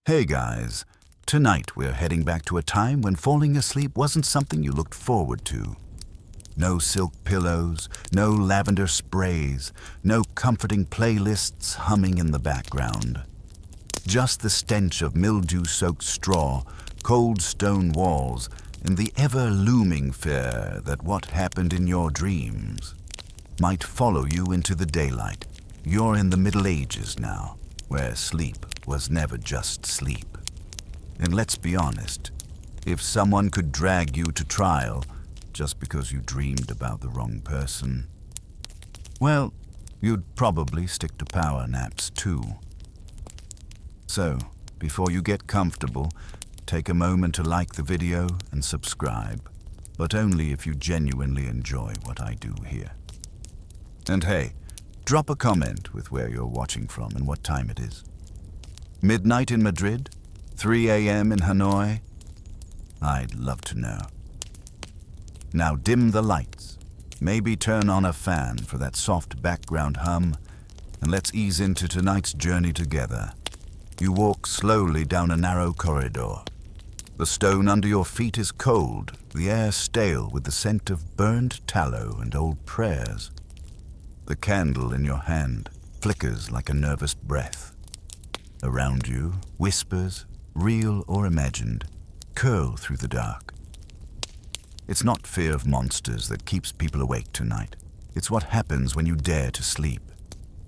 Hey guys, tonight we're heading back to a time when falling asleep wasn't something you looked forward to. No silk pillows, no lavender sprays, no comforting playlists humming in the background. Just the stench of mildew-soaked straw, cold stone walls, and the ever-looming fear that what happened in your dreams might follow you into the daylight. You're in the Middle Ages now, where sleep was never just sleep. And let's be honest, if someone could drag you to trial just because you dreamed about the wrong person, well, you'd probably stick to power naps too. So, before you get comfortable, take a moment to like the video and subscribe, but only if you genuinely enjoy what I do here. And hey, drop a comment with where you're watching from and what time it is. Midnight in Madrid? 3 a.m. in Hanoi? I'd love to know. Now dim the lights, maybe turn on a fan for that soft background hum, and let's ease into tonight's journey together. You walk slowly down a narrow corridor. The stone under your feet is cold, the air stale with the scent of burned tallow and old prayers. The candle in your hand flickers like a nervous breath. Around you, whispers, real or imagined, curl through the dark. It's not fear of monsters that keeps people awake tonight. It's what happens when you dare to sleep.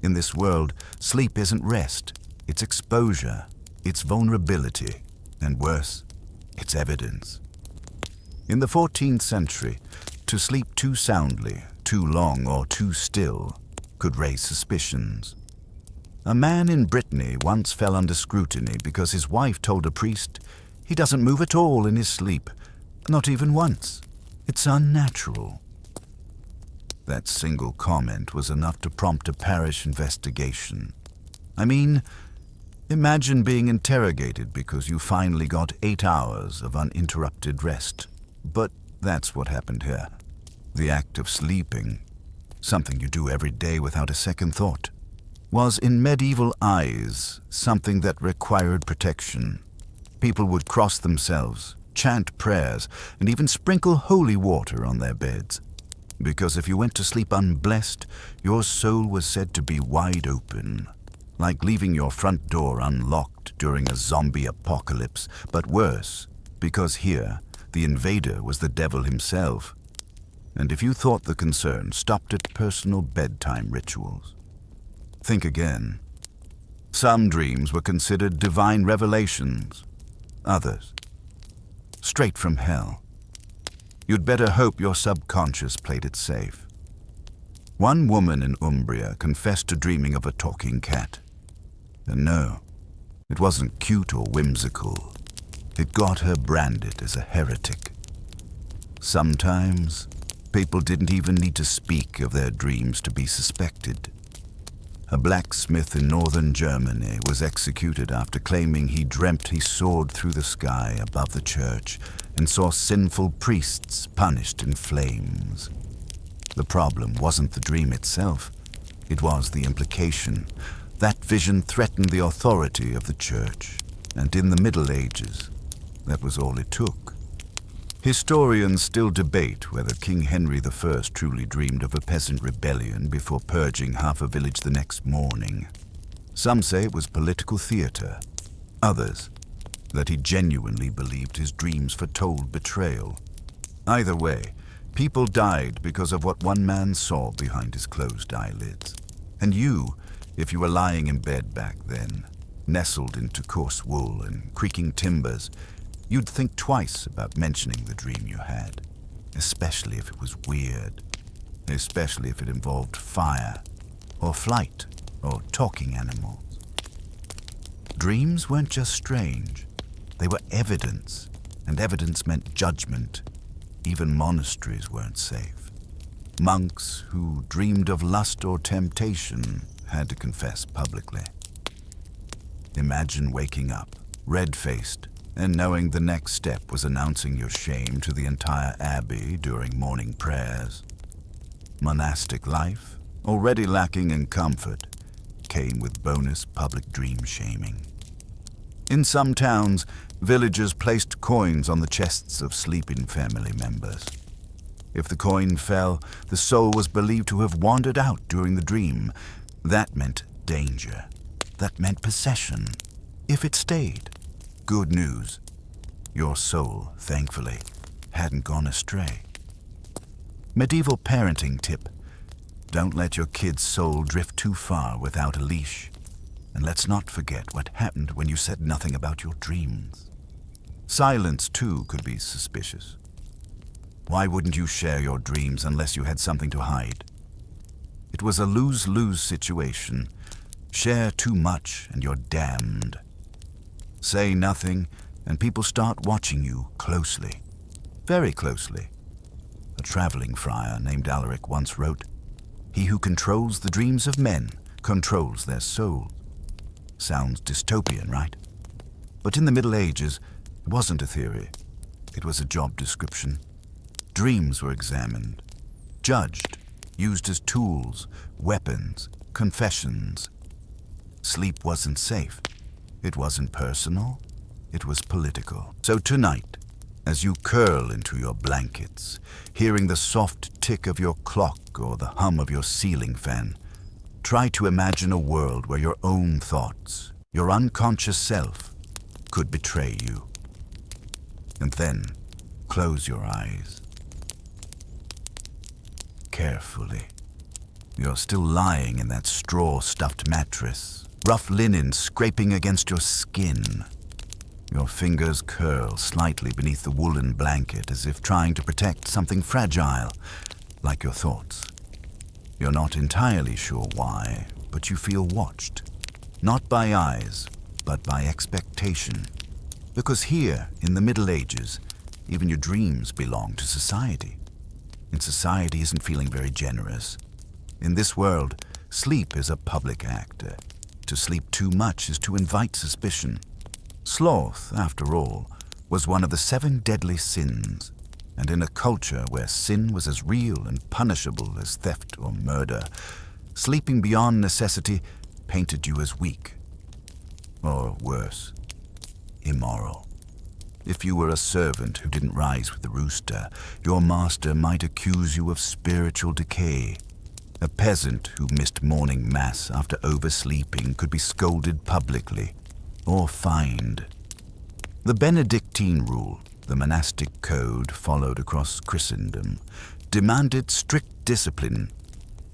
In this world, sleep isn't rest. It's exposure, it's vulnerability, and worse, it's evidence. In the 14th century, to sleep too soundly, too long, or too still could raise suspicions. A man in Brittany once fell under scrutiny because his wife told a priest he doesn't move at all in his sleep, not even once. It's unnatural. That single comment was enough to prompt a parish investigation. I mean, imagine being interrogated because you finally got 8 hours of uninterrupted rest. But that's what happened here. The act of sleeping, something you do every day without a second thought, was in medieval eyes something that required protection. People would cross themselves, chant prayers, and even sprinkle holy water on their beds. Because if you went to sleep unblessed, your soul was said to be wide open, like leaving your front door unlocked during a zombie apocalypse, but worse, because here, the invader was the devil himself. And if you thought the concern stopped at personal bedtime rituals, think again. Some dreams were considered divine revelations, others straight from hell. You'd better hope your subconscious played it safe. One woman in Umbria confessed to dreaming of a talking cat. And no, it wasn't cute or whimsical. It got her branded as a heretic. Sometimes, people didn't even need to speak of their dreams to be suspected. A blacksmith in northern Germany was executed after claiming he dreamt he soared through the sky above the church and saw sinful priests punished in flames. The problem wasn't the dream itself, it was the implication. That vision threatened the authority of the church, and in the Middle Ages, that was all it took. Historians still debate whether King Henry I truly dreamed of a peasant rebellion before purging half a village the next morning. Some say it was political theater. Others, that he genuinely believed his dreams foretold betrayal. Either way, people died because of what one man saw behind his closed eyelids. And you, if you were lying in bed back then, nestled into coarse wool and creaking timbers, you'd think twice about mentioning the dream you had, especially if it was weird, especially if it involved fire, or flight, or talking animals. Dreams weren't just strange, they were evidence, and evidence meant judgment. Even monasteries weren't safe. Monks who dreamed of lust or temptation had to confess publicly. Imagine waking up, red-faced, and knowing the next step was announcing your shame to the entire abbey during morning prayers. Monastic life, already lacking in comfort, came with bonus public dream shaming. In some towns, villagers placed coins on the chests of sleeping family members. If the coin fell, the soul was believed to have wandered out during the dream. That meant danger. That meant possession. If it stayed, good news. Your soul, thankfully, hadn't gone astray. Medieval parenting tip: don't let your kid's soul drift too far without a leash. And let's not forget what happened when you said nothing about your dreams. Silence, too, could be suspicious. Why wouldn't you share your dreams unless you had something to hide? It was a lose-lose situation. Share too much and you're damned. Say nothing and people start watching you closely. Very closely. A traveling friar named Alaric once wrote, "He who controls the dreams of men controls their souls." Sounds dystopian, right? But in the Middle Ages, it wasn't a theory. It was a job description. Dreams were examined, judged, used as tools, weapons, confessions. Sleep wasn't safe. It wasn't personal. It was political. So tonight, as you curl into your blankets, hearing the soft tick of your clock or the hum of your ceiling fan, try to imagine a world where your own thoughts, your unconscious self, could betray you. And then, close your eyes. Carefully. You're still lying in that straw-stuffed mattress, rough linen scraping against your skin. Your fingers curl slightly beneath the woolen blanket as if trying to protect something fragile, like your thoughts. You're not entirely sure why, but you feel watched. Not by eyes, but by expectation. Because here, in the Middle Ages, even your dreams belong to society. And society isn't feeling very generous. In this world, sleep is a public act. To sleep too much is to invite suspicion. Sloth, after all, was one of the 7 deadly sins. And in a culture where sin was as real and punishable as theft or murder, sleeping beyond necessity painted you as weak. Or worse, immoral. If you were a servant who didn't rise with the rooster, your master might accuse you of spiritual decay. A peasant who missed morning mass after oversleeping could be scolded publicly or fined. The Benedictine rule, the monastic code followed across Christendom, demanded strict discipline,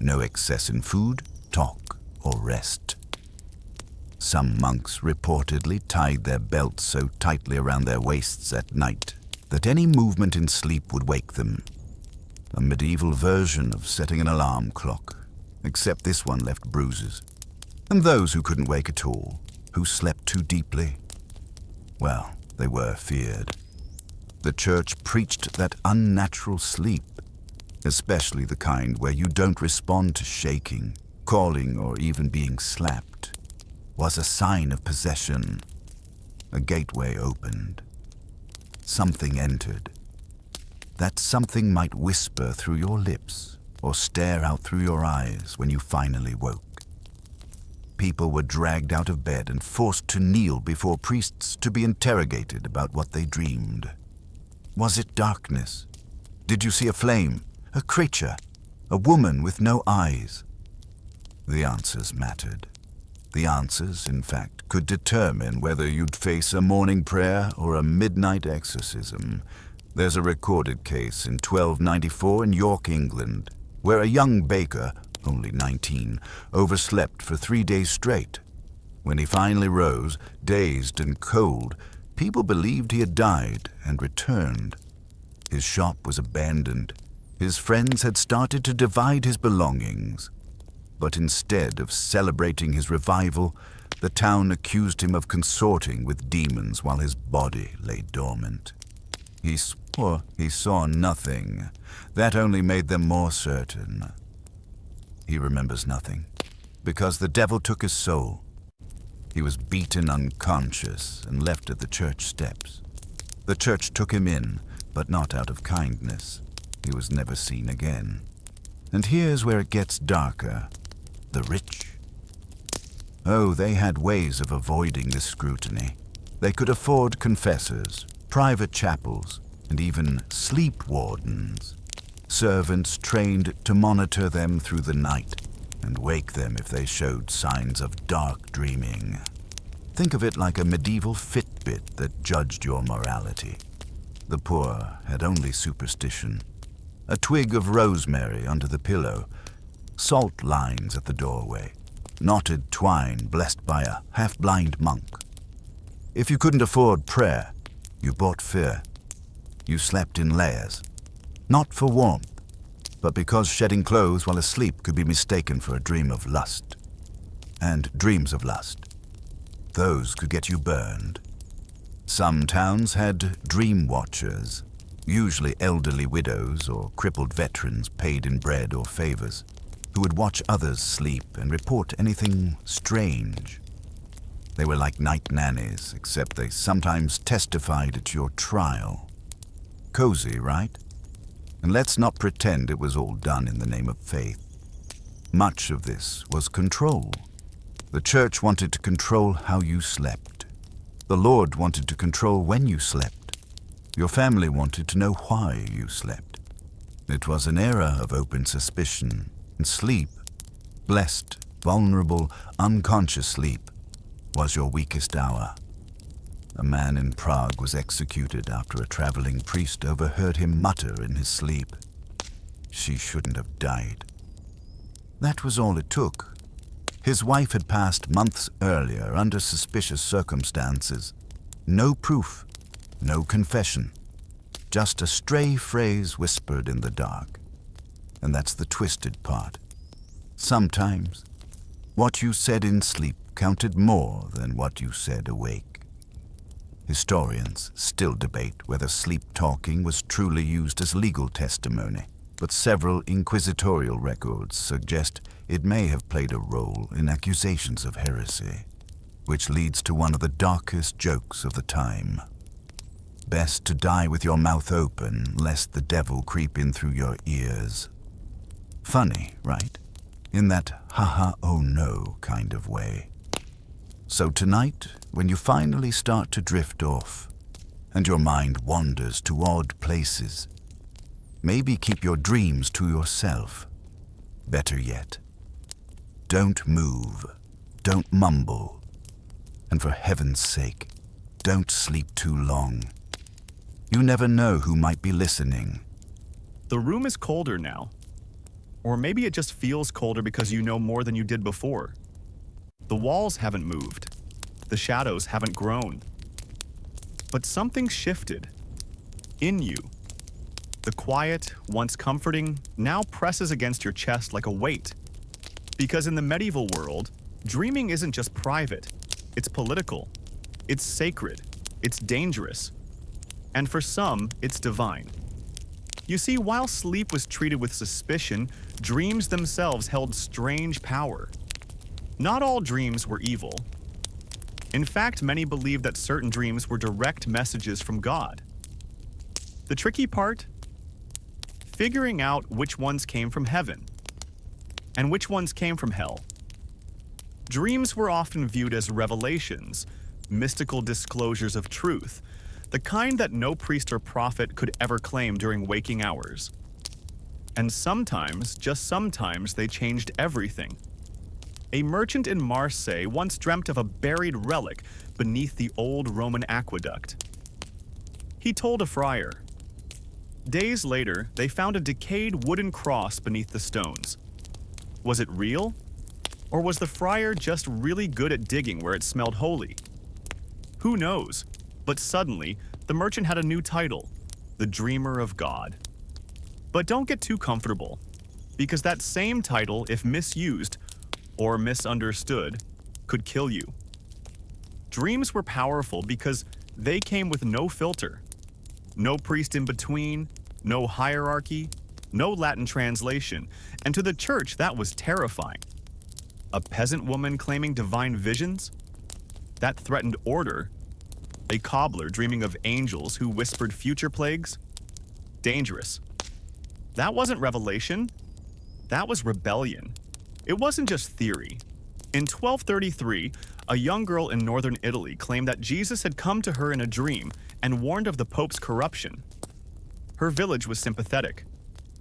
no excess in food, talk, or rest. Some monks reportedly tied their belts so tightly around their waists at night that any movement in sleep would wake them. A medieval version of setting an alarm clock, except this one left bruises. And those who couldn't wake at all, who slept too deeply, well, they were feared. The church preached that unnatural sleep, especially the kind where you don't respond to shaking, calling, or even being slapped, was a sign of possession. A gateway opened. Something entered. That something might whisper through your lips or stare out through your eyes when you finally woke. People were dragged out of bed and forced to kneel before priests to be interrogated about what they dreamed. Was it darkness? Did you see a flame, a creature, a woman with no eyes? The answers mattered. The answers, in fact, could determine whether you'd face a morning prayer or a midnight exorcism. There's a recorded case in 1294 in York, England, where a young baker, only 19, overslept for 3 days straight. When he finally rose, dazed and cold, people believed he had died and returned. His shop was abandoned. His friends had started to divide his belongings. But instead of celebrating his revival, the town accused him of consorting with demons while his body lay dormant. He swore he saw nothing. That only made them more certain. He remembers nothing, because the devil took his soul. He was beaten unconscious and left at the church steps. The church took him in, but not out of kindness. He was never seen again. And here's where it gets darker. The rich. Oh, they had ways of avoiding this scrutiny. They could afford confessors, private chapels, and even sleep wardens, servants trained to monitor them through the night and wake them if they showed signs of dark dreaming. Think of it like a medieval Fitbit that judged your morality. The poor had only superstition. A twig of rosemary under the pillow, salt lines at the doorway, knotted twine blessed by a half-blind monk. If you couldn't afford prayer, you bought fear. You slept in layers, not for warmth, but because shedding clothes while asleep could be mistaken for a dream of lust. And dreams of lust, those could get you burned. Some towns had dream watchers, usually elderly widows or crippled veterans paid in bread or favors, who would watch others sleep and report anything strange. They were like night nannies, except they sometimes testified at your trial. Cozy, right? And let's not pretend it was all done in the name of faith. Much of this was control. The church wanted to control how you slept. The Lord wanted to control when you slept. Your family wanted to know why you slept. It was an era of open suspicion, and sleep, blessed, vulnerable, unconscious sleep, was your weakest hour. A man in Prague was executed after a traveling priest overheard him mutter in his sleep, "She shouldn't have died." That was all it took. His wife had passed months earlier under suspicious circumstances. No proof, no confession, just a stray phrase whispered in the dark. And that's the twisted part. Sometimes, what you said in sleep counted more than what you said awake. Historians still debate whether sleep talking was truly used as legal testimony, but several inquisitorial records suggest it may have played a role in accusations of heresy, which leads to one of the darkest jokes of the time. Best to die with your mouth open, lest the devil creep in through your ears. Funny, right? In that ha-ha oh no kind of way. So tonight, when you finally start to drift off, and your mind wanders to odd places, maybe keep your dreams to yourself. Better yet, don't move, don't mumble, and for heaven's sake, don't sleep too long. You never know who might be listening. The room is colder now. Or maybe it just feels colder because you know more than you did before. The walls haven't moved. The shadows haven't grown. But something shifted. In you. The quiet, once comforting, now presses against your chest like a weight. Because in the medieval world, dreaming isn't just private. It's political. It's sacred. It's dangerous. And for some, it's divine. You see, while sleep was treated with suspicion, dreams themselves held strange power. Not all dreams were evil. In fact, many believed that certain dreams were direct messages from God. The tricky part? Figuring out which ones came from heaven and which ones came from hell. Dreams were often viewed as revelations, mystical disclosures of truth, the kind that no priest or prophet could ever claim during waking hours. And sometimes, just sometimes, they changed everything. A merchant in Marseille once dreamt of a buried relic beneath the old Roman aqueduct. He told a friar. Days later, they found a decayed wooden cross beneath the stones. Was it real? Or was the friar just really good at digging where it smelled holy? Who knows? But suddenly, the merchant had a new title, the Dreamer of God. But don't get too comfortable, because that same title, if misused or misunderstood, could kill you. Dreams were powerful because they came with no filter, no priest in between, no hierarchy, no Latin translation, and to the church that was terrifying. A peasant woman claiming divine visions? That threatened order. A cobbler dreaming of angels who whispered future plagues? Dangerous. That wasn't revelation. That was rebellion. It wasn't just theory. In 1233, A young girl in northern Italy claimed that Jesus had come to her in a dream and warned of the Pope's corruption. Her village was sympathetic,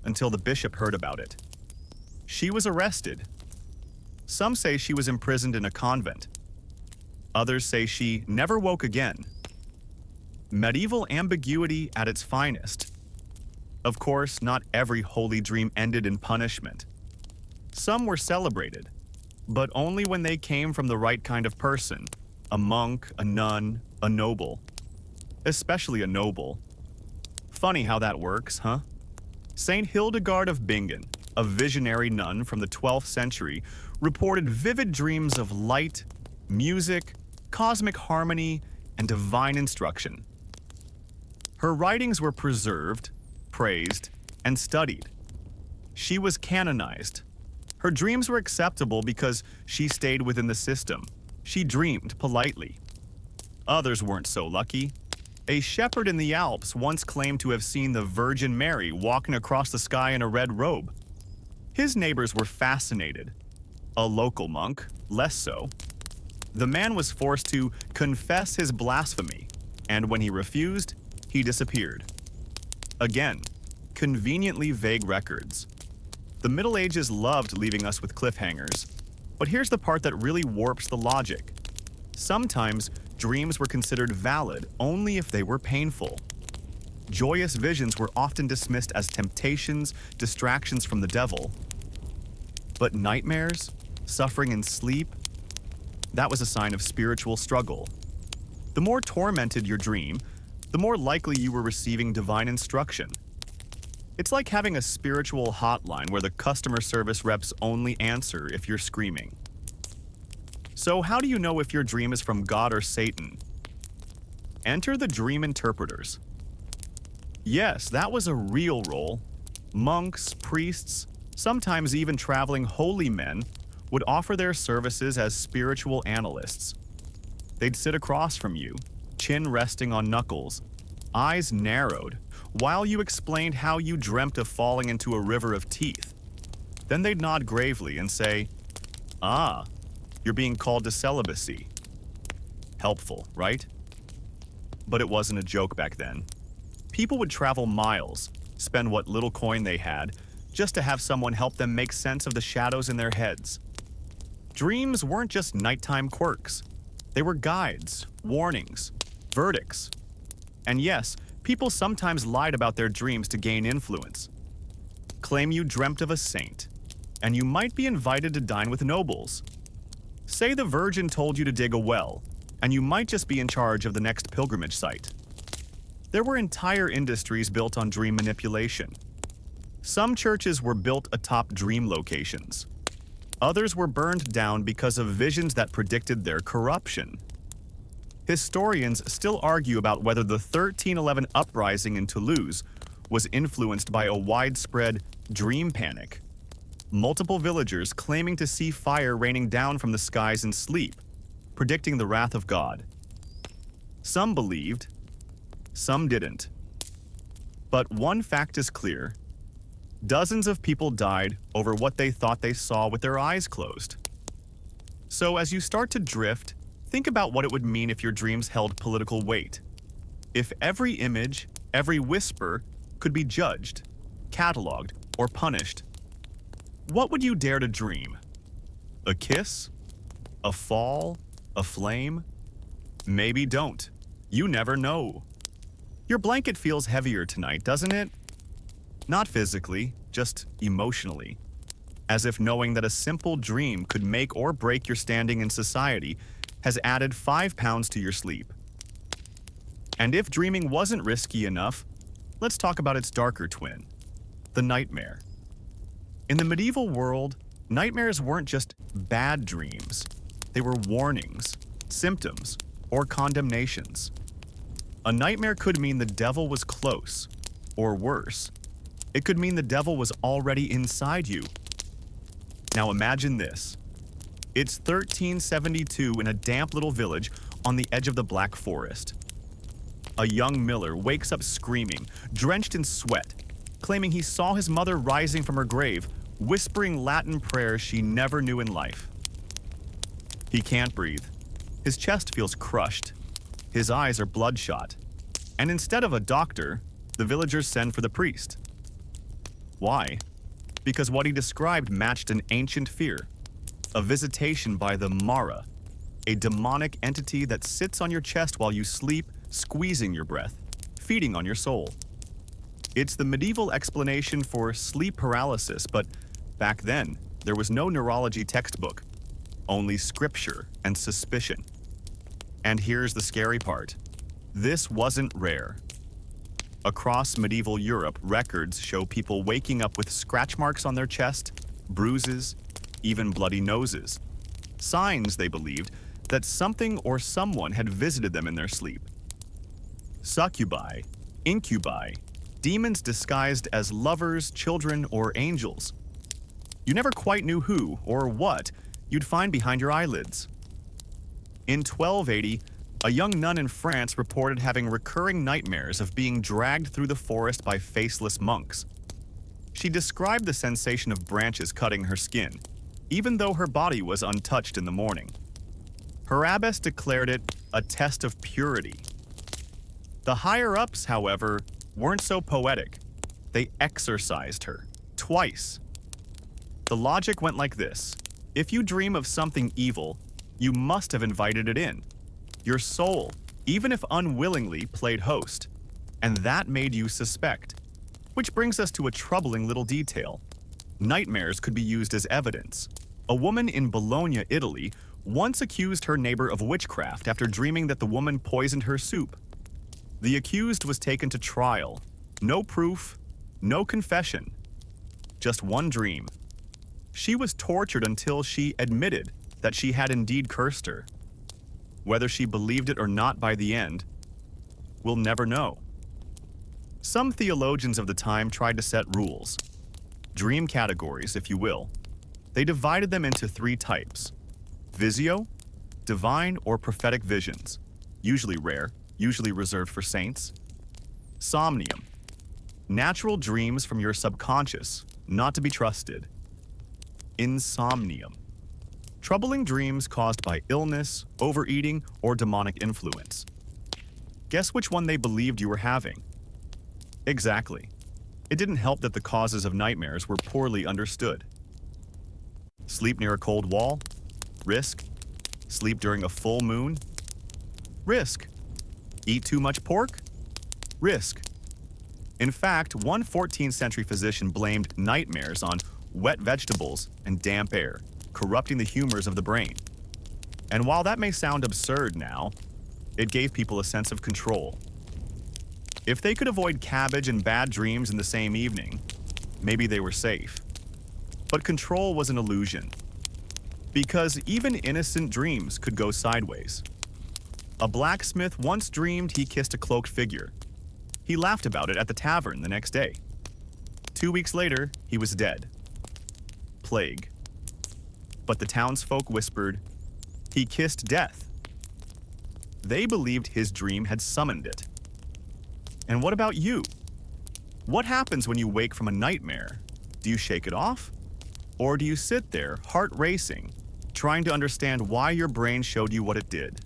until the bishop heard about it. She was arrested. Some say she was imprisoned in a convent. Others say she never woke again. Medieval ambiguity at its finest. Of course, not every holy dream ended in punishment. Some were celebrated, but only when they came from the right kind of person, a monk, a nun, a noble. Especially a noble. Funny how that works, huh? Saint Hildegard of Bingen, a visionary nun from the 12th century, reported vivid dreams of light, music, cosmic harmony, and divine instruction. Her writings were preserved, praised, and studied. She was canonized. Her dreams were acceptable because she stayed within the system. She dreamed politely. Others weren't so lucky. A shepherd in the Alps once claimed to have seen the Virgin Mary walking across the sky in a red robe. His neighbors were fascinated. A local monk, less so. The man was forced to confess his blasphemy, and when he refused, he disappeared. Again, conveniently vague records. The Middle Ages loved leaving us with cliffhangers, but here's the part that really warps the logic. Sometimes, dreams were considered valid only if they were painful. Joyous visions were often dismissed as temptations, distractions from the devil. But nightmares, suffering in sleep, that was a sign of spiritual struggle. The more tormented your dream, the more likely you were receiving divine instruction. It's like having a spiritual hotline where the customer service reps only answer if you're screaming. So how do you know if your dream is from God or Satan? Enter the dream interpreters. Yes, that was a real role. Monks, priests, sometimes even traveling holy men would offer their services as spiritual analysts. They'd sit across from you, chin resting on knuckles, eyes narrowed, while you explained how you dreamt of falling into a river of teeth. Then they'd nod gravely and say, "Ah, you're being called to celibacy." Helpful, right? But it wasn't a joke back then. People would travel miles, spend what little coin they had, just to have someone help them make sense of the shadows in their heads. Dreams weren't just nighttime quirks. They were guides, warnings, verdicts. And yes, people sometimes lied about their dreams to gain influence. Claim you dreamt of a saint, and you might be invited to dine with nobles. Say the Virgin told you to dig a well, and you might just be in charge of the next pilgrimage site. There were entire industries built on dream manipulation. Some churches were built atop dream locations. Others were burned down because of visions that predicted their corruption. Historians still argue about whether the 1311 uprising in Toulouse was influenced by a widespread dream panic. Multiple villagers claiming to see fire raining down from the skies in sleep, predicting the wrath of God. Some believed, some didn't. But one fact is clear. Dozens of people died over what they thought they saw with their eyes closed. So as you start to drift, think about what it would mean if your dreams held political weight. If every image, every whisper could be judged, cataloged, or punished, what would you dare to dream? A kiss? A fall? A flame? Maybe don't. You never know. Your blanket feels heavier tonight, doesn't it? Not physically, just emotionally. As if knowing that a simple dream could make or break your standing in society has added 5 pounds to your sleep. And if dreaming wasn't risky enough, let's talk about its darker twin, the nightmare. In the medieval world, nightmares weren't just bad dreams. They were warnings, symptoms, or condemnations. A nightmare could mean the devil was close, or worse, it could mean the devil was already inside you. Now imagine this. It's 1372 in a damp little village on the edge of the Black Forest. A young miller wakes up screaming, drenched in sweat, claiming he saw his mother rising from her grave, whispering Latin prayers she never knew in life. He can't breathe. His chest feels crushed. His eyes are bloodshot. And instead of a doctor, the villagers send for the priest. Why? Because what he described matched an ancient fear, a visitation by the Mara, a demonic entity that sits on your chest while you sleep, squeezing your breath, feeding on your soul. It's the medieval explanation for sleep paralysis, but back then, there was no neurology textbook, only scripture and suspicion. And here's the scary part. This wasn't rare. Across medieval Europe, records show people waking up with scratch marks on their chest, bruises, even bloody noses. Signs, they believed, that something or someone had visited them in their sleep. Succubi, incubi, demons disguised as lovers, children, or angels. You never quite knew who or what you'd find behind your eyelids. In 1280, a young nun in France reported having recurring nightmares of being dragged through the forest by faceless monks. She described the sensation of branches cutting her skin, even though her body was untouched in the morning. Her abbess declared it a test of purity. The higher-ups, however, weren't so poetic. They exorcised her, twice. The logic went like this. If you dream of something evil, you must have invited it in. Your soul, even if unwillingly, played host, and that made you suspect. Which brings us to a troubling little detail. Nightmares could be used as evidence. A woman in Bologna, Italy, once accused her neighbor of witchcraft after dreaming that the woman poisoned her soup. The accused was taken to trial. No proof, no confession. Just one dream. She was tortured until she admitted that she had indeed cursed her. Whether she believed it or not by the end, we'll never know. Some theologians of the time tried to set rules. Dream categories, if you will. They divided them into 3 types. Visio, divine or prophetic visions, usually rare, usually reserved for saints. Somnium, natural dreams from your subconscious, not to be trusted. Insomnium, troubling dreams caused by illness, overeating, or demonic influence. Guess which one they believed you were having? Exactly. It didn't help that the causes of nightmares were poorly understood. Sleep near a cold wall? Risk. Sleep during a full moon? Risk. Eat too much pork? Risk. In fact, one 14th century physician blamed nightmares on wet vegetables and damp air, corrupting the humors of the brain. And while that may sound absurd now, it gave people a sense of control. If they could avoid cabbage and bad dreams in the same evening, maybe they were safe. But control was an illusion, because even innocent dreams could go sideways. A blacksmith once dreamed he kissed a cloaked figure. He laughed about it at the tavern the next day. 2 weeks later, he was dead. Plague. But the townsfolk whispered, he kissed death. They believed his dream had summoned it. And what about you? What happens when you wake from a nightmare? Do you shake it off? Or do you sit there, heart racing, trying to understand why your brain showed you what it did?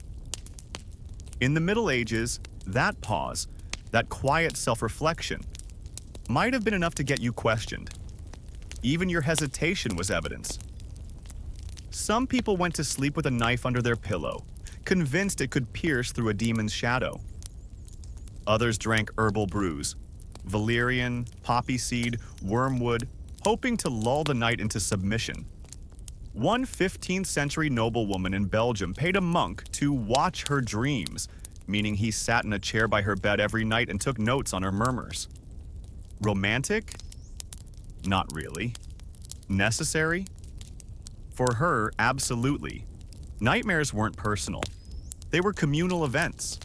In the Middle Ages, that pause, that quiet self-reflection, might have been enough to get you questioned. Even your hesitation was evidence. Some people went to sleep with a knife under their pillow, convinced it could pierce through a demon's shadow. Others drank herbal brews, valerian, poppy seed, wormwood, hoping to lull the night into submission. One 15th century noblewoman in Belgium paid a monk to watch her dreams, meaning he sat in a chair by her bed every night and took notes on her murmurs. Romantic? Not really. Necessary? For her, absolutely. Nightmares weren't personal. They were communal events.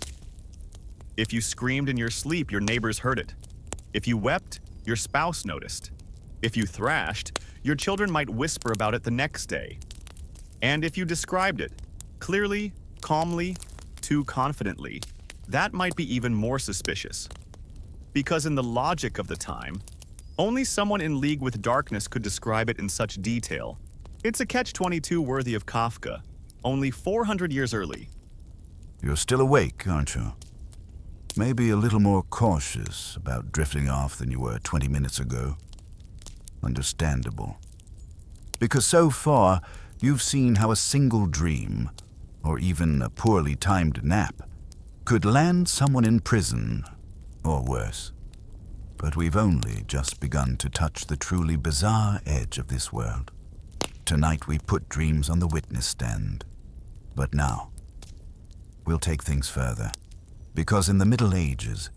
If you screamed in your sleep, your neighbors heard it. If you wept, your spouse noticed. If you thrashed, your children might whisper about it the next day. And if you described it, clearly, calmly, too confidently, that might be even more suspicious. Because in the logic of the time, only someone in league with darkness could describe it in such detail. It's a catch-22 worthy of Kafka, only 400 years early. You're still awake, aren't you? Maybe a little more cautious about drifting off than you were 20 minutes ago. Understandable. Because so far, you've seen how a single dream, or even a poorly timed nap, could land someone in prison, or worse. But we've only just begun to touch the truly bizarre edge of this world. Tonight we put dreams on the witness stand. But now, we'll take things further. Because in the Middle Ages,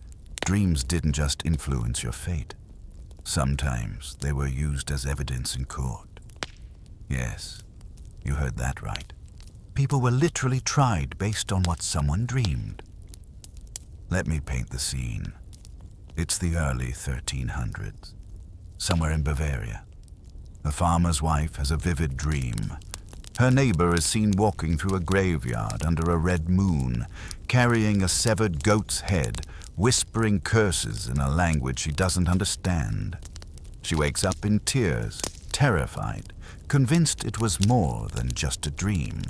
dreams didn't just influence your fate. Sometimes they were used as evidence in court. Yes, you heard that right. People were literally tried based on what someone dreamed. Let me paint the scene. It's the early 1300s, somewhere in Bavaria. A farmer's wife has a vivid dream. Her neighbor is seen walking through a graveyard under a red moon, carrying a severed goat's head, whispering curses in a language she doesn't understand. She wakes up in tears, terrified, convinced it was more than just a dream.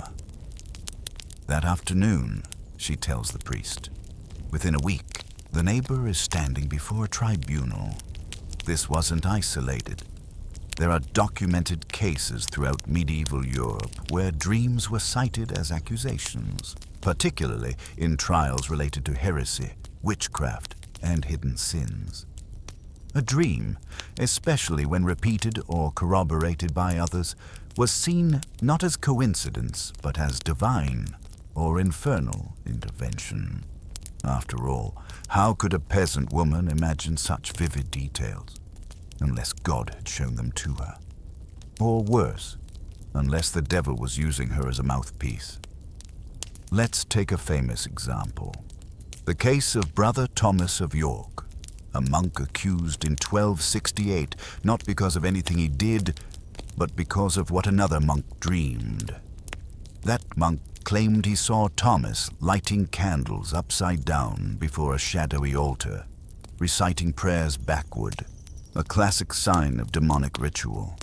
That afternoon, she tells the priest, within a week, the neighbor is standing before a tribunal. This wasn't isolated. There are documented cases throughout medieval Europe where dreams were cited as accusations, particularly in trials related to heresy, witchcraft, and hidden sins. A dream, especially when repeated or corroborated by others, was seen not as coincidence, but as divine or infernal intervention. After all, how could a peasant woman imagine such vivid details? Unless God had shown them to her. Or worse, unless the devil was using her as a mouthpiece. Let's take a famous example. The case of Brother Thomas of York, a monk accused in 1268 not because of anything he did, but because of what another monk dreamed. That monk claimed he saw Thomas lighting candles upside down before a shadowy altar, reciting prayers backward, a classic sign of demonic ritual.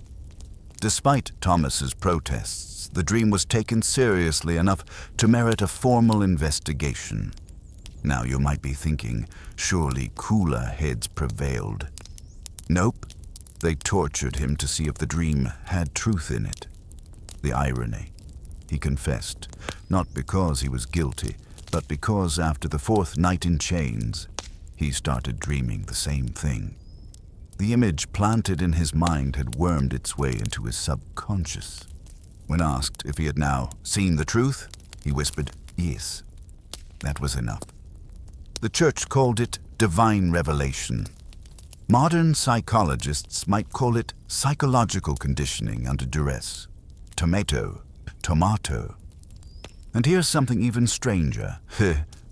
Despite Thomas's protests, the dream was taken seriously enough to merit a formal investigation. Now you might be thinking, surely cooler heads prevailed. Nope, they tortured him to see if the dream had truth in it. The irony. He confessed, not because he was guilty, but because after the fourth night in chains, he started dreaming the same thing. The image planted in his mind had wormed its way into his subconscious. When asked if he had now seen the truth, he whispered, yes. That was enough. The church called it divine revelation. Modern psychologists might call it psychological conditioning under duress. Tomato. And here's something even stranger.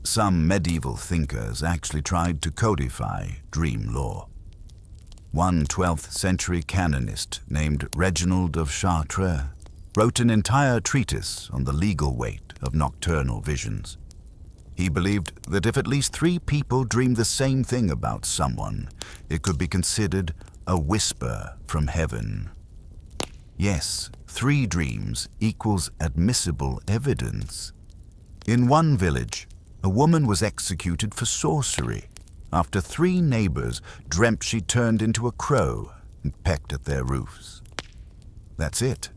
Some medieval thinkers actually tried to codify dream law. One 12th century canonist named Reginald of Chartres wrote an entire treatise on the legal weight of nocturnal visions. He believed that if at least 3 people dreamed the same thing about someone, it could be considered a whisper from heaven. Yes, 3 dreams equals admissible evidence. In one village, a woman was executed for sorcery after 3 neighbors dreamt she turned into a crow and pecked at their roofs. That's it.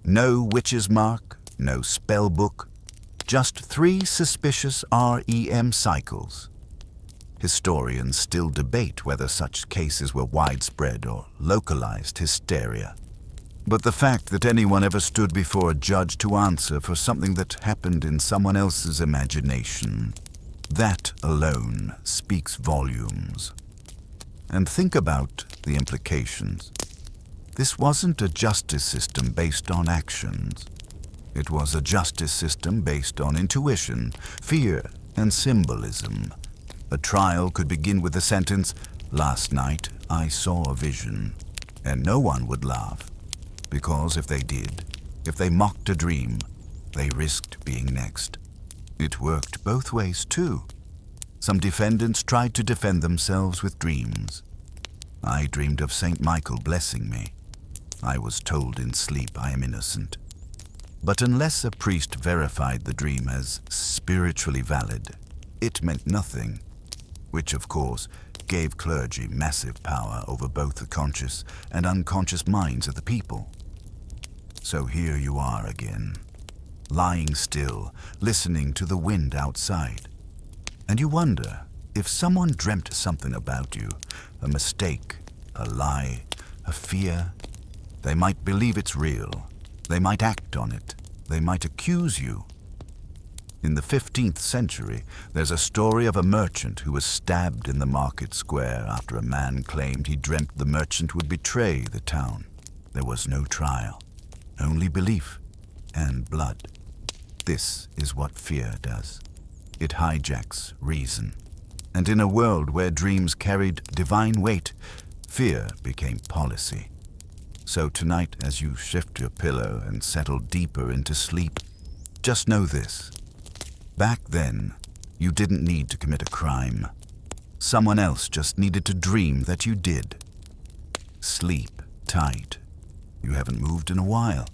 No witch's mark, no spell book, just 3 suspicious REM cycles. Historians still debate whether such cases were widespread or localized hysteria. But the fact that anyone ever stood before a judge to answer for something that happened in someone else's imagination, that alone speaks volumes. And think about the implications. This wasn't a justice system based on actions. It was a justice system based on intuition, fear, and symbolism. A trial could begin with the sentence, "Last night I saw a vision," and no one would laugh. Because if they did, if they mocked a dream, they risked being next. It worked both ways too. Some defendants tried to defend themselves with dreams. I dreamed of Saint Michael blessing me. I was told in sleep I am innocent. But unless a priest verified the dream as spiritually valid, it meant nothing, which of course gave clergy massive power over both the conscious and unconscious minds of the people. So here you are again, lying still, listening to the wind outside. And you wonder if someone dreamt something about you, a mistake, a lie, a fear. They might believe it's real. They might act on it. They might accuse you. In the 15th century, there's a story of a merchant who was stabbed in the market square after a man claimed he dreamt the merchant would betray the town. There was no trial, only belief and blood. This is what fear does. It hijacks reason. And in a world where dreams carried divine weight, fear became policy. So tonight, as you shift your pillow and settle deeper into sleep, just know this. Back then, you didn't need to commit a crime. Someone else just needed to dream that you did. Sleep tight. You haven't moved in a while.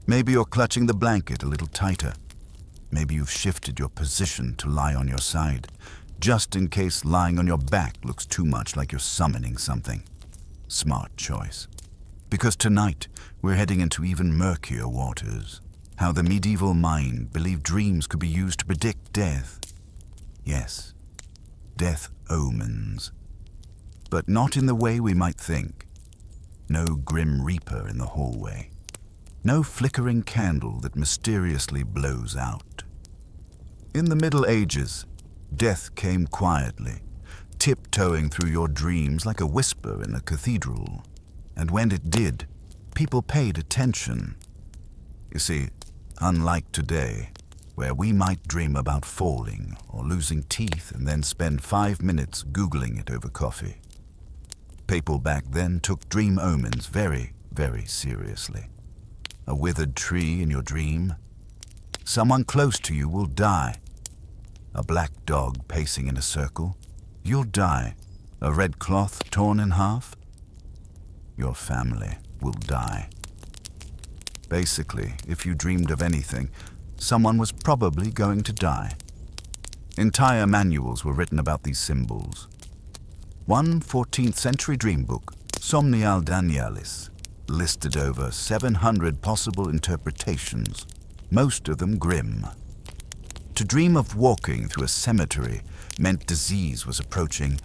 Maybe you're clutching the blanket a little tighter. Maybe you've shifted your position to lie on your side, just in case lying on your back looks too much like you're summoning something. Smart choice. Because tonight, we're heading into even murkier waters. How the medieval mind believed dreams could be used to predict death. Yes, death omens. But not in the way we might think. No grim reaper in the hallway. No flickering candle that mysteriously blows out. In the Middle Ages, death came quietly, tiptoeing through your dreams like a whisper in a cathedral. And when it did, people paid attention. You see, unlike today, where we might dream about falling or losing teeth and then spend 5 minutes Googling it over coffee. People back then took dream omens very, very seriously. A withered tree in your dream. Someone close to you will die. A black dog pacing in a circle. You'll die. A red cloth torn in half. Your family will die. Basically, if you dreamed of anything, someone was probably going to die. Entire manuals were written about these symbols. One 14th century dream book, Somnial Danialis, listed over 700 possible interpretations, most of them grim. To dream of walking through a cemetery meant disease was approaching.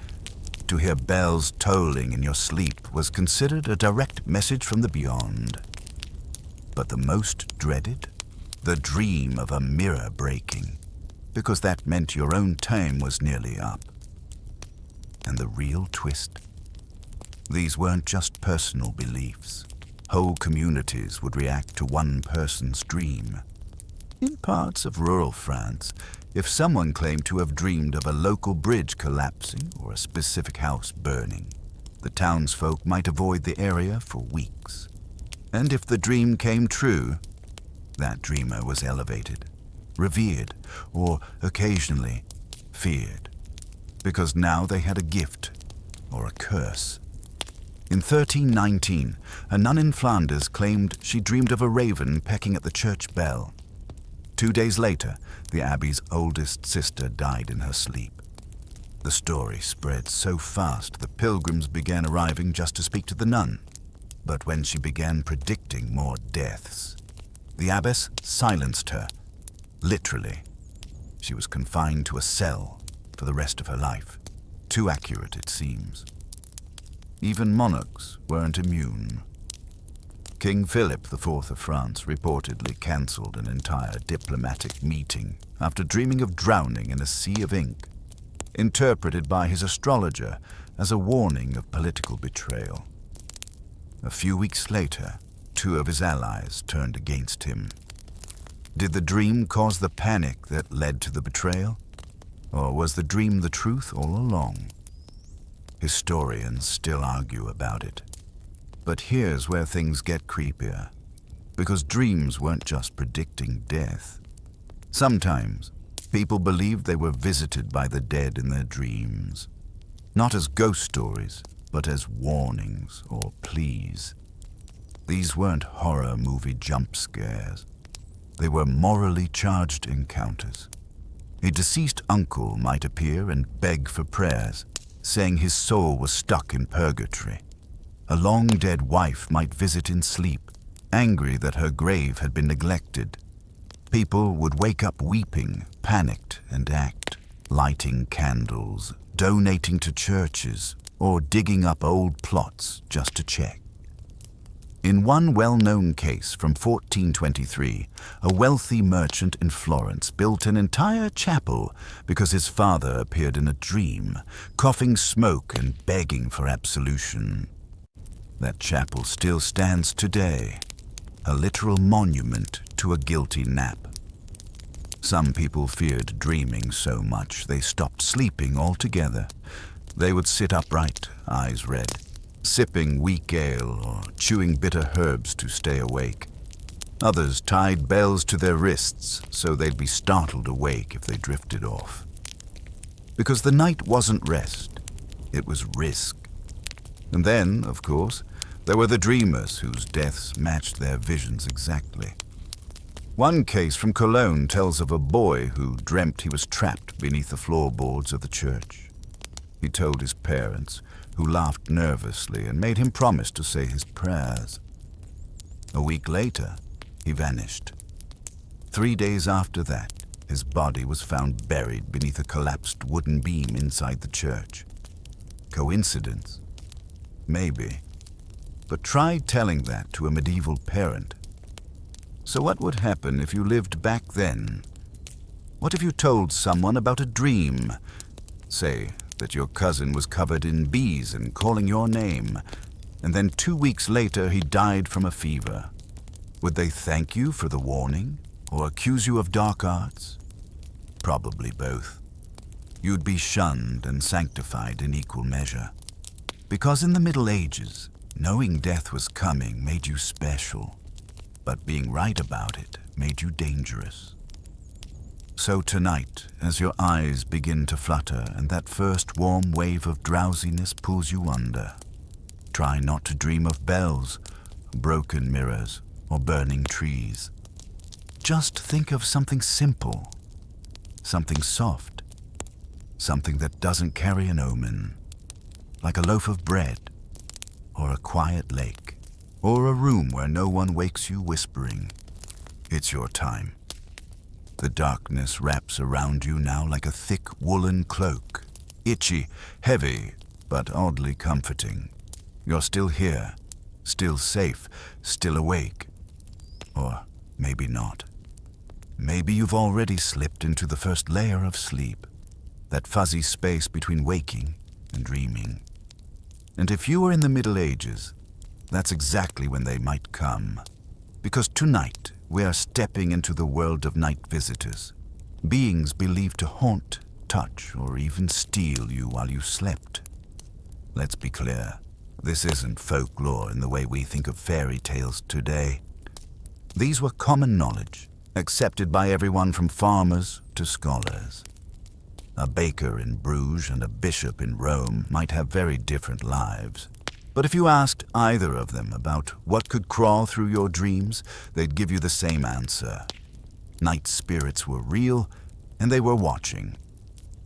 To hear bells tolling in your sleep was considered a direct message from the beyond. But the most dreaded? The dream of a mirror breaking, because that meant your own time was nearly up. And the real twist? These weren't just personal beliefs. Whole communities would react to one person's dream. In parts of rural France, if someone claimed to have dreamed of a local bridge collapsing or a specific house burning, the townsfolk might avoid the area for weeks. And if the dream came true, that dreamer was elevated, revered, or occasionally feared, because now they had a gift or a curse. In 1319, a nun in Flanders claimed she dreamed of a raven pecking at the church bell. 2 days later, the abbey's oldest sister died in her sleep. The story spread so fast that pilgrims began arriving just to speak to the nun. But when she began predicting more deaths, the abbess silenced her. Literally, she was confined to a cell for the rest of her life. Too accurate, it seems. Even monarchs weren't immune. King Philip IV of France reportedly cancelled an entire diplomatic meeting after dreaming of drowning in a sea of ink, interpreted by his astrologer as a warning of political betrayal. A few weeks later, 2 of his allies turned against him. Did the dream cause the panic that led to the betrayal? Or was the dream the truth all along? Historians still argue about it. But here's where things get creepier, because dreams weren't just predicting death. Sometimes, people believed they were visited by the dead in their dreams, not as ghost stories, but as warnings or pleas. These weren't horror movie jump scares. They were morally charged encounters. A deceased uncle might appear and beg for prayers, saying his soul was stuck in purgatory. A long-dead wife might visit in sleep, angry that her grave had been neglected. People would wake up weeping, panicked, and act, lighting candles, donating to churches, or digging up old plots just to check. In one well-known case from 1423, a wealthy merchant in Florence built an entire chapel because his father appeared in a dream, coughing smoke and begging for absolution. That chapel still stands today, a literal monument to a guilty nap. Some people feared dreaming so much they stopped sleeping altogether. They would sit upright, eyes red, sipping weak ale or chewing bitter herbs to stay awake. Others tied bells to their wrists so they'd be startled awake if they drifted off. Because the night wasn't rest, it was risk. And then, of course, there were the dreamers whose deaths matched their visions exactly. One case from Cologne tells of a boy who dreamt he was trapped beneath the floorboards of the church. He told his parents, who laughed nervously and made him promise to say his prayers. A week later, he vanished. 3 days after that, his body was found buried beneath a collapsed wooden beam inside the church. Coincidence? Maybe. But try telling that to a medieval parent. So what would happen if you lived back then? What if you told someone about a dream? Say that your cousin was covered in bees and calling your name, and then 2 weeks later he died from a fever. Would they thank you for the warning, or accuse you of dark arts? Probably both. You'd be shunned and sanctified in equal measure. Because in the Middle Ages, knowing death was coming made you special, but being right about it made you dangerous. So tonight, as your eyes begin to flutter and that first warm wave of drowsiness pulls you under, try not to dream of bells, broken mirrors, or burning trees. Just think of something simple, something soft, something that doesn't carry an omen, like a loaf of bread, or a quiet lake, or a room where no one wakes you whispering, "It's your time." The darkness wraps around you now like a thick woolen cloak, itchy, heavy, but oddly comforting. You're still here, still safe, still awake. Or maybe not. Maybe you've already slipped into the first layer of sleep, that fuzzy space between waking and dreaming. And if you were in the Middle Ages, that's exactly when they might come. Because tonight, we are stepping into the world of night visitors, beings believed to haunt, touch, or even steal you while you slept. Let's be clear, this isn't folklore in the way we think of fairy tales today. These were common knowledge, accepted by everyone from farmers to scholars. A baker in Bruges and a bishop in Rome might have very different lives. But if you asked either of them about what could crawl through your dreams, they'd give you the same answer. Night spirits were real, and they were watching.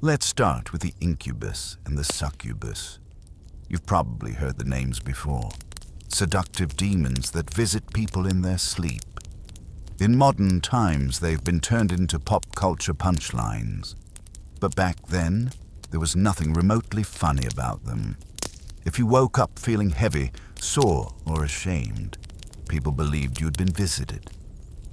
Let's start with the incubus and the succubus. You've probably heard the names before. Seductive demons that visit people in their sleep. In modern times, they've been turned into pop culture punchlines. But back then, there was nothing remotely funny about them. If you woke up feeling heavy, sore, or ashamed, people believed you'd been visited.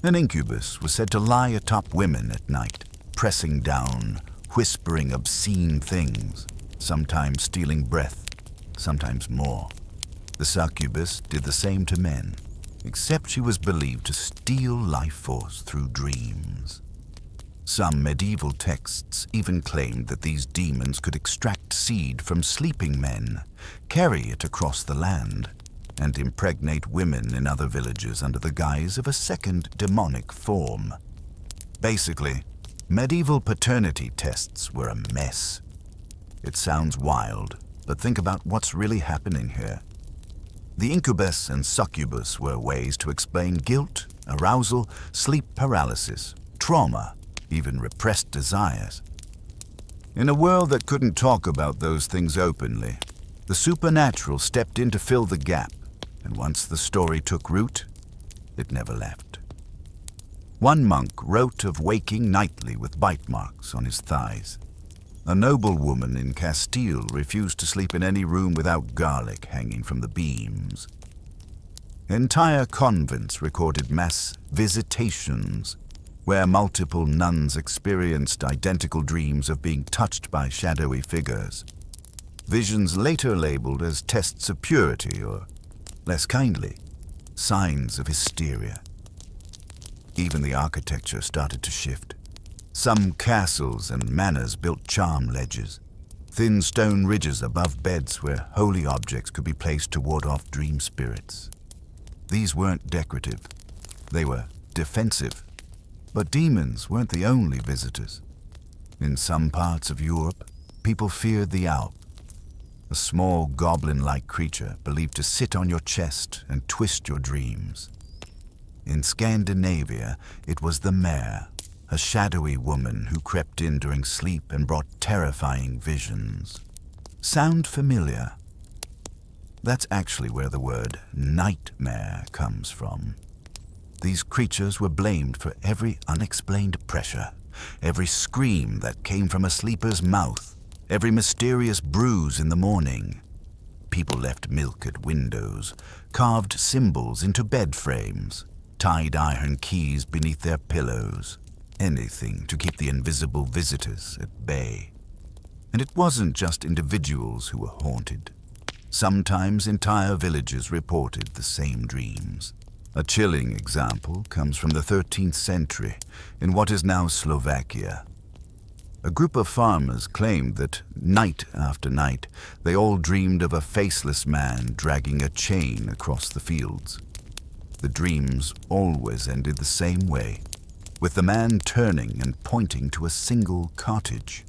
An incubus was said to lie atop women at night, pressing down, whispering obscene things, sometimes stealing breath, sometimes more. The succubus did the same to men, except she was believed to steal life force through dreams. Some medieval texts even claimed that these demons could extract seed from sleeping men, carry it across the land, and impregnate women in other villages under the guise of a second demonic form. Basically, medieval paternity tests were a mess. It sounds wild, but think about what's really happening here. The incubus and succubus were ways to explain guilt arousal, sleep paralysis, trauma, even repressed desires. In a world that couldn't talk about those things openly, the supernatural stepped in to fill the gap, and once the story took root, it never left. One monk wrote of waking nightly with bite marks on his thighs. A noblewoman in Castile refused to sleep in any room without garlic hanging from the beams. Entire convents recorded mass visitations, where multiple nuns experienced identical dreams of being touched by shadowy figures. Visions later labeled as tests of purity or, less kindly, signs of hysteria. Even the architecture started to shift. Some castles and manors built charm ledges, thin stone ridges above beds where holy objects could be placed to ward off dream spirits. These weren't decorative, they were defensive. But demons weren't the only visitors. In some parts of Europe, people feared the Alp, a small goblin-like creature believed to sit on your chest and twist your dreams. In Scandinavia, it was the mare, a shadowy woman who crept in during sleep and brought terrifying visions. Sound familiar? That's actually where the word nightmare comes from. These creatures were blamed for every unexplained pressure, every scream that came from a sleeper's mouth, every mysterious bruise in the morning. People left milk at windows, carved symbols into bed frames, tied iron keys beneath their pillows. Anything to keep the invisible visitors at bay. And it wasn't just individuals who were haunted. Sometimes entire villages reported the same dreams. A chilling example comes from the 13th century in what is now Slovakia. A group of farmers claimed that night after night they all dreamed of a faceless man dragging a chain across the fields. The dreams always ended the same way, with the man turning and pointing to a single cottage.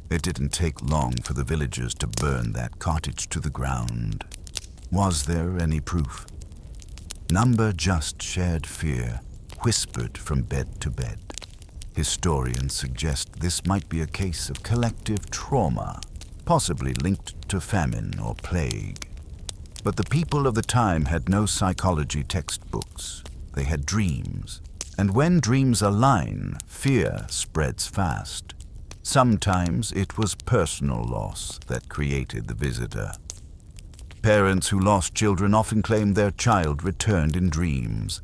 It didn't take long for the villagers to burn that cottage to the ground. Was there any proof? Number just shared fear, whispered from bed to bed. Historians suggest this might be a case of collective trauma, possibly linked to famine or plague. But the people of the time had no psychology textbooks. They had dreams. And when dreams align, fear spreads fast. Sometimes it was personal loss that created the visitor. Parents who lost children often claimed their child returned in dreams.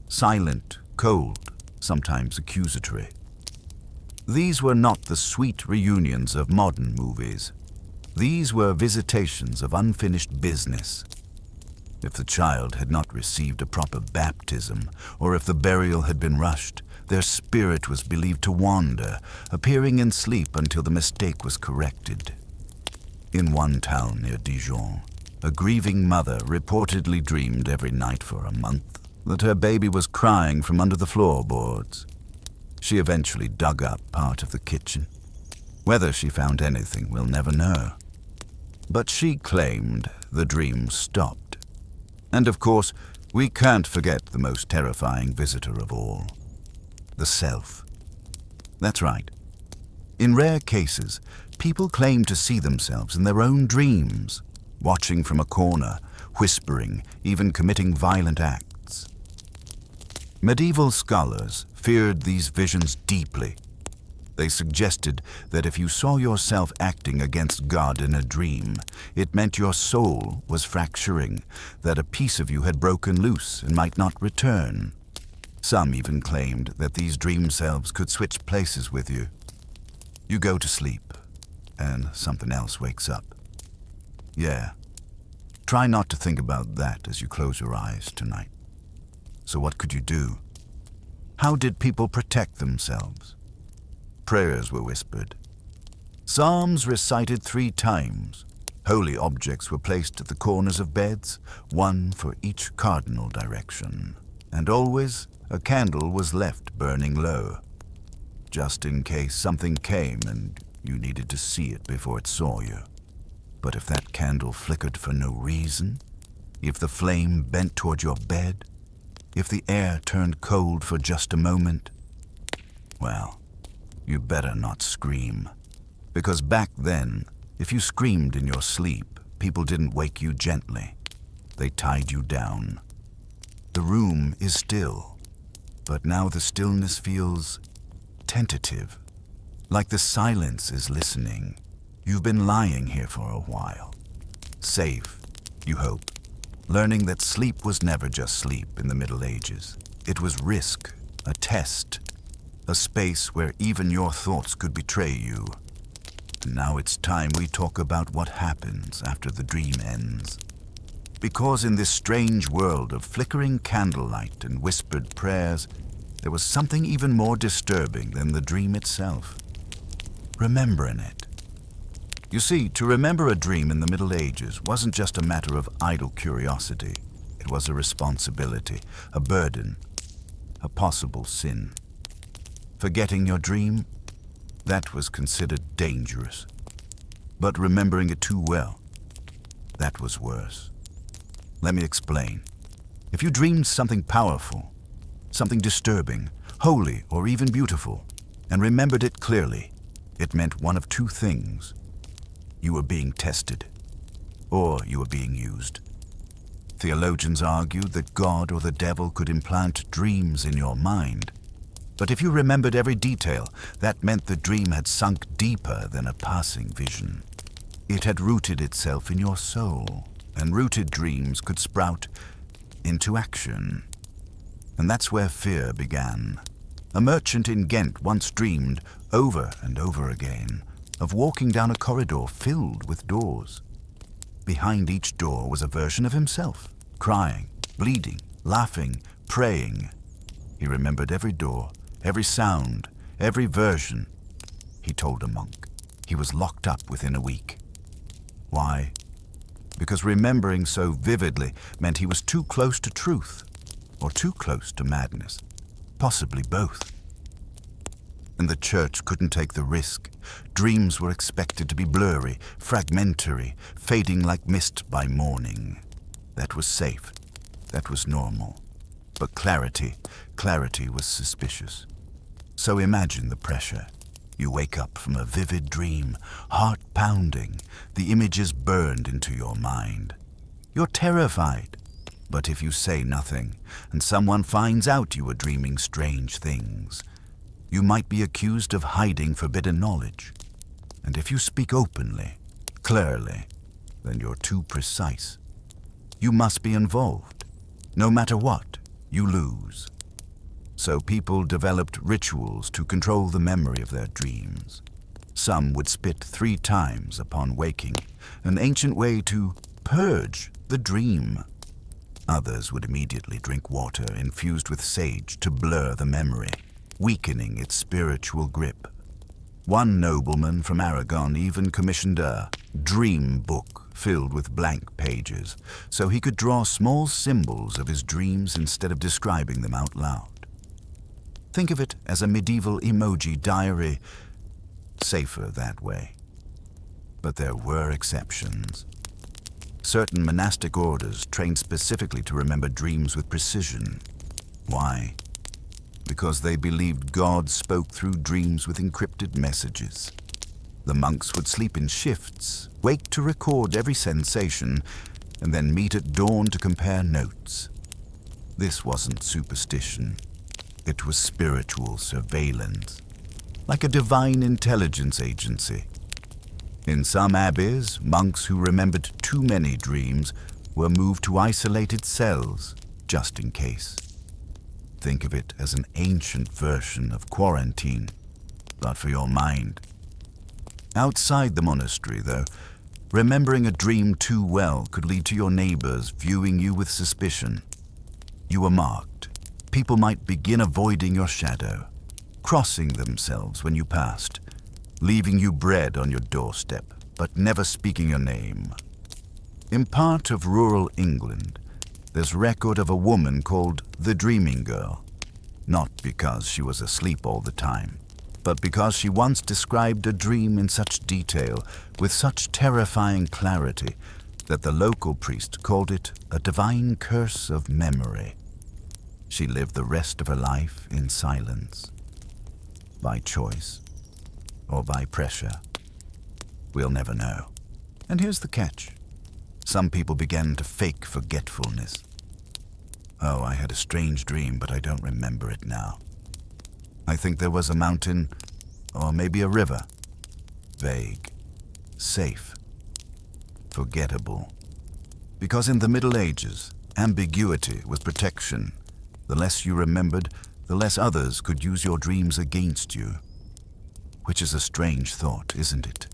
Silent, cold, sometimes accusatory. These were not the sweet reunions of modern movies. These were visitations of unfinished business. If the child had not received a proper baptism, or if the burial had been rushed, their spirit was believed to wander, appearing in sleep until the mistake was corrected. In one town near Dijon, a grieving mother reportedly dreamed every night for a month that her baby was crying from under the floorboards. She eventually dug up part of the kitchen. Whether she found anything, we'll never know. But she claimed the dream stopped. And of course, we can't forget the most terrifying visitor of all. The self. That's right. In rare cases, people claim to see themselves in their own dreams, watching from a corner, whispering, even committing violent acts. Medieval scholars feared these visions deeply. They suggested that if you saw yourself acting against God in a dream, it meant your soul was fracturing, that a piece of you had broken loose and might not return. Some even claimed that these dream selves could switch places with you. You go to sleep, and something else wakes up. Yeah. Try not to think about that as you close your eyes tonight. So what could you do? How did people protect themselves? Prayers were whispered. Psalms recited 3 times. Holy objects were placed at the corners of beds, one for each cardinal direction. And always, a candle was left burning low, just in case something came and you needed to see it before it saw you. But if that candle flickered for no reason, if the flame bent toward your bed, If the air turned cold for just a moment, well, you better not scream. Because back then, if you screamed in your sleep, people didn't wake you gently. They tied you down. The room is still, but now the stillness feels tentative, like the silence is listening. You've been lying here for a while. Safe, you hope, learning that sleep was never just sleep in the Middle Ages. It was risk, a test, a space where even your thoughts could betray you. And now it's time we talk about what happens after the dream ends. Because in this strange world of flickering candlelight and whispered prayers, there was something even more disturbing than the dream itself. Remembering it. You see, to remember a dream in the Middle Ages wasn't just a matter of idle curiosity. It was a responsibility, a burden, a possible sin. Forgetting your dream, that was considered dangerous. But remembering it too well, that was worse. Let me explain. If you dreamed something powerful, something disturbing, holy, or even beautiful, and remembered it clearly, it meant one of two things. You were being tested, or you were being used. Theologians argued that God or the devil could implant dreams in your mind. But if you remembered every detail, that meant the dream had sunk deeper than a passing vision. It had rooted itself in your soul, and rooted dreams could sprout into action. And that's where fear began. A merchant in Ghent once dreamed, over and over again, of walking down a corridor filled with doors. Behind each door was a version of himself, crying, bleeding, laughing, praying. He remembered every door, every sound, every version. He told a monk. He was locked up within a week. Why? Because remembering so vividly meant he was too close to truth, or too close to madness, possibly both. And the church couldn't take the risk. Dreams were expected to be blurry, fragmentary, fading like mist by morning. That was safe. That was normal. But clarity was suspicious. So imagine the pressure. You wake up from a vivid dream, heart pounding, the images burned into your mind. You're terrified. But if you say nothing, and someone finds out you were dreaming strange things, you might be accused of hiding forbidden knowledge. And if you speak openly, clearly, then you're too precise. You must be involved. No matter what, you lose. So people developed rituals to control the memory of their dreams. Some would spit 3 times upon waking, an ancient way to purge the dream. Others would immediately drink water infused with sage to blur the memory, weakening its spiritual grip. One nobleman from Aragon even commissioned a dream book filled with blank pages, so he could draw small symbols of his dreams instead of describing them out loud. Think of it as a medieval emoji diary, safer that way. But there were exceptions. Certain monastic orders trained specifically to remember dreams with precision. Why? Because they believed God spoke through dreams with encrypted messages. The monks would sleep in shifts, wake to record every sensation, and then meet at dawn to compare notes. This wasn't superstition. It was spiritual surveillance, like a divine intelligence agency. In some abbeys, monks who remembered too many dreams were moved to isolated cells, just in case. Think of it as an ancient version of quarantine, but for your mind. Outside the monastery, though, remembering a dream too well could lead to your neighbors viewing you with suspicion. You were marked. People might begin avoiding your shadow, crossing themselves when you passed, leaving you bread on your doorstep, but never speaking your name. In part of rural England, there's record of a woman called the Dreaming Girl, not because she was asleep all the time, but because she once described a dream in such detail, with such terrifying clarity, that the local priest called it a divine curse of memory. She lived the rest of her life in silence, by choice or by pressure. We'll never know. And here's the catch. Some people began to fake forgetfulness. Oh, I had a strange dream, but I don't remember it now. I think there was a mountain, or maybe a river. Vague, safe, forgettable. Because in the Middle Ages, ambiguity was protection. The less you remembered, the less others could use your dreams against you. Which is a strange thought, isn't it?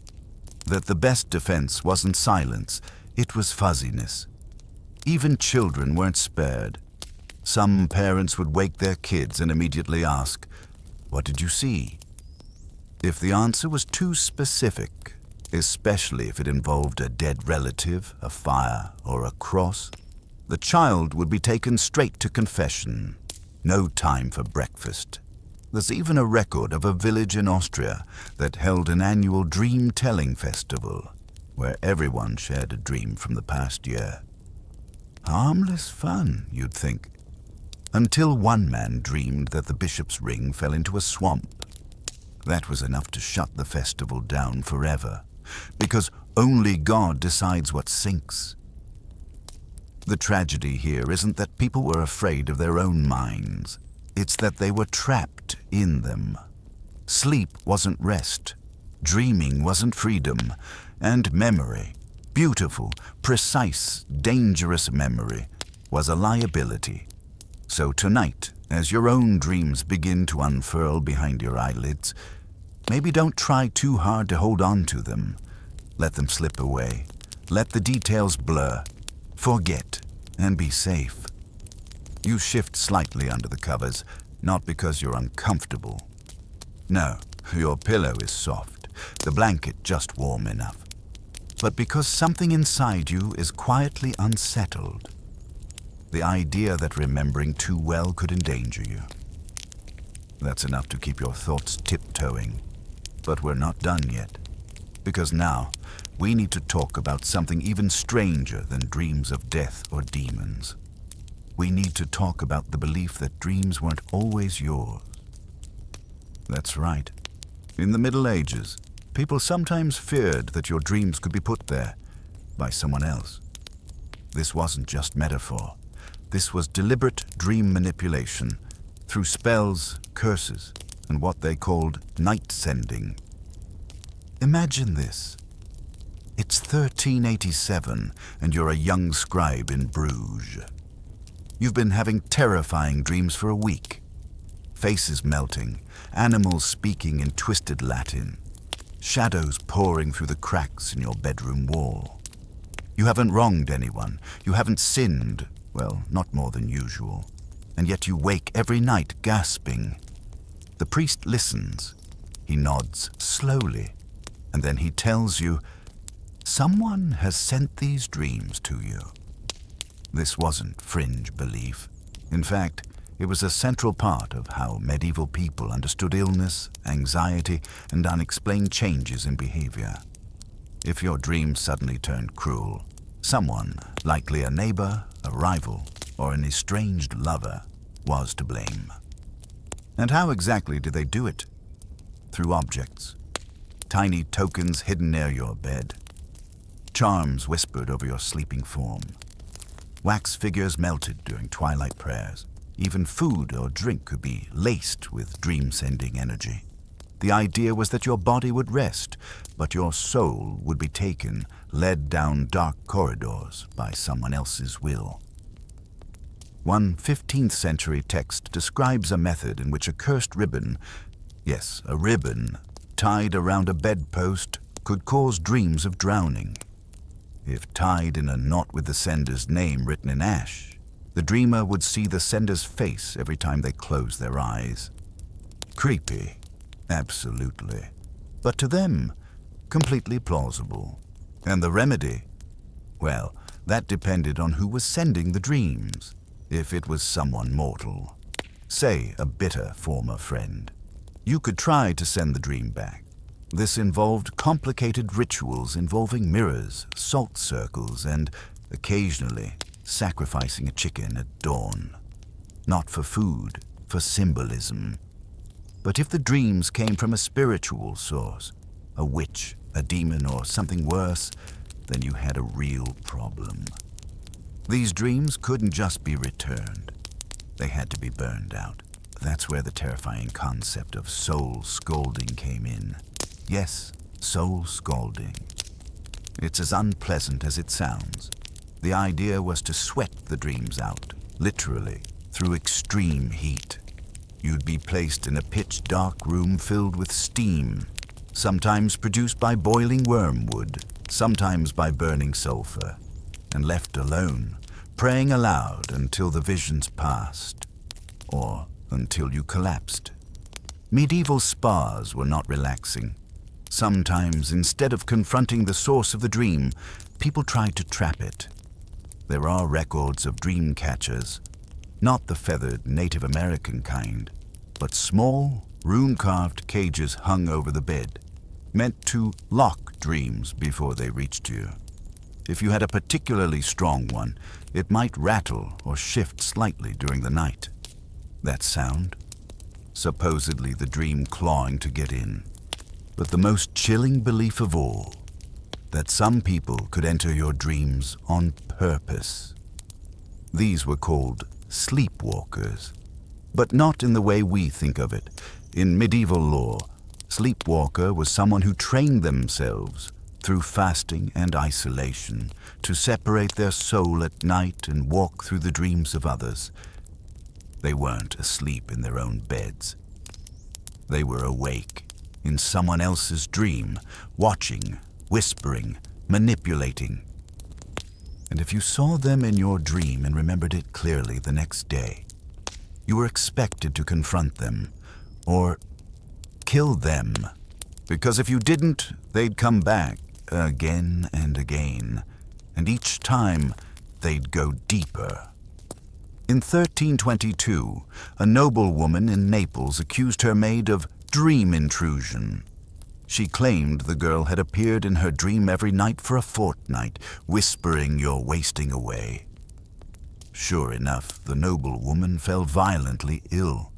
That the best defense wasn't silence, it was fuzziness. Even children weren't spared. Some parents would wake their kids and immediately ask, "What did you see?" If the answer was too specific, especially if it involved a dead relative, a fire, or a cross, the child would be taken straight to confession. No time for breakfast. There's even a record of a village in Austria that held an annual dream-telling festival, where everyone shared a dream from the past year. Harmless fun, you'd think. Until one man dreamed that the bishop's ring fell into a swamp. That was enough to shut the festival down forever, because only God decides what sinks. The tragedy here isn't that people were afraid of their own minds. It's that they were trapped in them. Sleep wasn't rest. Dreaming wasn't freedom. And memory, beautiful, precise, dangerous memory, was a liability. So tonight, as your own dreams begin to unfurl behind your eyelids, maybe don't try too hard to hold on to them. Let them slip away. Let the details blur. Forget and be safe. You shift slightly under the covers, not because you're uncomfortable. No, your pillow is soft, the blanket just warm enough. But because something inside you is quietly unsettled. The idea that remembering too well could endanger you. That's enough to keep your thoughts tiptoeing. But we're not done yet. Because now, we need to talk about something even stranger than dreams of death or demons. We need to talk about the belief that dreams weren't always yours. That's right. In the Middle Ages, people sometimes feared that your dreams could be put there by someone else. This wasn't just metaphor. This was deliberate dream manipulation through spells, curses, and what they called night sending. Imagine this. It's 1387 and you're a young scribe in Bruges. You've been having terrifying dreams for a week. Faces melting, animals speaking in twisted Latin, shadows pouring through the cracks in your bedroom wall. You haven't wronged anyone, you haven't sinned, well, not more than usual, and yet you wake every night gasping. The priest listens. He nods slowly, and then he tells you, someone has sent these dreams to you. This wasn't fringe belief. In fact, it was a central part of how medieval people understood illness, anxiety, and unexplained changes in behavior. If your dreams suddenly turned cruel, someone, likely a neighbor, a rival, or an estranged lover, was to blame. And how exactly did they do it? Through objects. Tiny tokens hidden near your bed. Charms whispered over your sleeping form. Wax figures melted during twilight prayers. Even food or drink could be laced with dream-sending energy. The idea was that your body would rest, but your soul would be taken, led down dark corridors by someone else's will. One 15th century text describes a method in which a cursed ribbon, yes, a ribbon, tied around a bedpost could cause dreams of drowning. If tied in a knot with the sender's name written in ash, the dreamer would see the sender's face every time they closed their eyes. Creepy, absolutely. But to them, completely plausible. And the remedy? Well, that depended on who was sending the dreams. If it was someone mortal, say a bitter former friend, you could try to send the dream back. This involved complicated rituals involving mirrors, salt circles, and, occasionally, sacrificing a chicken at dawn. not for food, for symbolism. But if the dreams came from a spiritual source, a witch, a demon, or something worse, then you had a real problem. These dreams couldn't just be returned. They had to be burned out. That's where the terrifying concept of soul scalding came in. Yes, soul scalding. It's as unpleasant as it sounds. The idea was to sweat the dreams out, literally, through extreme heat. You'd be placed in a pitch-dark room filled with steam, sometimes produced by boiling wormwood, sometimes by burning sulfur, and left alone, praying aloud until the visions passed, or until you collapsed. Medieval spas were not relaxing. Sometimes, instead of confronting the source of the dream, people tried to trap it. There are records of dream catchers, not the feathered Native American kind, but small, rune-carved cages hung over the bed, meant to lock dreams before they reached you. If you had a particularly strong one, it might rattle or shift slightly during the night. That sound? Supposedly the dream clawing to get in. But the most chilling belief of all, that some people could enter your dreams on purpose. These were called sleepwalkers, but not in the way we think of it. In medieval lore, sleepwalker was someone who trained themselves through fasting and isolation to separate their soul at night and walk through the dreams of others. They weren't asleep in their own beds. They were awake in someone else's dream, watching, whispering, manipulating. And if you saw them in your dream and remembered it clearly the next day, you were expected to confront them, or kill them, because if you didn't, they'd come back again and again, and each time they'd go deeper. In 1322, a noblewoman in Naples accused her maid of dream intrusion. She claimed the girl had appeared in her dream every night for a fortnight, whispering you're wasting away. Sure enough, the noblewoman fell violently ill.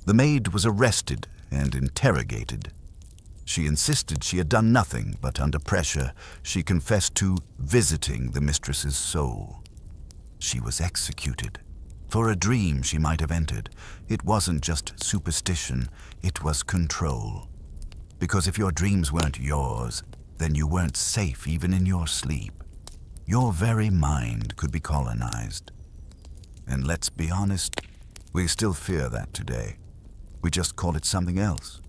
The maid was arrested and interrogated. She insisted she had done nothing, but under pressure, she confessed to visiting the mistress's soul. She was executed. For a dream she might have entered, it wasn't just superstition, it was control. Because if your dreams weren't yours, then you weren't safe even in your sleep. Your very mind could be colonized. And let's be honest, we still fear that today. We just call it something else.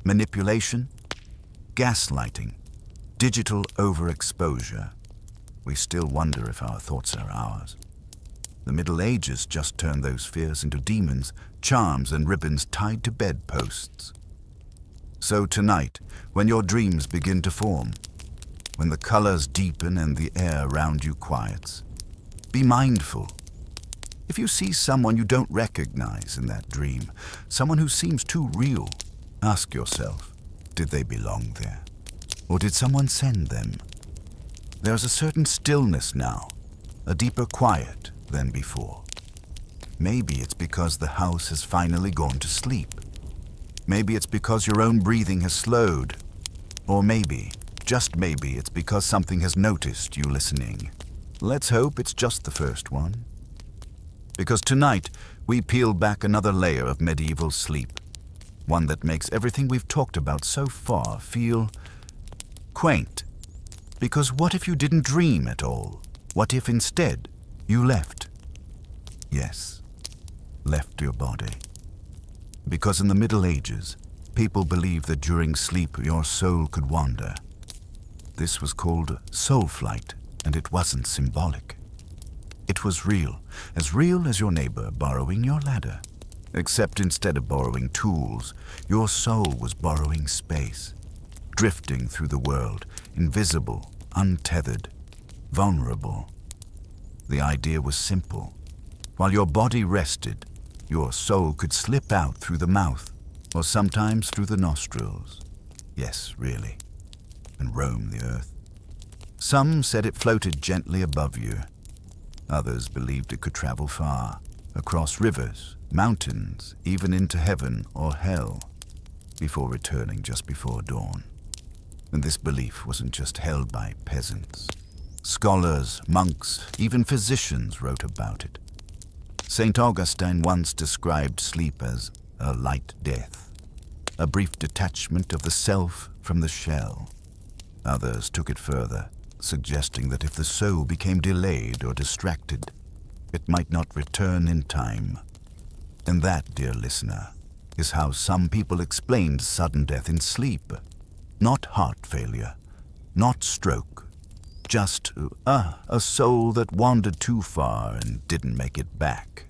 Manipulation, gaslighting, digital overexposure. We still wonder if our thoughts are ours. The Middle Ages just turned those fears into demons, charms, and ribbons tied to bedposts. So tonight, when your dreams begin to form, when the colors deepen and the air around you quiets, be mindful. If you see someone you don't recognize in that dream, someone who seems too real, ask yourself, did they belong there? Or did someone send them? There's a certain stillness now, a deeper quiet than before. Maybe it's because the house has finally gone to sleep. Maybe it's because your own breathing has slowed. Or maybe, just maybe, it's because something has noticed you listening. Let's hope it's just the first one. Because tonight, we peel back another layer of medieval sleep. One that makes everything we've talked about so far feel quaint. Because what if you didn't dream at all? What if instead you left? Yes, left your body. Because in the Middle Ages, people believed that during sleep your soul could wander. This was called soul flight, and it wasn't symbolic. It was real as your neighbor borrowing your ladder. Except instead of borrowing tools, your soul was borrowing space, drifting through the world, invisible, untethered, vulnerable. The idea was simple. While your body rested, your soul could slip out through the mouth, or sometimes through the nostrils. Yes, really, and roam the earth. Some said it floated gently above you. Others believed it could travel far, across rivers, mountains, even into heaven or hell, before returning just before dawn. And this belief wasn't just held by peasants. Scholars, monks, even physicians wrote about it. St. Augustine once described sleep as a light death, a brief detachment of the self from the shell. Others took it further, suggesting that if the soul became delayed or distracted, it might not return in time. And that, dear listener, is how some people explained sudden death in sleep. Not heart failure, not stroke, just a soul that wandered too far and didn't make it back.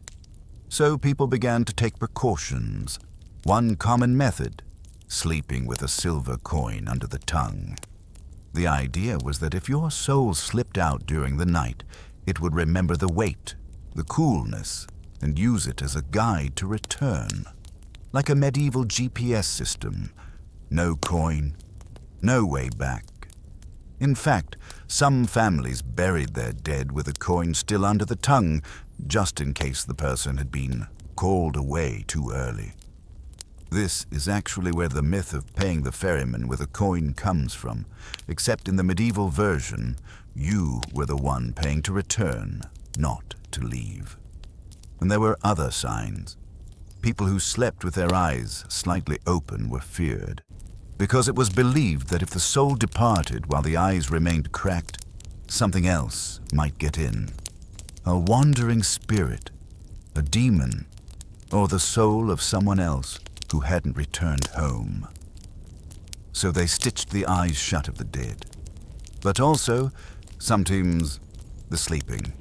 So people began to take precautions. One common method, sleeping with a silver coin under the tongue. The idea was that if your soul slipped out during the night, it would remember the weight, the coolness, and use it as a guide to return. Like a medieval GPS system. No coin, no way back. In fact, some families buried their dead with a coin still under the tongue, just in case the person had been called away too early. This is actually where the myth of paying the ferryman with a coin comes from, except in the medieval version, you were the one paying to return, not to leave. And there were other signs. People who slept with their eyes slightly open were feared, because it was believed that if the soul departed while the eyes remained cracked, something else might get in. A wandering spirit, a demon, or the soul of someone else who hadn't returned home. So they stitched the eyes shut of the dead. But also, sometimes, the sleeping.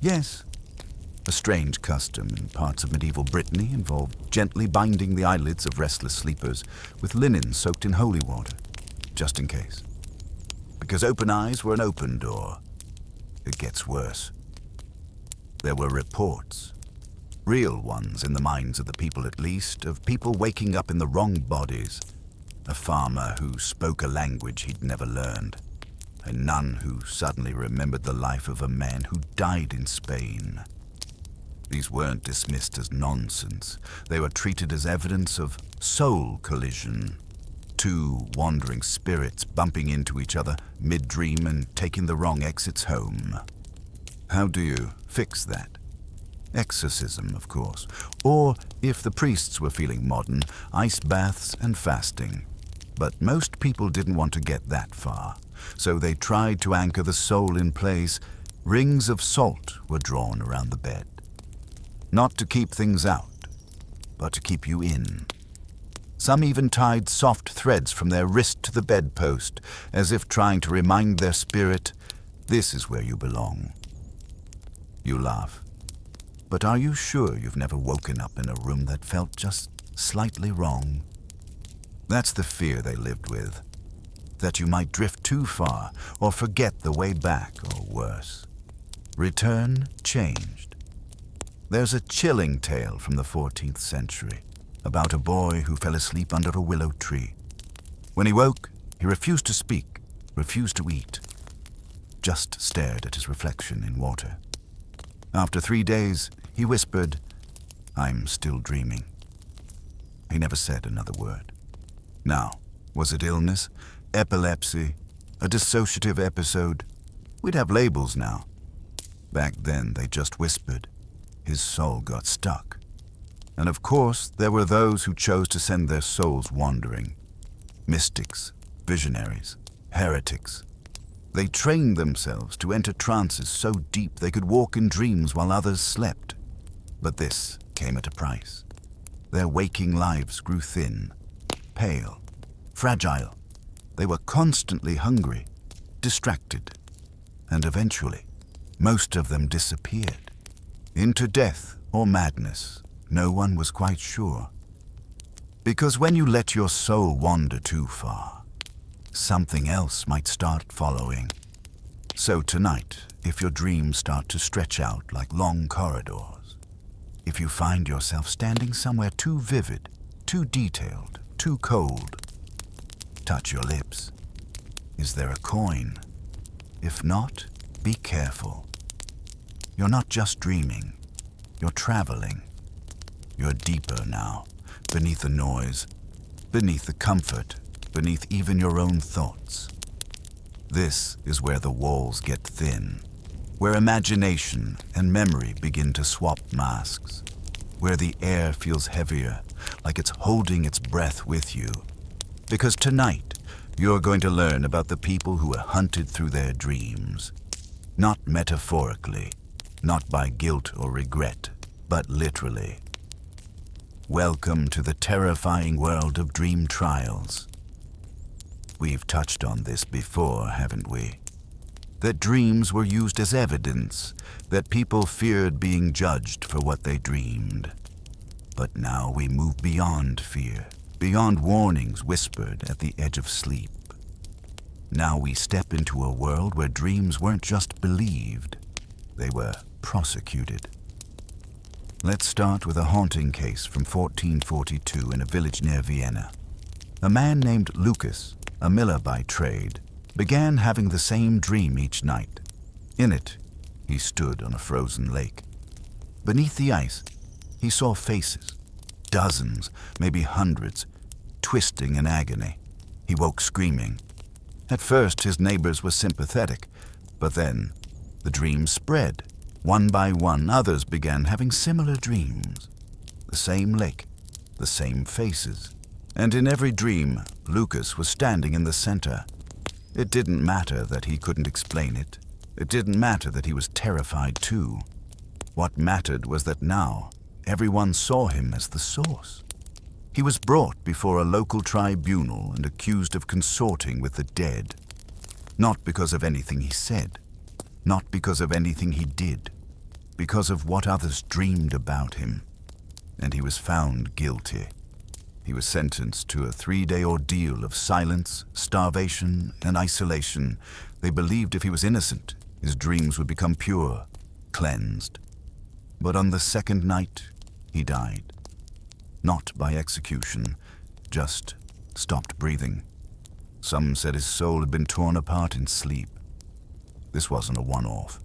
Yes, a strange custom in parts of medieval Brittany involved gently binding the eyelids of restless sleepers with linen soaked in holy water, just in case. Because open eyes were an open door. It gets worse. There were reports, real ones in the minds of the people at least, of people waking up in the wrong bodies. A farmer who spoke a language he'd never learned. A nun who suddenly remembered the life of a man who died in Spain. These weren't dismissed as nonsense. They were treated as evidence of soul collision. Two wandering spirits bumping into each other mid-dream and taking the wrong exits home. How do you fix that? Exorcism, of course. Or, if the priests were feeling modern, ice baths and fasting. But most people didn't want to get that far. So they tried to anchor the soul in place. Rings of salt were drawn around the bed. Not to keep things out, but to keep you in. Some even tied soft threads from their wrist to the bedpost, as if trying to remind their spirit, this is where you belong. You laugh. But are you sure you've never woken up in a room that felt just slightly wrong? That's the fear they lived with. That you might drift too far, or forget the way back, or worse. Return changed. There's a chilling tale from the 14th century about a boy who fell asleep under a willow tree. When he woke, he refused to speak, refused to eat, just stared at his reflection in water. After 3 days, he whispered, "I'm still dreaming." He never said another word. Now, was it illness, epilepsy, a dissociative episode? We'd have labels now. Back then, they just whispered. His soul got stuck. And of course, there were those who chose to send their souls wandering. Mystics, visionaries, heretics. They trained themselves to enter trances so deep they could walk in dreams while others slept. But this came at a price. Their waking lives grew thin, pale, fragile. They were constantly hungry, distracted, and eventually, most of them disappeared. Into death or madness, no one was quite sure. Because when you let your soul wander too far, something else might start following. So tonight, if your dreams start to stretch out like long corridors, if you find yourself standing somewhere too vivid, too detailed, too cold, touch your lips. Is there a coin? If not, be careful. You're not just dreaming. You're traveling. You're deeper now, beneath the noise, beneath the comfort, beneath even your own thoughts. This is where the walls get thin, where imagination and memory begin to swap masks, where the air feels heavier, like it's holding its breath with you. Because tonight, you're going to learn about the people who were hunted through their dreams. Not metaphorically, not by guilt or regret, but literally. Welcome to the terrifying world of dream trials. We've touched on this before, haven't we? That dreams were used as evidence, that people feared being judged for what they dreamed. But now we move beyond fear, beyond warnings whispered at the edge of sleep. Now we step into a world where dreams weren't just believed, they were prosecuted. Let's start with a haunting case from 1442 in a village near Vienna. A man named Lucas, a miller by trade, began having the same dream each night. In it, he stood on a frozen lake. Beneath the ice, he saw faces, dozens, maybe hundreds, twisting in agony. He woke screaming. At first, his neighbors were sympathetic, but then the dreams spread. One by one, others began having similar dreams. The same lake, the same faces. And in every dream, Lucas was standing in the center. It didn't matter that he couldn't explain it. It didn't matter that he was terrified too. What mattered was that now, everyone saw him as the source. He was brought before a local tribunal and accused of consorting with the dead. Not because of anything he said, not because of anything he did, because of what others dreamed about him. And he was found guilty. He was sentenced to a 3-day ordeal of silence, starvation, and isolation. They believed if he was innocent, his dreams would become pure, cleansed. But on the second night, he died. Not by execution, just stopped breathing. Some said his soul had been torn apart in sleep. This wasn't a one-off.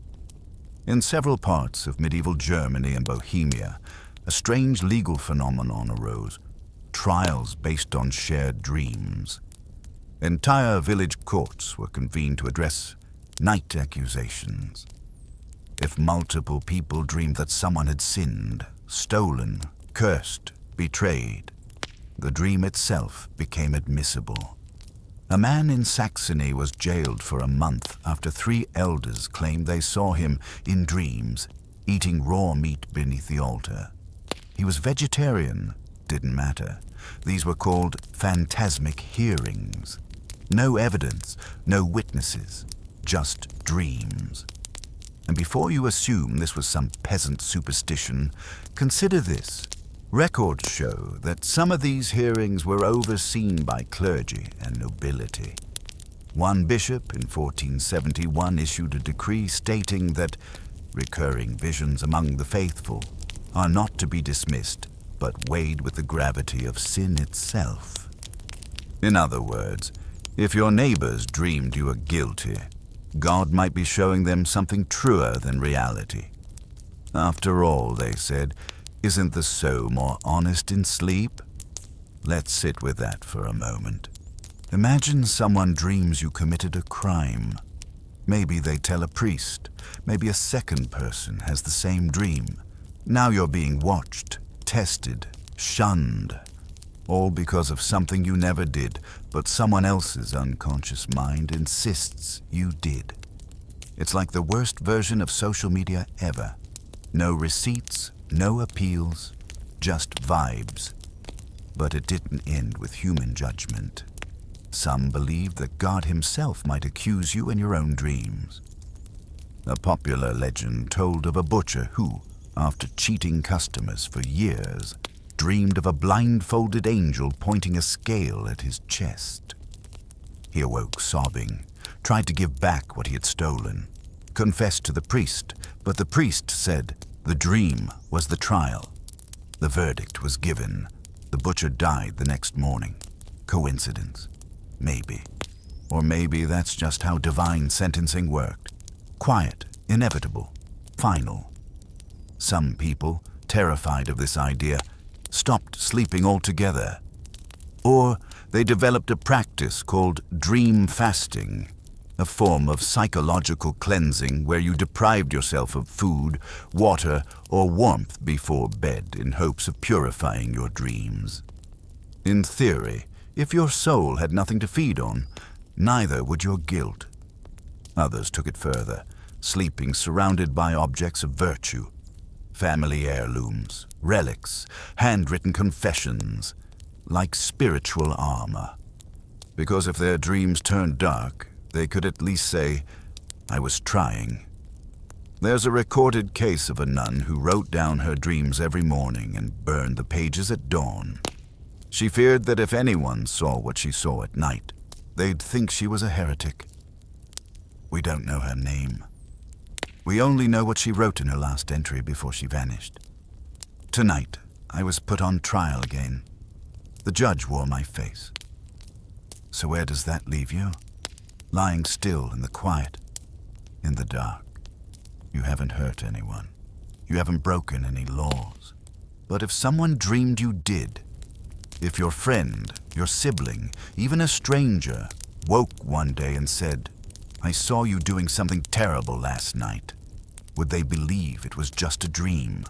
In several parts of medieval Germany and Bohemia, a strange legal phenomenon arose. Trials based on shared dreams. Entire village courts were convened to address night accusations. If multiple people dreamed that someone had sinned, stolen, cursed, betrayed, the dream itself became admissible. A man in Saxony was jailed for a month after 3 elders claimed they saw him in dreams eating raw meat beneath the altar. He was vegetarian, didn't matter. These were called phantasmic hearings. No evidence, no witnesses, just dreams. And before you assume this was some peasant superstition, consider this. Records show that some of these hearings were overseen by clergy and nobility. One bishop in 1471 issued a decree stating that recurring visions among the faithful are not to be dismissed, but weighed with the gravity of sin itself. In other words, if your neighbors dreamed you were guilty, God might be showing them something truer than reality. After all, they said, isn't the soul more honest in sleep? Let's sit with that for a moment. Imagine someone dreams you committed a crime. Maybe they tell a priest. Maybe a second person has the same dream. Now you're being watched, tested, shunned. All because of something you never did, but someone else's unconscious mind insists you did. It's like the worst version of social media ever. No receipts, no appeals, just vibes. But it didn't end with human judgment. Some believed that God himself might accuse you in your own dreams. A popular legend told of a butcher who, after cheating customers for years, dreamed of a blindfolded angel pointing a scale at his chest. He awoke sobbing, tried to give back what he had stolen, confessed to the priest, but the priest said the dream was the trial. The verdict was given. The butcher died the next morning. Coincidence? Maybe. Or maybe that's just how divine sentencing worked. Quiet, inevitable, final. Some people, terrified of this idea, stopped sleeping altogether. Or they developed a practice called dream fasting, a form of psychological cleansing where you deprived yourself of food, water, or warmth before bed in hopes of purifying your dreams. In theory, if your soul had nothing to feed on, neither would your guilt. Others took it further, sleeping surrounded by objects of virtue, family heirlooms, relics, handwritten confessions, like spiritual armor. Because if their dreams turned dark, they could at least say, "I was trying." There's a recorded case of a nun who wrote down her dreams every morning and burned the pages at dawn. She feared that if anyone saw what she saw at night, they'd think she was a heretic. We don't know her name. We only know what she wrote in her last entry before she vanished. Tonight, I was put on trial again. The judge wore my face. So where does that leave you? Lying still in the quiet, in the dark. You haven't hurt anyone. You haven't broken any laws. But if someone dreamed you did, if your friend, your sibling, even a stranger, woke one day and said, "I saw you doing something terrible last night," would they believe it was just a dream?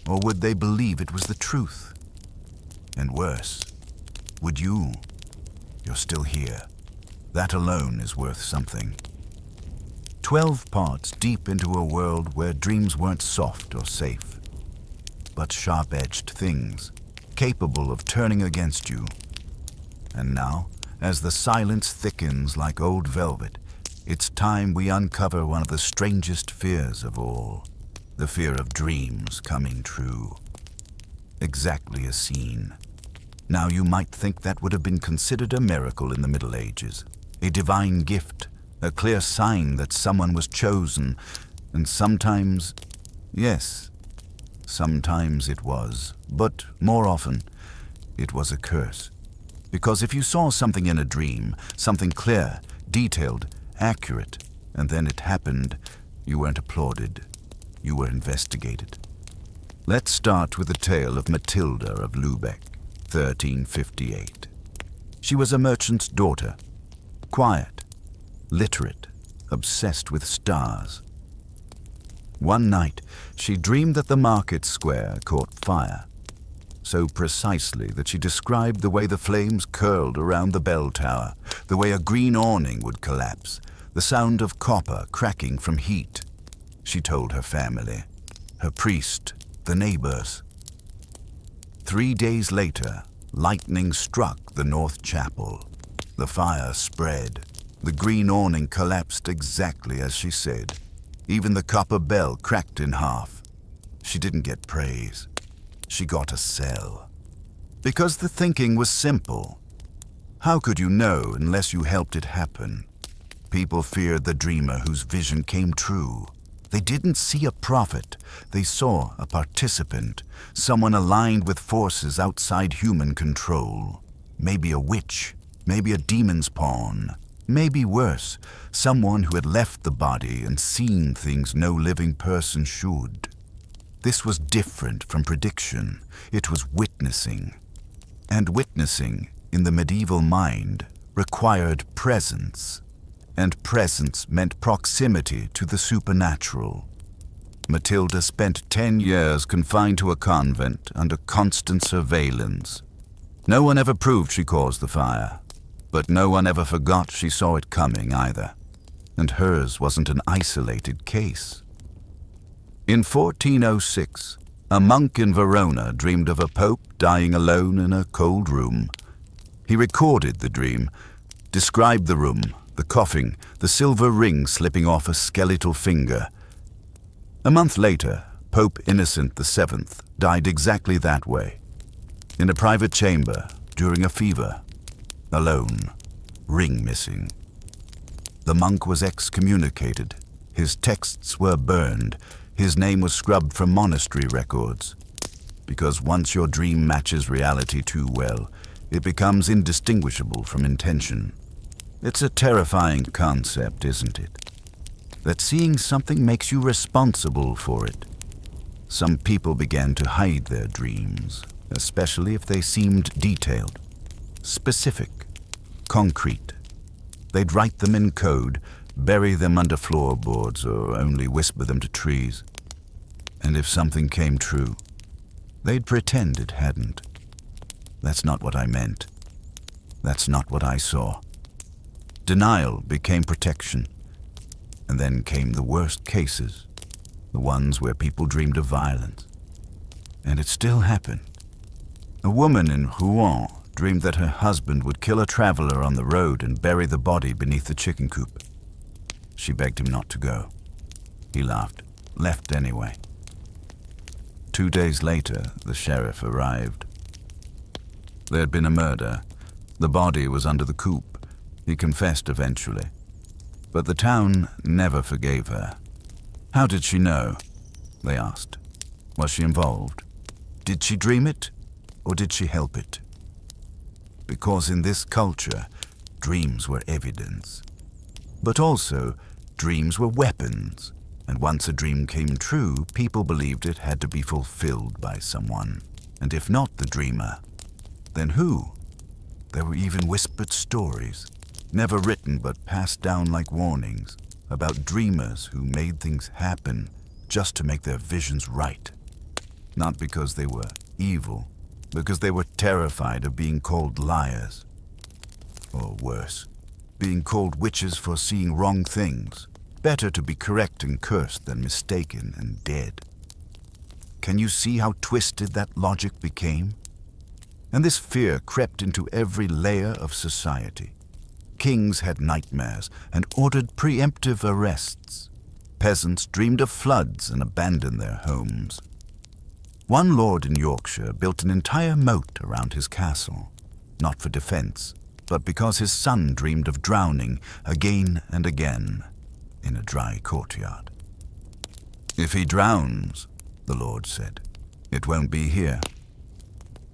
Or would they believe it was the truth? And worse, would you? You're still here. That alone is worth something. 12 parts deep into a world where dreams weren't soft or safe, but sharp-edged things, capable of turning against you. And now, as the silence thickens like old velvet, it's time we uncover one of the strangest fears of all, the fear of dreams coming true. Exactly a scene. Now you might think that would have been considered a miracle in the Middle Ages, a divine gift, a clear sign that someone was chosen, and sometimes, yes, sometimes it was, but more often, it was a curse. Because if you saw something in a dream, something clear, detailed, accurate, and then it happened, you weren't applauded, you were investigated. Let's start with the tale of Matilda of Lübeck, 1358. She was a merchant's daughter, quiet, literate, obsessed with stars. One night, she dreamed that the market square caught fire, so precisely that she described the way the flames curled around the bell tower, the way a green awning would collapse, the sound of copper cracking from heat. She told her family, her priest, the neighbors. 3 days later, lightning struck the north chapel. The fire spread. The green awning collapsed exactly as she said. Even the copper bell cracked in half. She didn't get praise. She got a cell. Because the thinking was simple. How could you know unless you helped it happen? People feared the dreamer whose vision came true. They didn't see a prophet. They saw a participant, someone aligned with forces outside human control. Maybe a witch, maybe a demon's pawn, maybe worse, someone who had left the body and seen things no living person should. This was different from prediction. It was witnessing. And witnessing, in the medieval mind, required presence. And presence meant proximity to the supernatural. Matilda spent 10 years confined to a convent under constant surveillance. No one ever proved she caused the fire, but no one ever forgot she saw it coming either. And hers wasn't an isolated case. In 1406, a monk in Verona dreamed of a pope dying alone in a cold room. He recorded the dream, described the room, the coughing, the silver ring slipping off a skeletal finger. A month later, Pope Innocent VII died exactly that way, in a private chamber during a fever, alone, ring missing. The monk was excommunicated, his texts were burned, his name was scrubbed from monastery records. Because once your dream matches reality too well, it becomes indistinguishable from intention. It's a terrifying concept, isn't it? That seeing something makes you responsible for it. Some people began to hide their dreams, especially if they seemed detailed, specific, concrete. They'd write them in code, bury them under floorboards, or only whisper them to trees. And if something came true, they'd pretend it hadn't. That's not what I meant. That's not what I saw. Denial became protection. And then came the worst cases, the ones where people dreamed of violence. And it still happened. A woman in Rouen dreamed that her husband would kill a traveler on the road and bury the body beneath the chicken coop. She begged him not to go. He laughed, left anyway. 2 days later, the sheriff arrived. There had been a murder. The body was under the coop. He confessed eventually. But the town never forgave her. How did she know? They asked. Was she involved? Did she dream it, or did she help it? Because in this culture, dreams were evidence. But also, dreams were weapons, and once a dream came true, people believed it had to be fulfilled by someone. And if not the dreamer, then who? There were even whispered stories, never written but passed down like warnings, about dreamers who made things happen just to make their visions right. Not because they were evil, because they were terrified of being called liars. Or worse, being called witches for seeing wrong things. Better to be correct and cursed than mistaken and dead. Can you see how twisted that logic became? And this fear crept into every layer of society. Kings had nightmares and ordered preemptive arrests. Peasants dreamed of floods and abandoned their homes. One lord in Yorkshire built an entire moat around his castle, not for defense, but because his son dreamed of drowning again and again in a dry courtyard. If he drowns, the Lord said, it won't be here.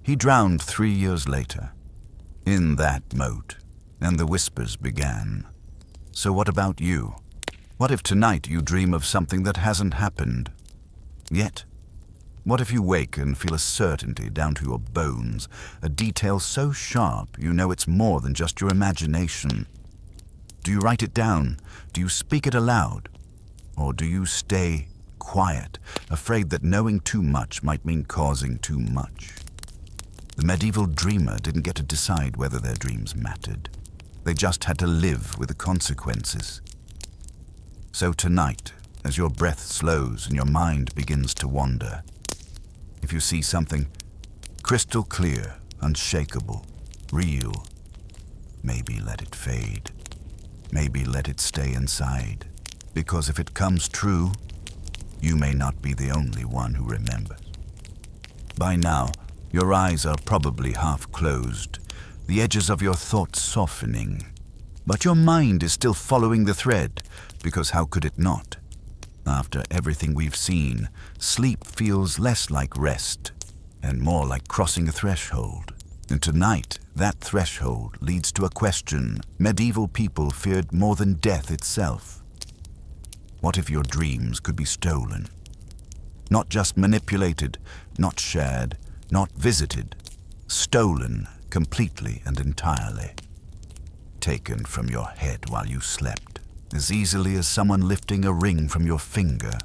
He drowned 3 years later, in that moat, and the whispers began. So what about you? What if tonight you dream of something that hasn't happened yet? What if you wake and feel a certainty down to your bones, a detail so sharp you know it's more than just your imagination? Do you write it down? Do you speak it aloud? Or do you stay quiet, afraid that knowing too much might mean causing too much? The medieval dreamer didn't get to decide whether their dreams mattered. They just had to live with the consequences. So tonight, as your breath slows and your mind begins to wander, if you see something crystal clear, unshakable, real, maybe let it fade. Maybe let it stay inside. Because if it comes true, you may not be the only one who remembers. By now, your eyes are probably half closed, the edges of your thoughts softening. But your mind is still following the thread, because how could it not? After everything we've seen, sleep feels less like rest and more like crossing a threshold. And tonight, that threshold leads to a question medieval people feared more than death itself. What if your dreams could be stolen? Not just manipulated, not shared, not visited. Stolen completely and entirely. Taken from your head while you slept, as easily as someone lifting a ring from your finger.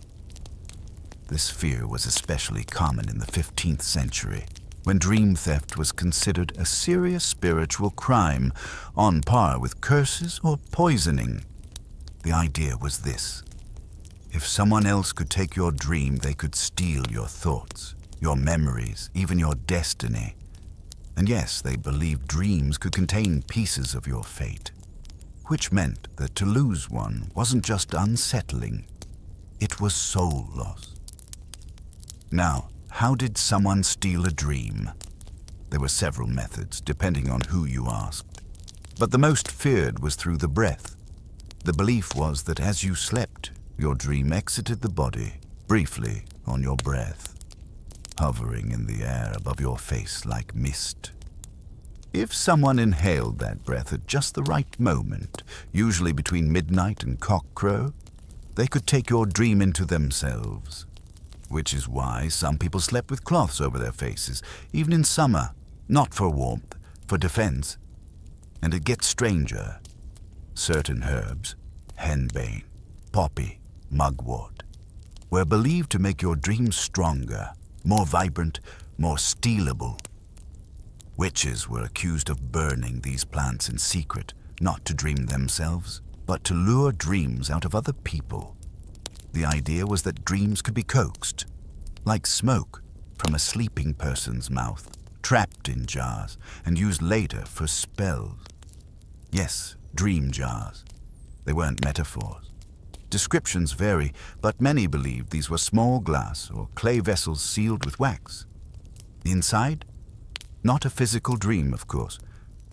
This fear was especially common in the 15th century, when dream theft was considered a serious spiritual crime, on par with curses or poisoning. The idea was this: if someone else could take your dream, they could steal your thoughts, your memories, even your destiny. And yes, they believed dreams could contain pieces of your fate, which meant that to lose one wasn't just unsettling, it was soul loss. Now, how did someone steal a dream? There were several methods, depending on who you asked. But the most feared was through the breath. The belief was that as you slept, your dream exited the body, briefly on your breath, hovering in the air above your face like mist. If someone inhaled that breath at just the right moment, usually between midnight and cockcrow, they could take your dream into themselves. which is why some people slept with cloths over their faces, even in summer, not for warmth, for defense. And it gets stranger. Certain herbs, henbane, poppy, mugwort, were believed to make your dreams stronger, more vibrant, more stealable. Witches were accused of burning these plants in secret, not to dream themselves, but to lure dreams out of other people. The idea was that dreams could be coaxed, like smoke from a sleeping person's mouth, trapped in jars and used later for spells. Yes, dream jars. They weren't metaphors. Descriptions vary, but many believed these were small glass or clay vessels sealed with wax. Inside? Not a physical dream, of course,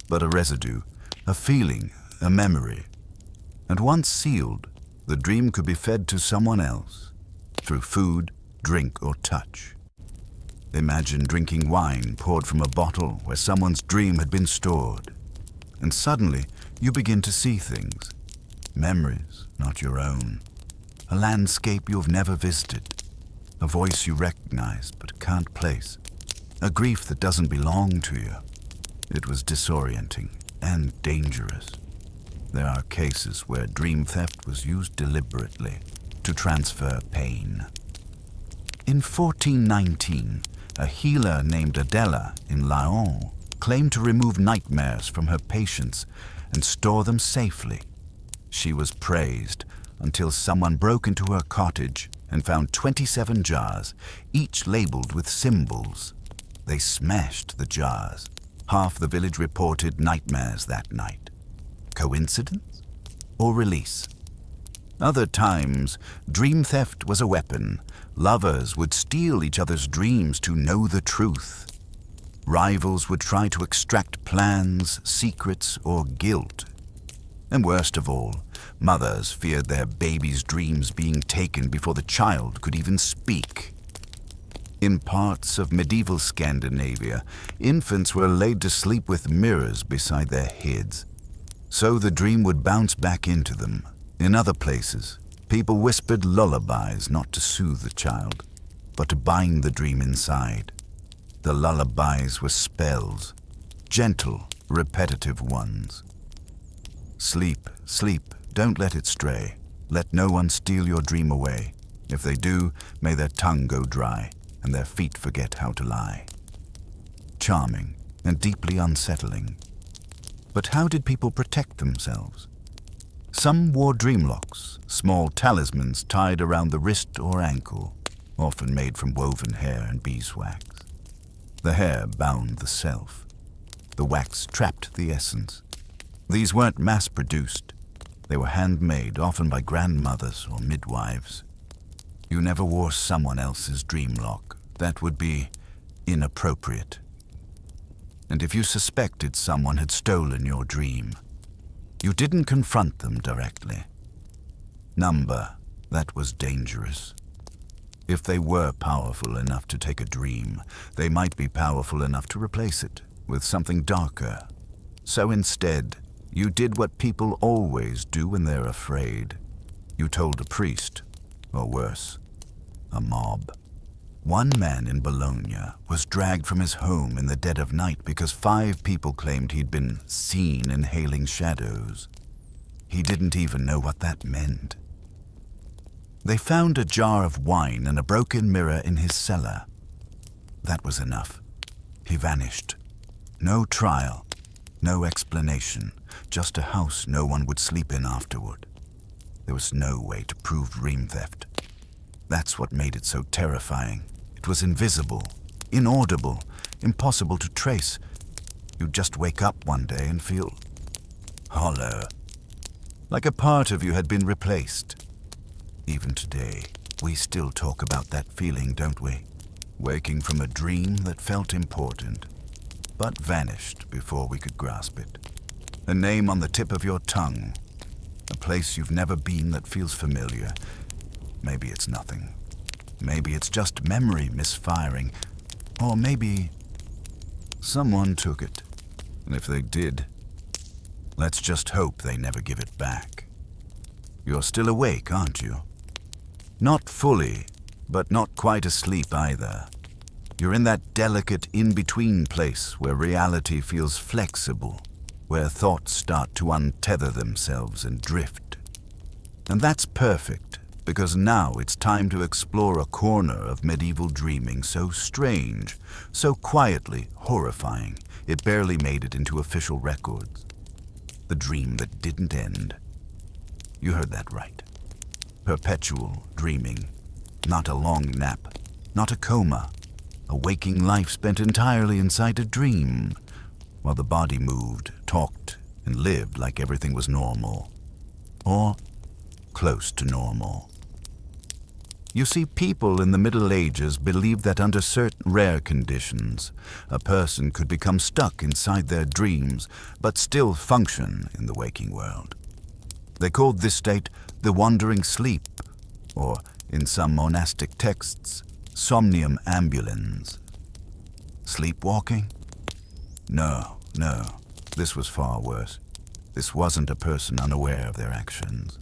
but a residue, a feeling, a memory. And once sealed, the dream could be fed to someone else, through food, drink, or touch. Imagine drinking wine poured from a bottle where someone's dream had been stored. And suddenly, you begin to see things. Memories, not your own. A landscape you've never visited. A voice you recognize but can't place. A grief that doesn't belong to you. It was disorienting and dangerous. There are cases where dream theft was used deliberately to transfer pain. In 1419, a healer named Adela in Laon claimed to remove nightmares from her patients and store them safely. She was praised until someone broke into her cottage and found 27 jars, each labeled with symbols. They smashed the jars. Half the village reported nightmares that night. Coincidence? Or release? Other times, dream theft was a weapon. Lovers would steal each other's dreams to know the truth. Rivals would try to extract plans, secrets, or guilt. And worst of all, mothers feared their baby's dreams being taken before the child could even speak. In parts of medieval Scandinavia, infants were laid to sleep with mirrors beside their heads, so the dream would bounce back into them. In other places, people whispered lullabies not to soothe the child, but to bind the dream inside. The lullabies were spells, gentle, repetitive ones. Sleep, sleep, don't let it stray. Let no one steal your dream away. If they do, may their tongue go dry and their feet forget how to lie. Charming and deeply unsettling. But how did people protect themselves? Some wore dream locks, small talismans tied around the wrist or ankle, often made from woven hair and beeswax. The hair bound the self. The wax trapped the essence. These weren't mass-produced. They were handmade, often by grandmothers or midwives. You never wore someone else's dream lock. That would be inappropriate. And if you suspected someone had stolen your dream, you didn't confront them directly. Number, that was dangerous. If they were powerful enough to take a dream, they might be powerful enough to replace it with something darker. So instead, you did what people always do when they're afraid. You told a priest, or worse, a mob. One man in Bologna was dragged from his home in the dead of night because 5 people claimed he'd been seen inhaling shadows. He didn't even know what that meant. They found a jar of wine and a broken mirror in his cellar. That was enough. He vanished. No trial, no explanation, just a house no one would sleep in afterward. There was no way to prove dream theft. That's what made it so terrifying. It was invisible, inaudible, impossible to trace. You'd just wake up one day and feel hollow, like a part of you had been replaced. Even today, we still talk about that feeling, don't we? Waking from a dream that felt important, but vanished before we could grasp it. A name on the tip of your tongue, a place you've never been that feels familiar. Maybe it's nothing. Maybe it's just memory misfiring. Or maybe someone took it. And if they did, let's just hope they never give it back. You're still awake, aren't you? Not fully, but not quite asleep either. You're in that delicate in-between place where reality feels flexible, where thoughts start to untether themselves and drift. And that's perfect, because now it's time to explore a corner of medieval dreaming so strange, so quietly horrifying, it barely made it into official records. The dream that didn't end. You heard that right. Perpetual dreaming. Not a long nap, not a coma. A waking life spent entirely inside a dream, while the body moved, talked, and lived like everything was normal. Or close to normal. You see, people in the Middle Ages believed that under certain rare conditions, a person could become stuck inside their dreams, but still function in the waking world. They called this state the wandering sleep, or in some monastic texts, somnium ambulans. Sleepwalking? No. This was far worse. This wasn't a person unaware of their actions.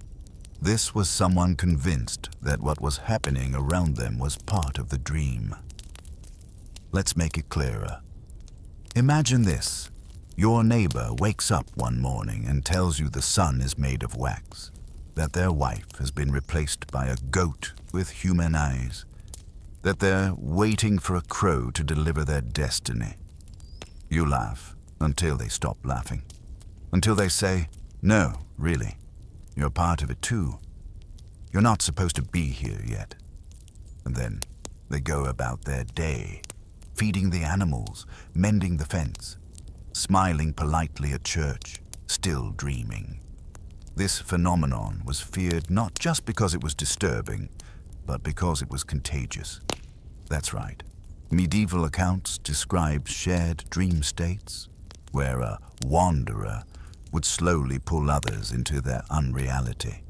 This was someone convinced that what was happening around them was part of the dream. Let's make it clearer. Imagine this. Your neighbor wakes up one morning and tells you the sun is made of wax, that their wife has been replaced by a goat with human eyes, that they're waiting for a crow to deliver their destiny. You laugh until they stop laughing, until they say, "No, really, you're part of it too. You're not supposed to be here yet." And then they go about their day, feeding the animals, mending the fence, smiling politely at church, still dreaming. This phenomenon was feared not just because it was disturbing, but because it was contagious. That's right. Medieval accounts describe shared dream states, where a wanderer would slowly pull others into their unreality.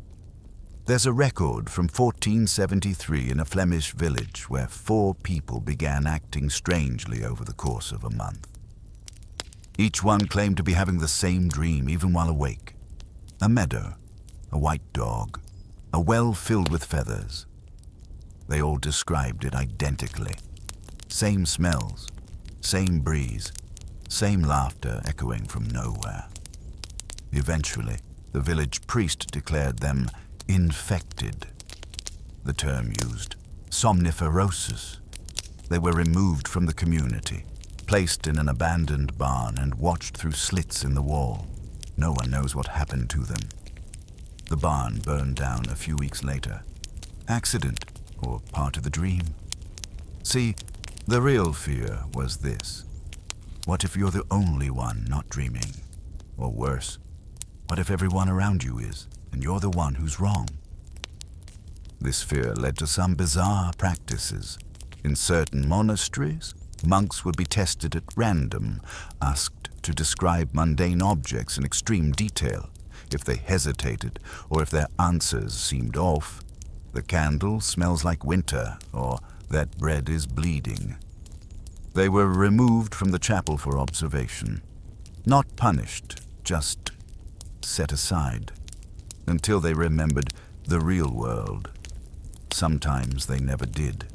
There's a record from 1473 in a Flemish village where 4 people began acting strangely over the course of a month. Each one claimed to be having the same dream even while awake. A meadow, a white dog, a well filled with feathers. They all described it identically. Same smells, same breeze, same laughter echoing from nowhere. Eventually, the village priest declared them infected. The term used, somniferosis. They were removed from the community, placed in an abandoned barn and watched through slits in the wall. No one knows what happened to them. The barn burned down a few weeks later. Accident, or part of the dream. See, the real fear was this. What if you're the only one not dreaming? Or worse, what if everyone around you is, and you're the one who's wrong? This fear led to some bizarre practices. In certain monasteries, monks would be tested at random, asked to describe mundane objects in extreme detail. If they hesitated, or if their answers seemed off, the candle smells like winter, or that bread is bleeding. They were removed from the chapel for observation. Not punished, just set aside, until they remembered the real world. Sometimes they never did.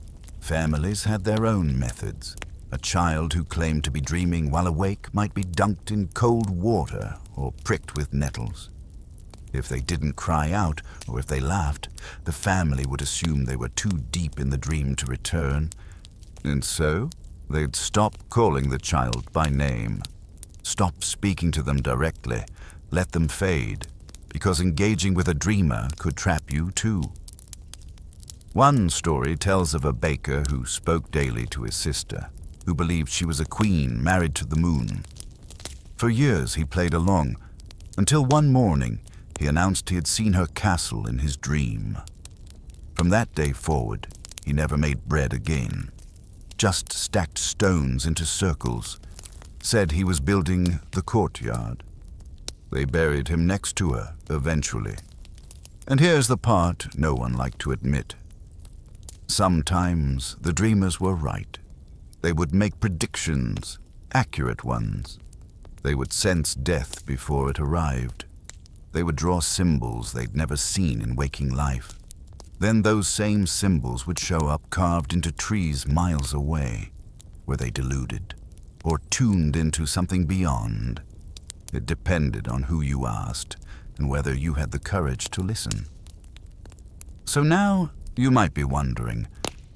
Families had their own methods. A child who claimed to be dreaming while awake might be dunked in cold water or pricked with nettles. If they didn't cry out, or if they laughed, the family would assume they were too deep in the dream to return, and so they'd stop calling the child by name, stop speaking to them directly, let them fade, because engaging with a dreamer could trap you too. One story tells of a baker who spoke daily to his sister, who believed she was a queen married to the moon. For years he played along, until one morning he announced he had seen her castle in his dream. From that day forward, he never made bread again, just stacked stones into circles, said he was building the courtyard. They buried him next to her, eventually. And here's the part no one liked to admit. Sometimes the dreamers were right. They would make predictions, accurate ones. They would sense death before it arrived. They would draw symbols they'd never seen in waking life. Then those same symbols would show up carved into trees miles away. Were they deluded or tuned into something beyond? It depended on who you asked and whether you had the courage to listen. So now you might be wondering,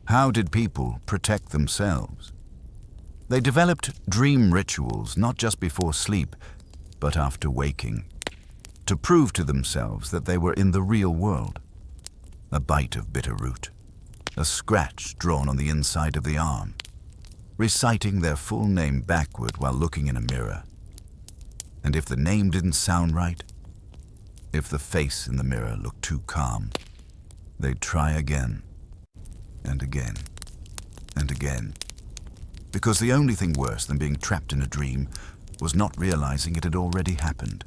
how did people protect themselves? They developed dream rituals not just before sleep, but after waking, to prove to themselves that they were in the real world. A bite of bitter root, a scratch drawn on the inside of the arm, reciting their full name backward while looking in a mirror. And if the name didn't sound right, if the face in the mirror looked too calm, they'd try again, and again, and again. Because the only thing worse than being trapped in a dream was not realizing it had already happened.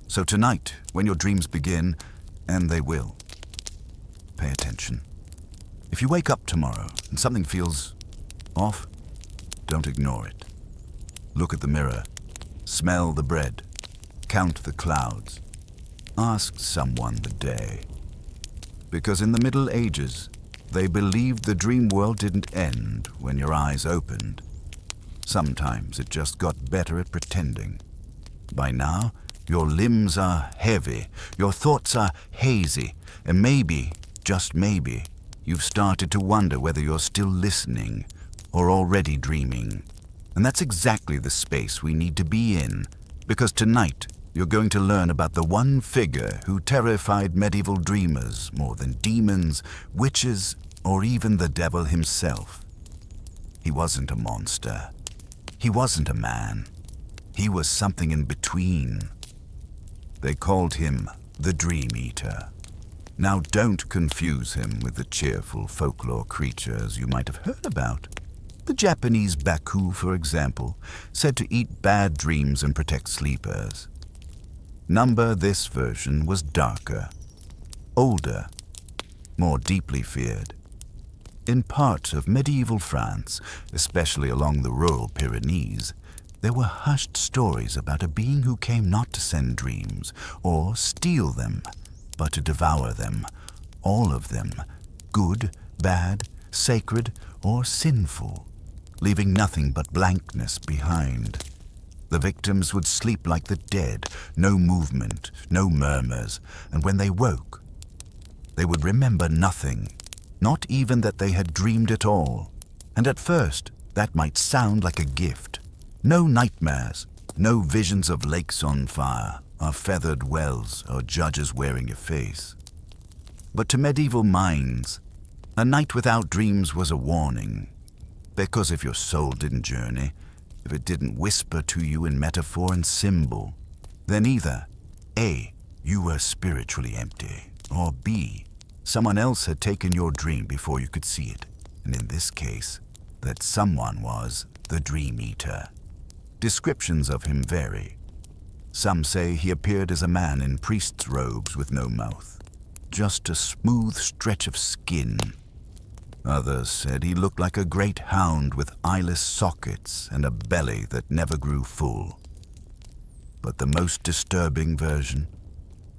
So tonight, when your dreams begin, and they will, pay attention. If you wake up tomorrow and something feels off, don't ignore it. Look at the mirror, smell the bread, count the clouds, ask someone the day. Because in the Middle Ages, they believed the dream world didn't end when your eyes opened. Sometimes it just got better at pretending. By now, your limbs are heavy, your thoughts are hazy, and maybe, just maybe, you've started to wonder whether you're still listening or already dreaming. And that's exactly the space we need to be in, because tonight you're going to learn about the one figure who terrified medieval dreamers more than demons, witches, or even the devil himself. He wasn't a monster. He wasn't a man. He was something in between. They called him the Dream Eater. Now don't confuse him with the cheerful folklore creatures you might have heard about. The Japanese Baku, for example, said to eat bad dreams and protect sleepers. This version was darker, older, more deeply feared. In parts of medieval France, especially along the rural Pyrenees, there were hushed stories about a being who came not to send dreams or steal them, but to devour them, all of them, good, bad, sacred, or sinful, leaving nothing but blankness behind. The victims would sleep like the dead, no movement, no murmurs, and when they woke, they would remember nothing, not even that they had dreamed at all. And at first, that might sound like a gift. No nightmares, no visions of lakes on fire, or feathered wells, or judges wearing a face. But to medieval minds, a night without dreams was a warning, because if your soul didn't journey, if it didn't whisper to you in metaphor and symbol, then either A, you were spiritually empty, or B, someone else had taken your dream before you could see it, and in this case, that someone was the Dream Eater. Descriptions of him vary. Some say he appeared as a man in priest's robes with no mouth, just a smooth stretch of skin. Others said he looked like a great hound with eyeless sockets and a belly that never grew full. But the most disturbing version,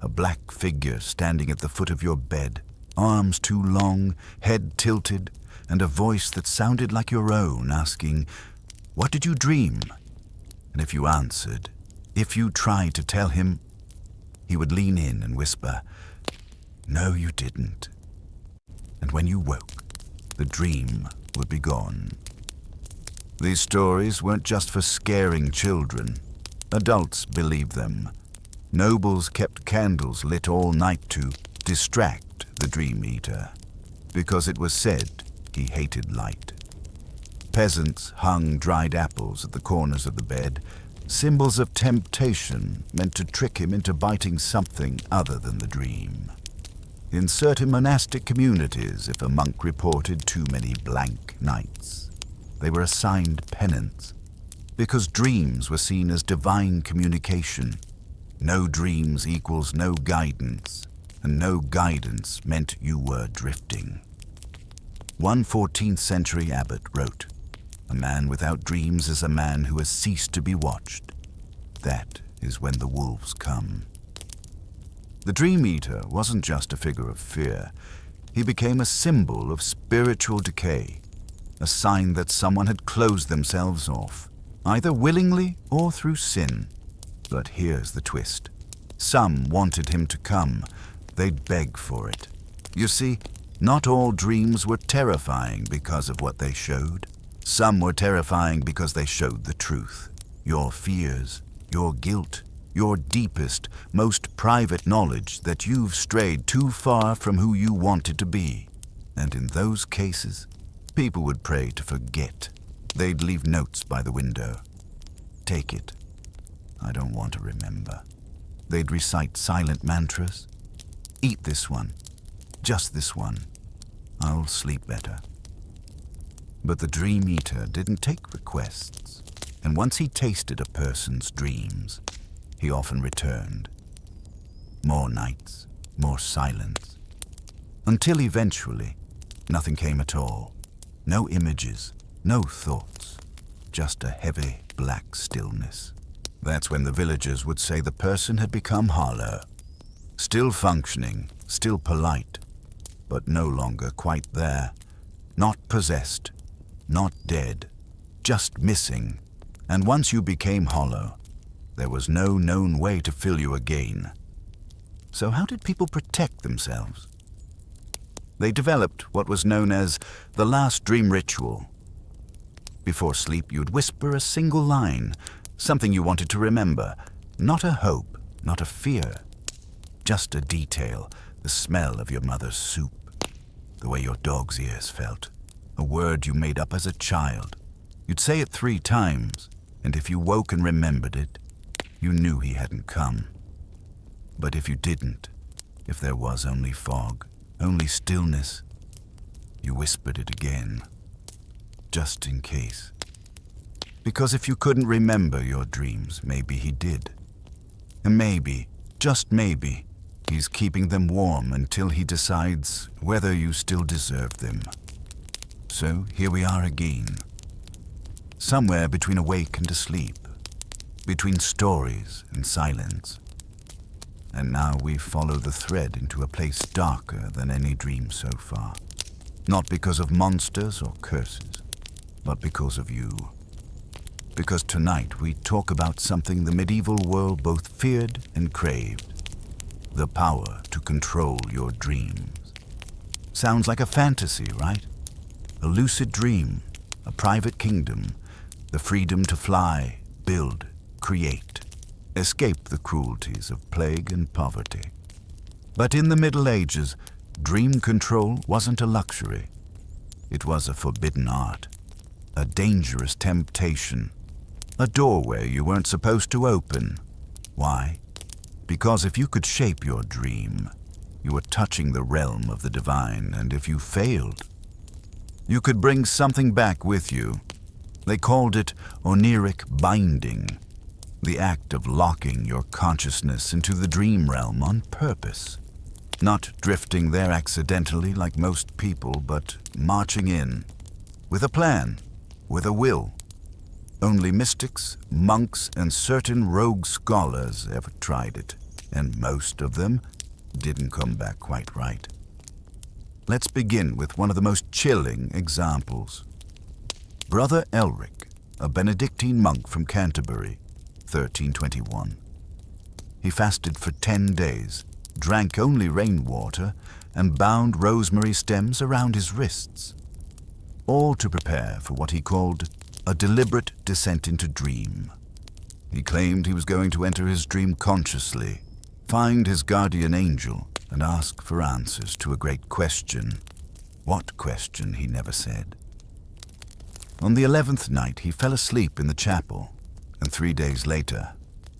a black figure standing at the foot of your bed, arms too long, head tilted, and a voice that sounded like your own, asking, "What did you dream?" And if you answered, if you tried to tell him, he would lean in and whisper, "No, you didn't." And when you woke, the dream would be gone. These stories weren't just for scaring children. Adults believed them. Nobles kept candles lit all night to distract the Dream Eater, because it was said he hated light. Peasants hung dried apples at the corners of the bed, symbols of temptation meant to trick him into biting something other than the dream. In certain monastic communities, if a monk reported too many blank nights, they were assigned penance, because dreams were seen as divine communication. No dreams equals no guidance, and no guidance meant you were drifting. One 14th century abbot wrote, "A man without dreams is a man who has ceased to be watched. That is when the wolves come." The Dream Eater wasn't just a figure of fear. he became a symbol of spiritual decay, a sign that someone had closed themselves off, either willingly or through sin. But here's the twist. Some wanted him to come. They'd beg for it. You see, not all dreams were terrifying because of what they showed. Some were terrifying because they showed the truth. Your fears, your guilt, your deepest, most private knowledge that you've strayed too far from who you wanted to be. And in those cases, people would pray to forget. They'd leave notes by the window. Take it. I don't want to remember. They'd recite silent mantras. Eat this one. Just this one. I'll sleep better. But the dream eater didn't take requests. And once he tasted a person's dreams, he often returned. More nights, more silence. Until eventually, nothing came at all. No images, no thoughts. Just a heavy, black stillness. That's when the villagers would say the person had become hollow. Still functioning, still polite, but no longer quite there. Not possessed, not dead, just missing. And once you became hollow, there was no known way to fill you again. So how did people protect themselves? They developed what was known as the last dream ritual. Before sleep, you'd whisper a single line, something you wanted to remember. Not a hope, not a fear. Just a detail, the smell of your mother's soup, the way your dog's ears felt, a word you made up as a child. You'd say it 3 times, and if you woke and remembered it, you knew he hadn't come. But if you didn't, if there was only fog, only stillness, you whispered it again, just in case. Because if you couldn't remember your dreams, maybe he did. And maybe, just maybe, he's keeping them warm until he decides whether you still deserve them. So here we are again. Somewhere between awake and asleep, between stories and silence. And now we follow the thread into a place darker than any dream so far. Not because of monsters or curses, but because of you. Because tonight we talk about something the medieval world both feared and craved. The power to control your dreams. Sounds like a fantasy, right? A lucid dream, a private kingdom, the freedom to fly, build, create, escape the cruelties of plague and poverty. But in the Middle Ages, dream control wasn't a luxury. It was a forbidden art, a dangerous temptation, a doorway you weren't supposed to open. Why? Because if you could shape your dream, you were touching the realm of the divine, and if you failed, you could bring something back with you. They called it oniric binding, the act of locking your consciousness into the dream realm on purpose. Not drifting there accidentally like most people, but marching in, with a plan, with a will. Only mystics, monks, and certain rogue scholars ever tried it, and most of them didn't come back quite right. Let's begin with one of the most chilling examples. Brother Elric, a Benedictine monk from Canterbury, 1321. He fasted for 10 days, drank only rainwater, and bound rosemary stems around his wrists, all to prepare for what he called a deliberate descent into dream. He claimed he was going to enter his dream consciously, find his guardian angel, and ask for answers to a great question. What question, he never said. On the 11th night, he fell asleep in the chapel, and 3 days later,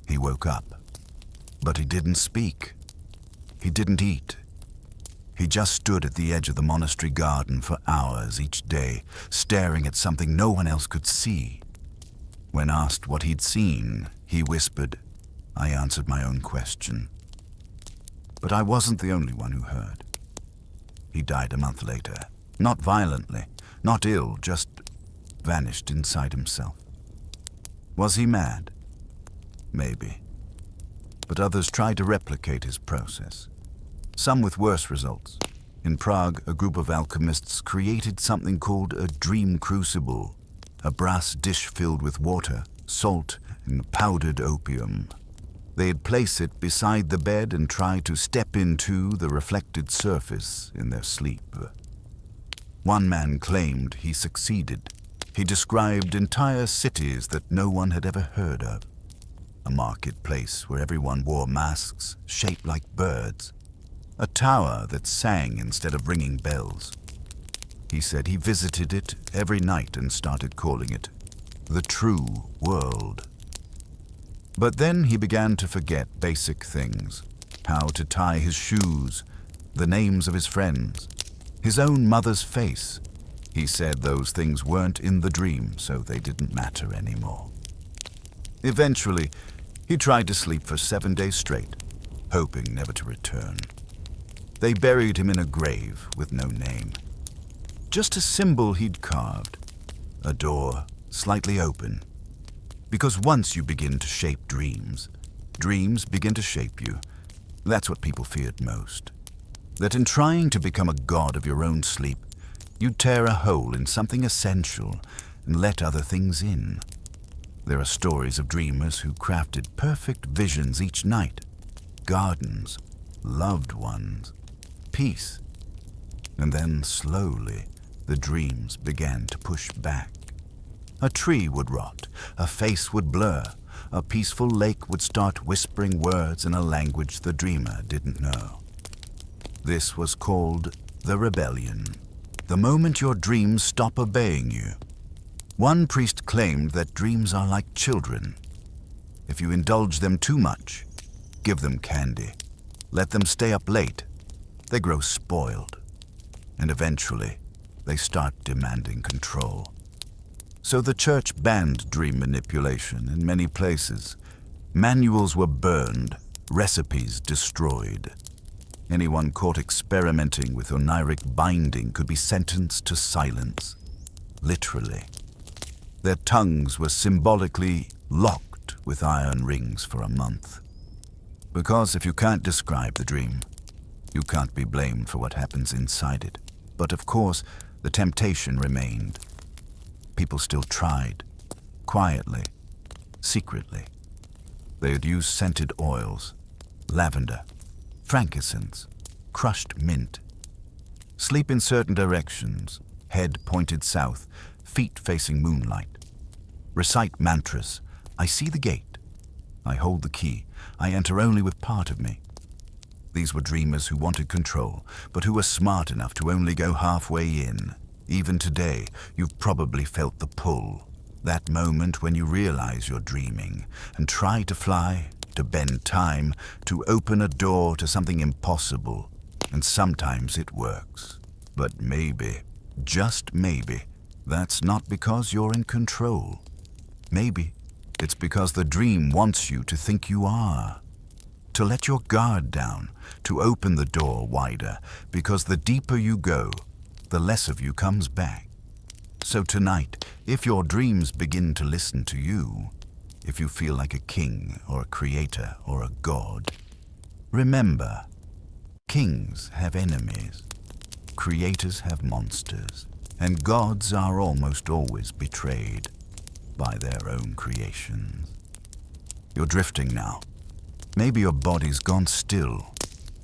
he woke up. But he didn't speak. He didn't eat. He just stood at the edge of the monastery garden for hours each day, staring at something no one else could see. When asked what he'd seen, he whispered, "I answered my own question." But I wasn't the only one who heard. He died a month later. Not violently, not ill, just vanished inside himself. Was he mad? Maybe. But others tried to replicate his process. Some with worse results. In Prague, a group of alchemists created something called a dream crucible, a brass dish filled with water, salt, and powdered opium. They'd place it beside the bed and try to step into the reflected surface in their sleep. One man claimed he succeeded. He described entire cities that no one had ever heard of. A marketplace where everyone wore masks shaped like birds. A tower that sang instead of ringing bells. He said he visited it every night and started calling it the true world. But then he began to forget basic things. How to tie his shoes, the names of his friends, his own mother's face. He said those things weren't in the dream, so they didn't matter anymore. Eventually, he tried to sleep for 7 days straight, hoping never to return. They buried him in a grave with no name. Just a symbol he'd carved, a door slightly open. Because once you begin to shape dreams, dreams begin to shape you. That's what people feared most. That in trying to become a god of your own sleep, you'd tear a hole in something essential and let other things in. There are stories of dreamers who crafted perfect visions each night. Gardens, loved ones, peace. And then slowly, the dreams began to push back. A tree would rot, a face would blur, a peaceful lake would start whispering words in a language the dreamer didn't know. This was called the rebellion. The moment your dreams stop obeying you. One priest claimed that dreams are like children. If you indulge them too much, give them candy, let them stay up late, they grow spoiled. And eventually, they start demanding control. So the church banned dream manipulation in many places. Manuals were burned, recipes destroyed. Anyone caught experimenting with oniric binding could be sentenced to silence, literally. Their tongues were symbolically locked with iron rings for a month. Because if you can't describe the dream, you can't be blamed for what happens inside it. But of course, the temptation remained. People still tried, quietly, secretly. They'd use scented oils, lavender, frankincense, crushed mint. Sleep in certain directions, head pointed south, feet facing moonlight. Recite mantras. I see the gate. I hold the key. I enter only with part of me. These were dreamers who wanted control, but who were smart enough to only go halfway in. Even today, you've probably felt the pull. That moment when you realize you're dreaming and try to fly, to bend time, to open a door to something impossible. And sometimes it works. But maybe, just maybe, that's not because you're in control. Maybe it's because the dream wants you to think you are. To let your guard down, to open the door wider, because the deeper you go, the less of you comes back. So tonight, if your dreams begin to listen to you, if you feel like a king or a creator or a god, remember, kings have enemies, creators have monsters, and gods are almost always betrayed by their own creations. You're drifting now. Maybe your body's gone still.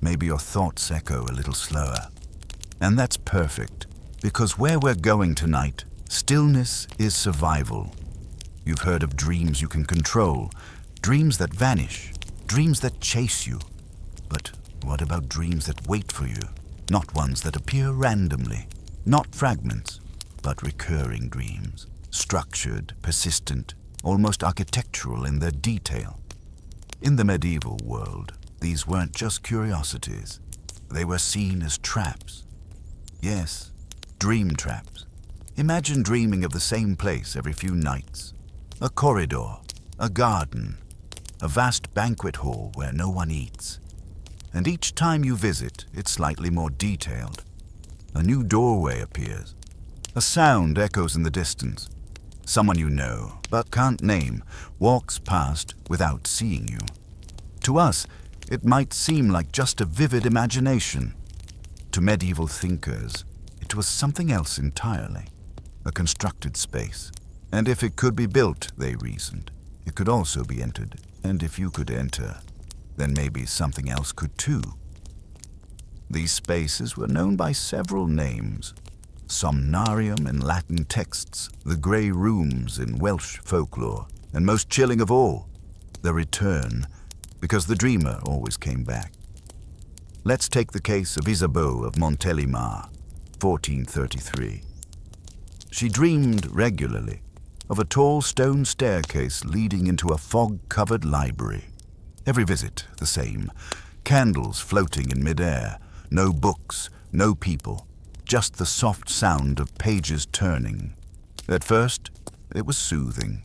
Maybe your thoughts echo a little slower. And that's perfect, because where we're going tonight, stillness is survival. You've heard of dreams you can control, dreams that vanish, dreams that chase you. But what about dreams that wait for you? Not ones that appear randomly, not fragments, but recurring dreams, structured, persistent, almost architectural in their detail. In the medieval world, these weren't just curiosities. They were seen as traps. Yes, dream traps. Imagine dreaming of the same place every few nights. A corridor, a garden, a vast banquet hall where no one eats. And each time you visit, it's slightly more detailed. A new doorway appears. A sound echoes in the distance. Someone you know, but can't name, walks past without seeing you. To us, it might seem like just a vivid imagination. To medieval thinkers, it was something else entirely, a constructed space. And if it could be built, they reasoned, it could also be entered. And if you could enter, then maybe something else could too. These spaces were known by several names. Somnarium in Latin texts, the grey rooms in Welsh folklore, and most chilling of all, the return, because the dreamer always came back. Let's take the case of Isabeau of Montélimar, 1433. She dreamed regularly of a tall stone staircase leading into a fog-covered library. Every visit the same, candles floating in midair, no books, no people, just the soft sound of pages turning. At first, it was soothing,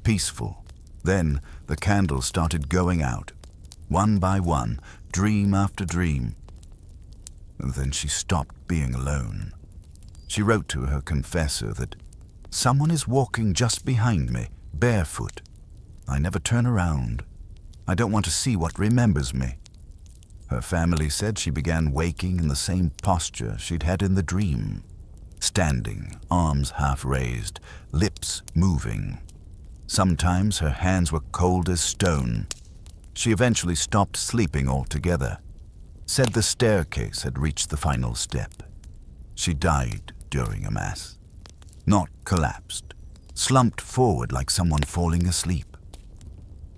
peaceful. Then the candles started going out, one by one, dream after dream. And then she stopped being alone. She wrote to her confessor that someone is walking just behind me, barefoot. I never turn around. I don't want to see what remembers me. Her family said she began waking in the same posture she'd had in the dream, standing, arms half raised, lips moving. Sometimes her hands were cold as stone. She eventually stopped sleeping altogether, said the staircase had reached the final step. She died during a mass. Not collapsed, slumped forward like someone falling asleep.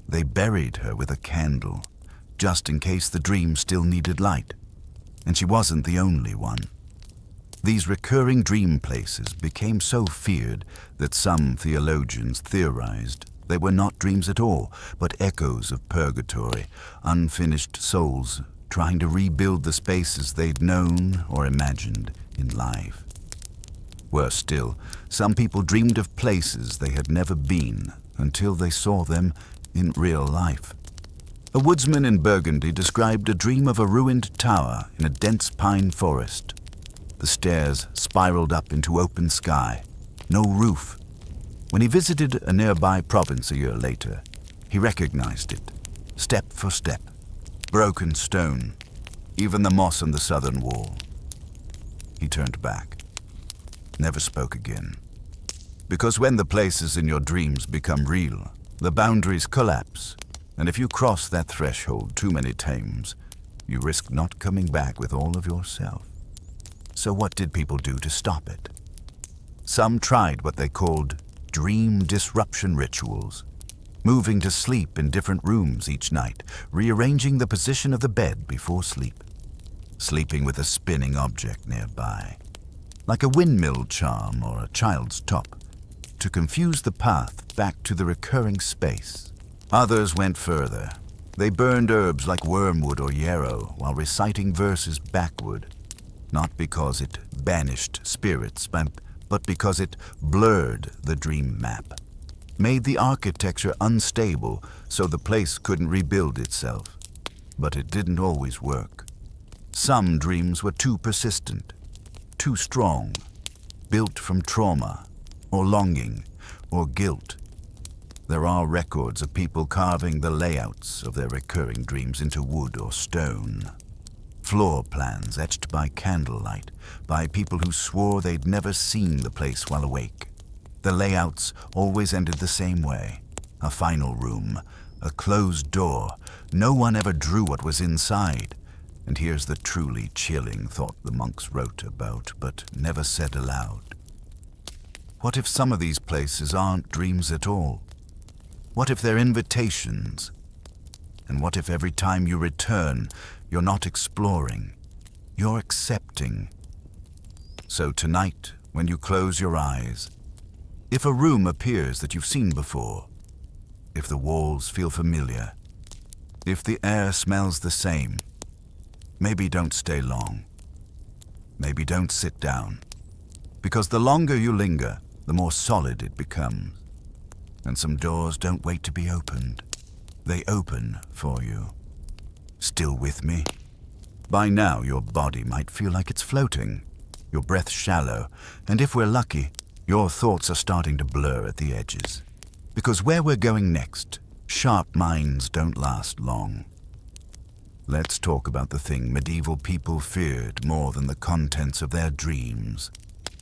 They buried her with a candle, just in case the dream still needed light. And she wasn't the only one. These recurring dream places became so feared that some theologians theorized they were not dreams at all, but echoes of purgatory, unfinished souls trying to rebuild the spaces they'd known or imagined in life. Worse still, some people dreamed of places they had never been until they saw them in real life. A woodsman in Burgundy described a dream of a ruined tower in a dense pine forest. The stairs spiraled up into open sky, no roof. When he visited a nearby province a year later, he recognized it, step for step. Broken stone, even the moss on the southern wall. He turned back, never spoke again. Because when the places in your dreams become real, the boundaries collapse, and if you cross that threshold too many times, you risk not coming back with all of yourself. So what did people do to stop it? Some tried what they called dream disruption rituals, moving to sleep in different rooms each night, rearranging the position of the bed before sleep, sleeping with a spinning object nearby, like a windmill charm or a child's top, to confuse the path back to the recurring space. Others went further. They burned herbs like wormwood or yarrow while reciting verses backward, not because it banished spirits, but because it blurred the dream map, made the architecture unstable so the place couldn't rebuild itself. But it didn't always work. Some dreams were too persistent, too strong, built from trauma, or longing, or guilt. There are records of people carving the layouts of their recurring dreams into wood or stone. Floor plans etched by candlelight, by people who swore they'd never seen the place while awake. The layouts always ended the same way. A final room, a closed door. No one ever drew what was inside. And here's the truly chilling thought the monks wrote about, but never said aloud. What if some of these places aren't dreams at all? What if they're invitations? And what if every time you return, you're not exploring, you're accepting? So tonight, when you close your eyes, if a room appears that you've seen before, if the walls feel familiar, if the air smells the same, maybe don't stay long. Maybe don't sit down. Because the longer you linger, the more solid it becomes. And some doors don't wait to be opened. They open for you. Still with me? By now, your body might feel like it's floating, your breath shallow, and if we're lucky, your thoughts are starting to blur at the edges. Because where we're going next, sharp minds don't last long. Let's talk about the thing medieval people feared more than the contents of their dreams.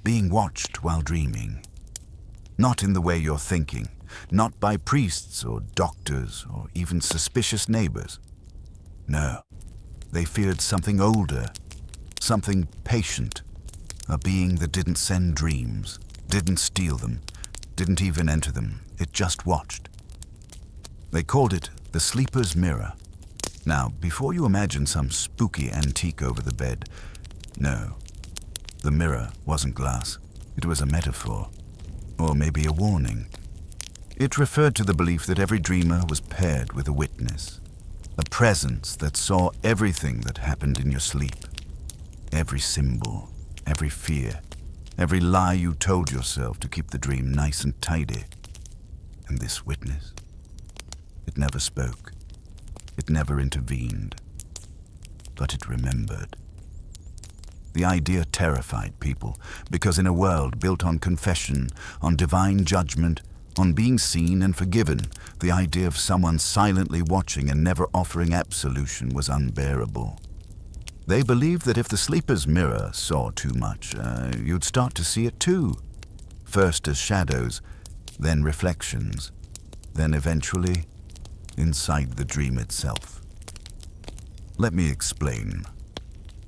Being watched while dreaming. Not in the way you're thinking, not by priests or doctors or even suspicious neighbors. No, they feared something older, something patient, a being that didn't send dreams, didn't steal them, didn't even enter them, it just watched. They called it the sleeper's mirror. Now, before you imagine some spooky antique over the bed, no, the mirror wasn't glass. It was a metaphor, or maybe a warning. It referred to the belief that every dreamer was paired with a witness, a presence that saw everything that happened in your sleep, every symbol, every fear, every lie you told yourself to keep the dream nice and tidy. And this witness, it never spoke, it never intervened, but it remembered. The idea terrified people because in a world built on confession, on divine judgment, on being seen and forgiven, the idea of someone silently watching and never offering absolution was unbearable. They believed that if the sleeper's mirror saw too much, you'd start to see it too. First as shadows, then reflections, then eventually inside the dream itself. Let me explain.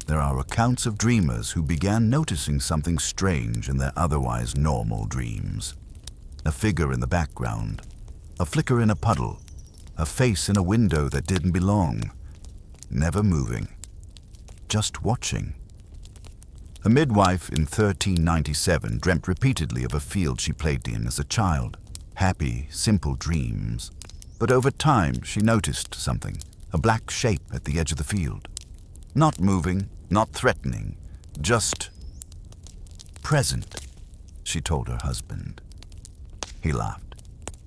There are accounts of dreamers who began noticing something strange in their otherwise normal dreams. A figure in the background, a flicker in a puddle, a face in a window that didn't belong, never moving, just watching. A midwife in 1397 dreamt repeatedly of a field she played in as a child, happy, simple dreams. But over time she noticed something, a black shape at the edge of the field. Not moving, not threatening, just present, she told her husband. He laughed,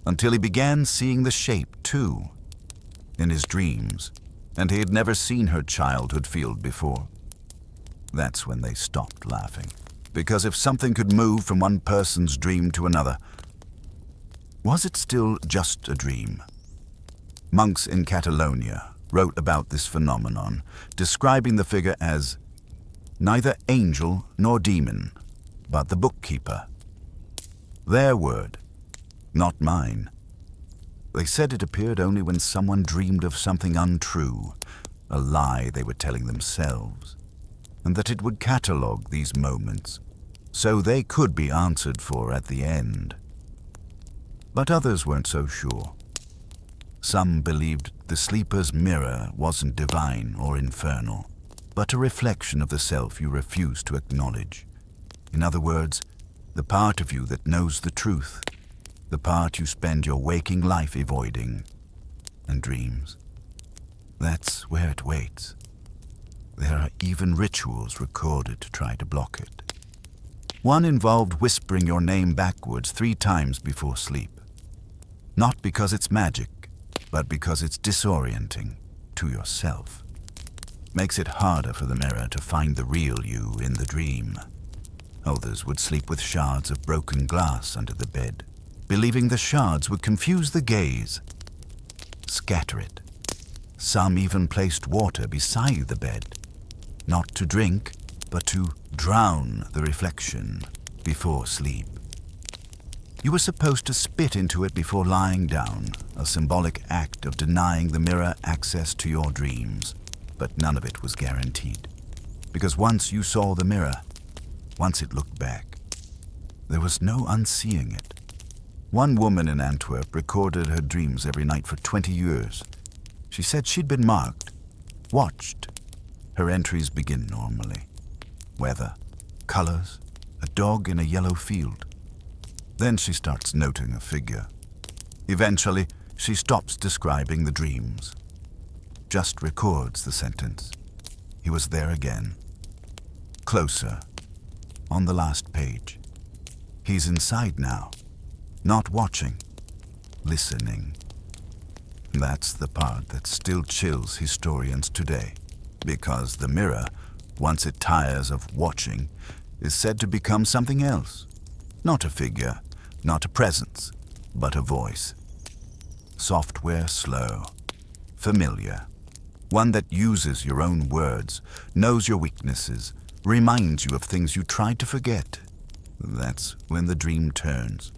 until he began seeing the shape, too, in his dreams, and he had never seen her childhood field before. That's when they stopped laughing, because if something could move from one person's dream to another, was it still just a dream? Monks in Catalonia wrote about this phenomenon, describing the figure as neither angel nor demon, but the bookkeeper. Their word, not mine. They said it appeared only when someone dreamed of something untrue, a lie they were telling themselves, and that it would catalogue these moments, so they could be answered for at the end. But others weren't so sure. Some believed the sleeper's mirror wasn't divine or infernal, but a reflection of the self you refuse to acknowledge. In other words, the part of you that knows the truth, the part you spend your waking life avoiding, and dreams. That's where it waits. There are even rituals recorded to try to block it. One involved whispering your name backwards 3 times before sleep. Not because it's magic, but because it's disorienting to yourself. Makes it harder for the mirror to find the real you in the dream. Others would sleep with shards of broken glass under the bed, believing the shards would confuse the gaze, scatter it. Some even placed water beside the bed, not to drink, but to drown the reflection before sleep. You were supposed to spit into it before lying down, a symbolic act of denying the mirror access to your dreams. But none of it was guaranteed, because once you saw the mirror, once it looked back, there was no unseeing it. One woman in Antwerp recorded her dreams every night for 20 years. She said she'd been marked, watched. Her entries begin normally. Weather, colors, a dog in a yellow field. Then she starts noting a figure. Eventually, she stops describing the dreams. Just records the sentence. He was there again. Closer. On the last page. He's inside now. Not watching. Listening. That's the part that still chills historians today. Because the mirror, once it tires of watching, is said to become something else. Not a figure, not a presence, but a voice. Software slow, familiar, One that uses your own words, knows your weaknesses, reminds you of things you tried to forget. That's when the dream turns.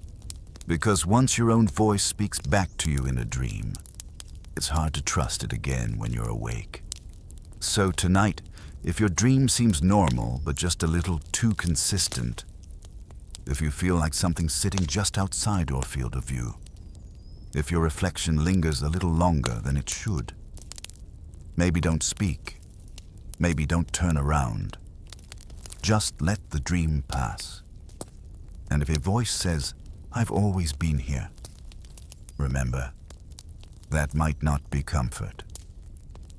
Because once your own voice speaks back to you in a dream, it's hard to trust it again when you're awake. So tonight, if your dream seems normal but just a little too consistent, if you feel like something's sitting just outside your field of view, if your reflection lingers a little longer than it should, maybe don't speak, maybe don't turn around. Just let the dream pass. And if a voice says, "I've always been here," remember, that might not be comfort.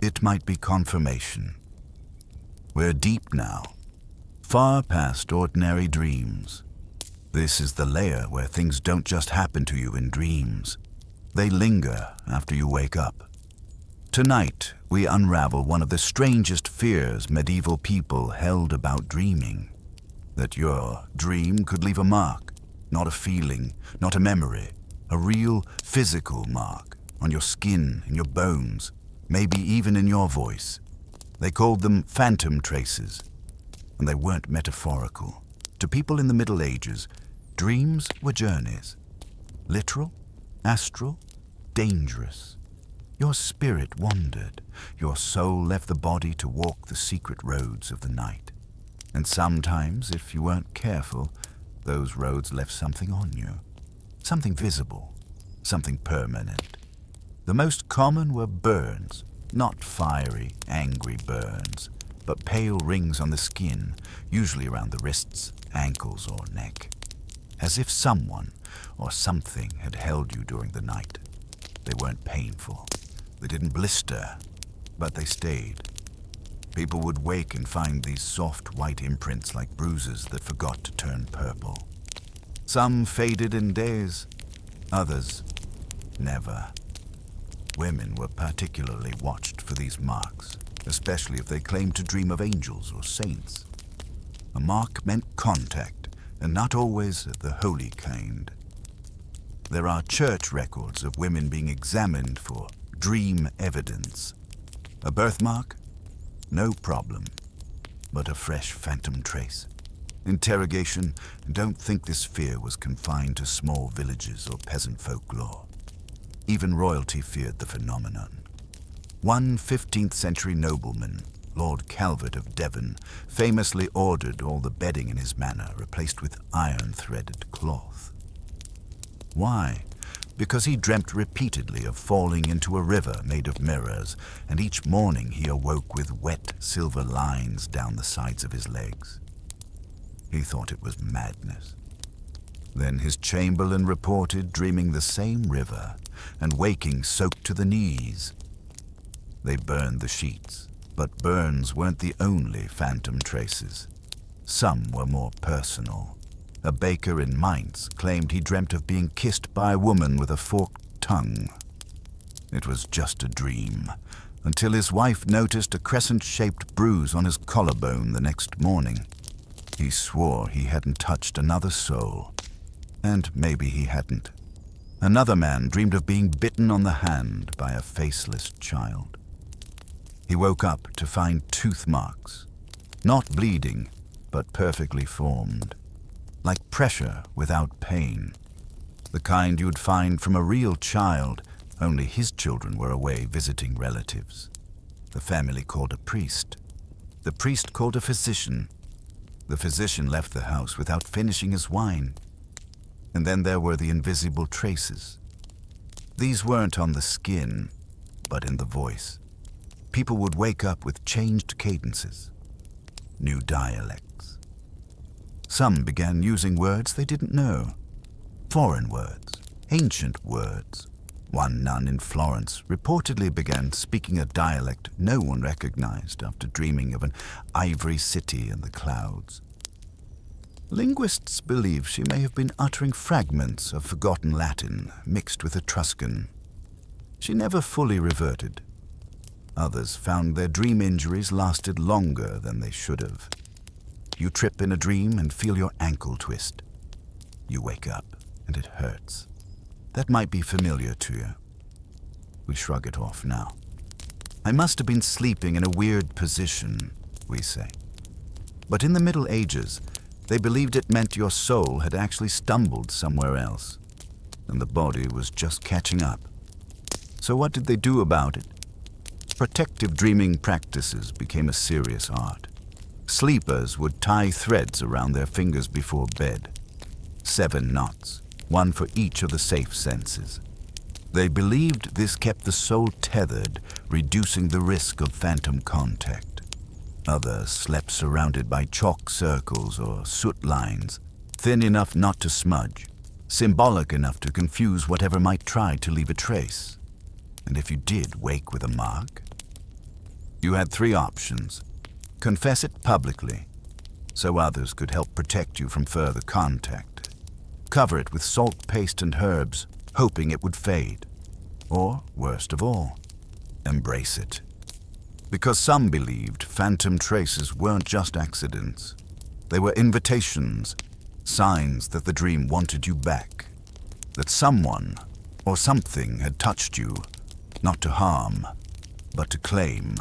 It might be confirmation. We're deep now, far past ordinary dreams. This is the layer where things don't just happen to you in dreams. They linger after you wake up. Tonight, we unravel one of the strangest fears medieval people held about dreaming. That your dream could leave a mark, not a feeling, not a memory, a real physical mark on your skin, in your bones, maybe even in your voice. They called them phantom traces, and they weren't metaphorical. To people in the Middle Ages, dreams were journeys. Literal, astral, dangerous. Your spirit wandered. Your soul left the body to walk the secret roads of the night. And sometimes, if you weren't careful, those roads left something on you. Something visible, something permanent. The most common were burns, not fiery, angry burns, but pale rings on the skin, usually around the wrists, ankles, or neck. As if someone or something had held you during the night. They weren't painful. They didn't blister, but they stayed. People would wake and find these soft white imprints like bruises that forgot to turn purple. Some faded in days, others never. Women were particularly watched for these marks, especially if they claimed to dream of angels or saints. A mark meant contact, and not always the holy kind. There are church records of women being examined for dream evidence. A birthmark? No problem, but a fresh phantom trace. Interrogation, don't think this fear was confined to small villages or peasant folklore. Even royalty feared the phenomenon. One 15th century nobleman, Lord Calvert of Devon, famously ordered all the bedding in his manor replaced with iron-threaded cloth. Why? Because he dreamt repeatedly of falling into a river made of mirrors, and each morning he awoke with wet silver lines down the sides of his legs. He thought it was madness. Then his chamberlain reported dreaming the same river and waking soaked to the knees. They burned the sheets, but burns weren't the only phantom traces. Some were more personal. A baker in Mainz claimed he dreamt of being kissed by a woman with a forked tongue. It was just a dream, until his wife noticed a crescent-shaped bruise on his collarbone the next morning. He swore he hadn't touched another soul. And maybe he hadn't. Another man dreamed of being bitten on the hand by a faceless child. He woke up to find tooth marks, not bleeding, but perfectly formed. Like pressure without pain. The kind you'd find from a real child, only his children were away visiting relatives. The family called a priest. The priest called a physician. The physician left the house without finishing his wine. And then there were the invisible traces. These weren't on the skin, but in the voice. People would wake up with changed cadences, new dialects. Some began using words they didn't know, foreign words, ancient words. One nun in Florence reportedly began speaking a dialect no one recognized after dreaming of an ivory city in the clouds. Linguists believe she may have been uttering fragments of forgotten Latin mixed with Etruscan. She never fully reverted. Others found their dream injuries lasted longer than they should have. You trip in a dream and feel your ankle twist. You wake up and it hurts. That might be familiar to you. We shrug it off now. I must have been sleeping in a weird position, we say. But in the Middle Ages, they believed it meant your soul had actually stumbled somewhere else, and the body was just catching up. So what did they do about it? Protective dreaming practices became a serious art. Sleepers would tie threads around their fingers before bed. 7 knots, one for each of the safe senses. They believed this kept the soul tethered, reducing the risk of phantom contact. Others slept surrounded by chalk circles or soot lines, thin enough not to smudge, symbolic enough to confuse whatever might try to leave a trace. And if you did wake with a mark, you had 3 options. Confess it publicly, so others could help protect you from further contact. Cover it with salt paste and herbs, hoping it would fade. Or, worst of all, embrace it. Because some believed phantom traces weren't just accidents. They were invitations, signs that the dream wanted you back, that someone or something had touched you, not to harm, but to claim.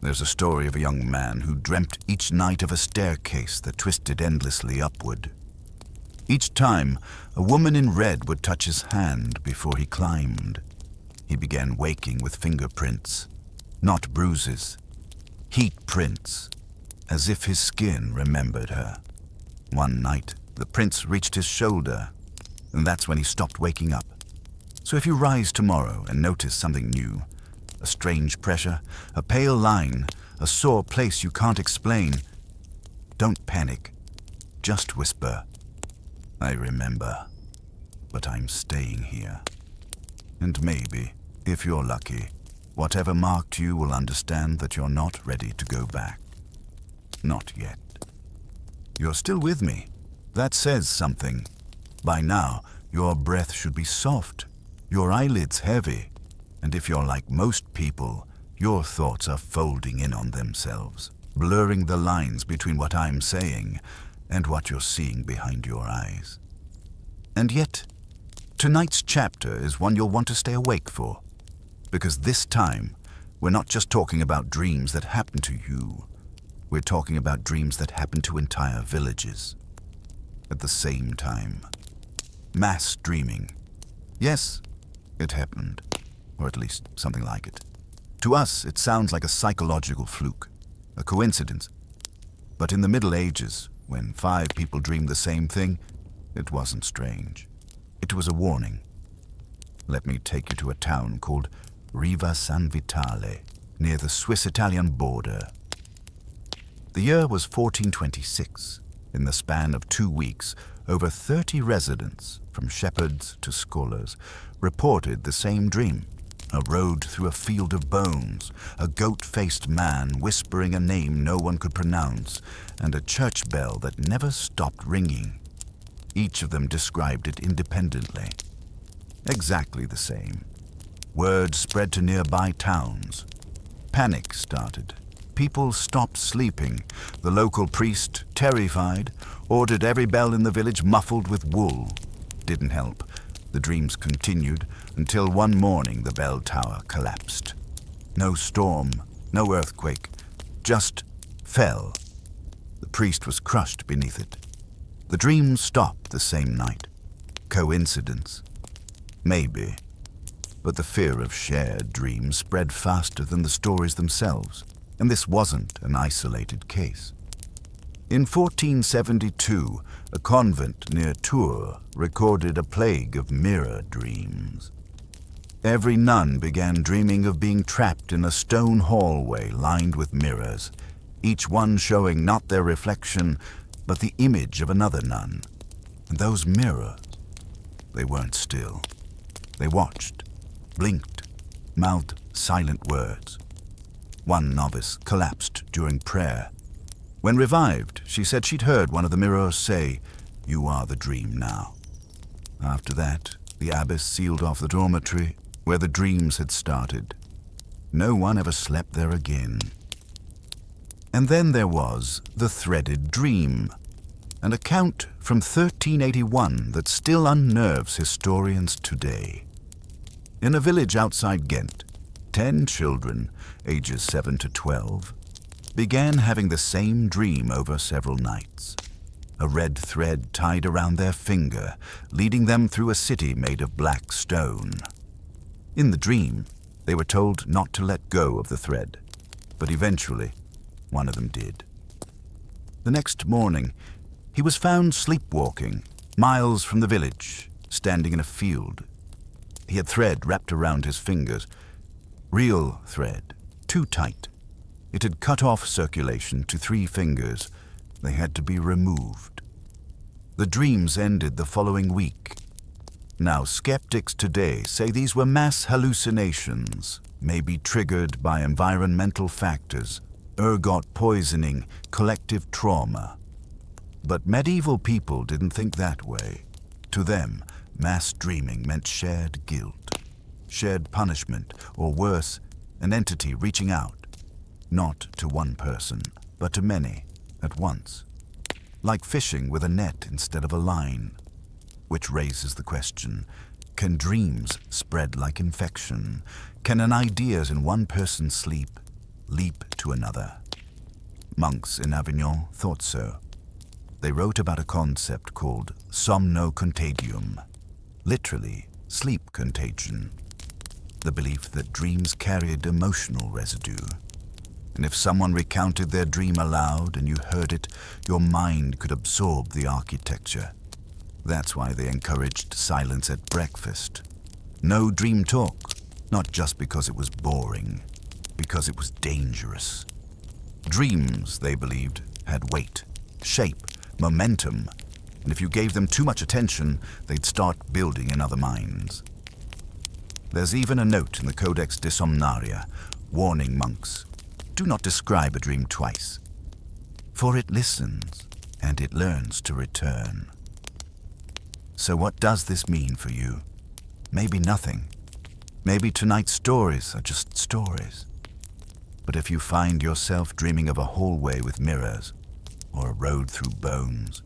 There's a story of a young man who dreamt each night of a staircase that twisted endlessly upward. Each time, a woman in red would touch his hand before he climbed. He began waking with fingerprints, not bruises, heat prints, as if his skin remembered her. One night, the prints reached his shoulder, and that's when he stopped waking up. So if you rise tomorrow and notice something new, a strange pressure, a pale line, a sore place you can't explain, don't panic. Just whisper, "I remember, but I'm staying here." And maybe, if you're lucky, whatever marked you will understand that you're not ready to go back. Not yet. You're still with me. That says something. By now, your breath should be soft, your eyelids heavy, and if you're like most people, your thoughts are folding in on themselves, blurring the lines between what I'm saying and what you're seeing behind your eyes. And yet, tonight's chapter is one you'll want to stay awake for, because this time, we're not just talking about dreams that happen to you. We're talking about dreams that happen to entire villages. At the same time. Mass dreaming. Yes, it happened, or at least something like it. To us, it sounds like a psychological fluke, a coincidence. But in the Middle Ages, when 5 people dreamed the same thing, it wasn't strange. It was a warning. Let me take you to a town called Riva San Vitale, near the Swiss-Italian border. The year was 1426. In the span of 2 weeks, over 30 residents, from shepherds to scholars, reported the same dream. A road through a field of bones, a goat-faced man whispering a name no one could pronounce, and a church bell that never stopped ringing. Each of them described it independently. Exactly the same. Word spread to nearby towns. Panic started. People stopped sleeping. The local priest, terrified, ordered every bell in the village muffled with wool. Didn't help. The dreams continued until one morning the bell tower collapsed. No storm, no earthquake, just fell. The priest was crushed beneath it. The dreams stopped the same night. Coincidence? Maybe. But the fear of shared dreams spread faster than the stories themselves, and this wasn't an isolated case. In 1472, a convent near Tours recorded a plague of mirror dreams. Every nun began dreaming of being trapped in a stone hallway lined with mirrors, each one showing not their reflection, but the image of another nun. And those mirrors, they weren't still. They watched, blinked, mouthed silent words. One novice collapsed during prayer. When revived, she said she'd heard one of the mirrors say, "You are the dream now." After that, the abbess sealed off the dormitory where the dreams had started. No one ever slept there again. And then there was the threaded dream, an account from 1381 that still unnerves historians today. In a village outside Ghent, 10 children, ages 7 to 12, began having the same dream over several nights. A red thread tied around their finger, leading them through a city made of black stone. In the dream, they were told not to let go of the thread, but eventually, one of them did. The next morning, he was found sleepwalking, miles from the village, standing in a field. He had thread wrapped around his fingers. Real thread, too tight. It had cut off circulation to 3 fingers. They had to be removed. The dreams ended the following week. Now, skeptics today say these were mass hallucinations, maybe triggered by environmental factors, ergot poisoning, collective trauma. But medieval people didn't think that way. To them, mass dreaming meant shared guilt, shared punishment, or worse, an entity reaching out, not to one person, but to many at once. Like fishing with a net instead of a line. Which raises the question, can dreams spread like infection? Can an idea in one person's sleep leap to another? Monks in Avignon thought so. They wrote about a concept called somno contagium, literally sleep contagion, the belief that dreams carried emotional residue. And if someone recounted their dream aloud and you heard it, your mind could absorb the architecture. That's why they encouraged silence at breakfast. No dream talk, not just because it was boring, because it was dangerous. Dreams, they believed, had weight, shape, momentum, and if you gave them too much attention, they'd start building in other minds. There's even a note in the Codex de Somnaria warning monks, do not describe a dream twice, for it listens and it learns to return. So what does this mean for you? Maybe nothing. Maybe tonight's stories are just stories. But if you find yourself dreaming of a hallway with mirrors, or a road through bones,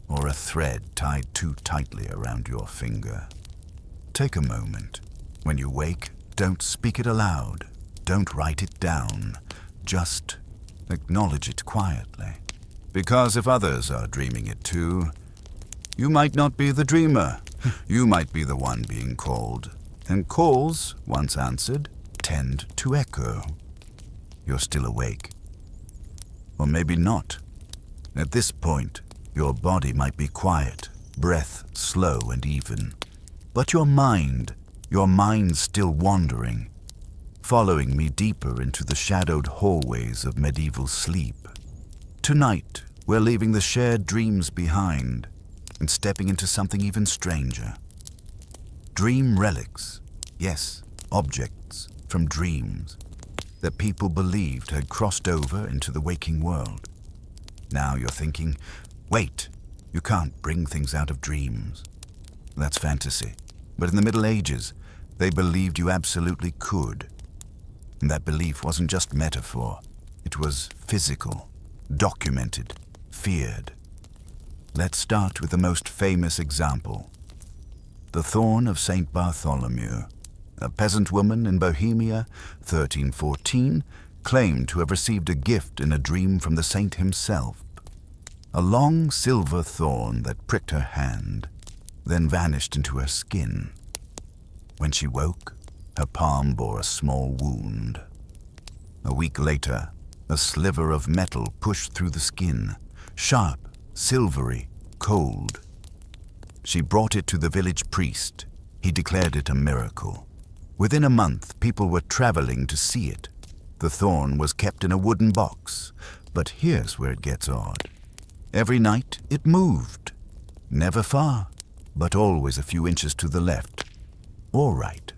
or a thread tied too tightly around your finger, take a moment. When you wake, don't speak it aloud. Don't write it down. Just acknowledge it quietly. Because if others are dreaming it too, you might not be the dreamer. You might be the one being called. And calls, once answered, tend to echo. You're still awake. Or maybe not. At this point, your body might be quiet, breath slow and even. But your mind's still wandering, following me deeper into the shadowed hallways of medieval sleep. Tonight, we're leaving the shared dreams behind and stepping into something even stranger. Dream relics, yes, objects from dreams that people believed had crossed over into the waking world. Now you're thinking, wait, you can't bring things out of dreams. That's fantasy. But in the Middle Ages, they believed you absolutely could. And that belief wasn't just metaphor. It was physical, documented, feared. Let's start with the most famous example. The Thorn of St. Bartholomew. A peasant woman in Bohemia, 1314, claimed to have received a gift in a dream from the saint himself. A long silver thorn that pricked her hand, then vanished into her skin. When she woke, her palm bore a small wound. A week later, a sliver of metal pushed through the skin, sharp, silvery, cold. She brought it to the village priest. He declared it a miracle. Within a month, people were traveling to see it. The thorn was kept in a wooden box, but here's where it gets odd. Every night, it moved. Never far, but always a few inches to the left or right.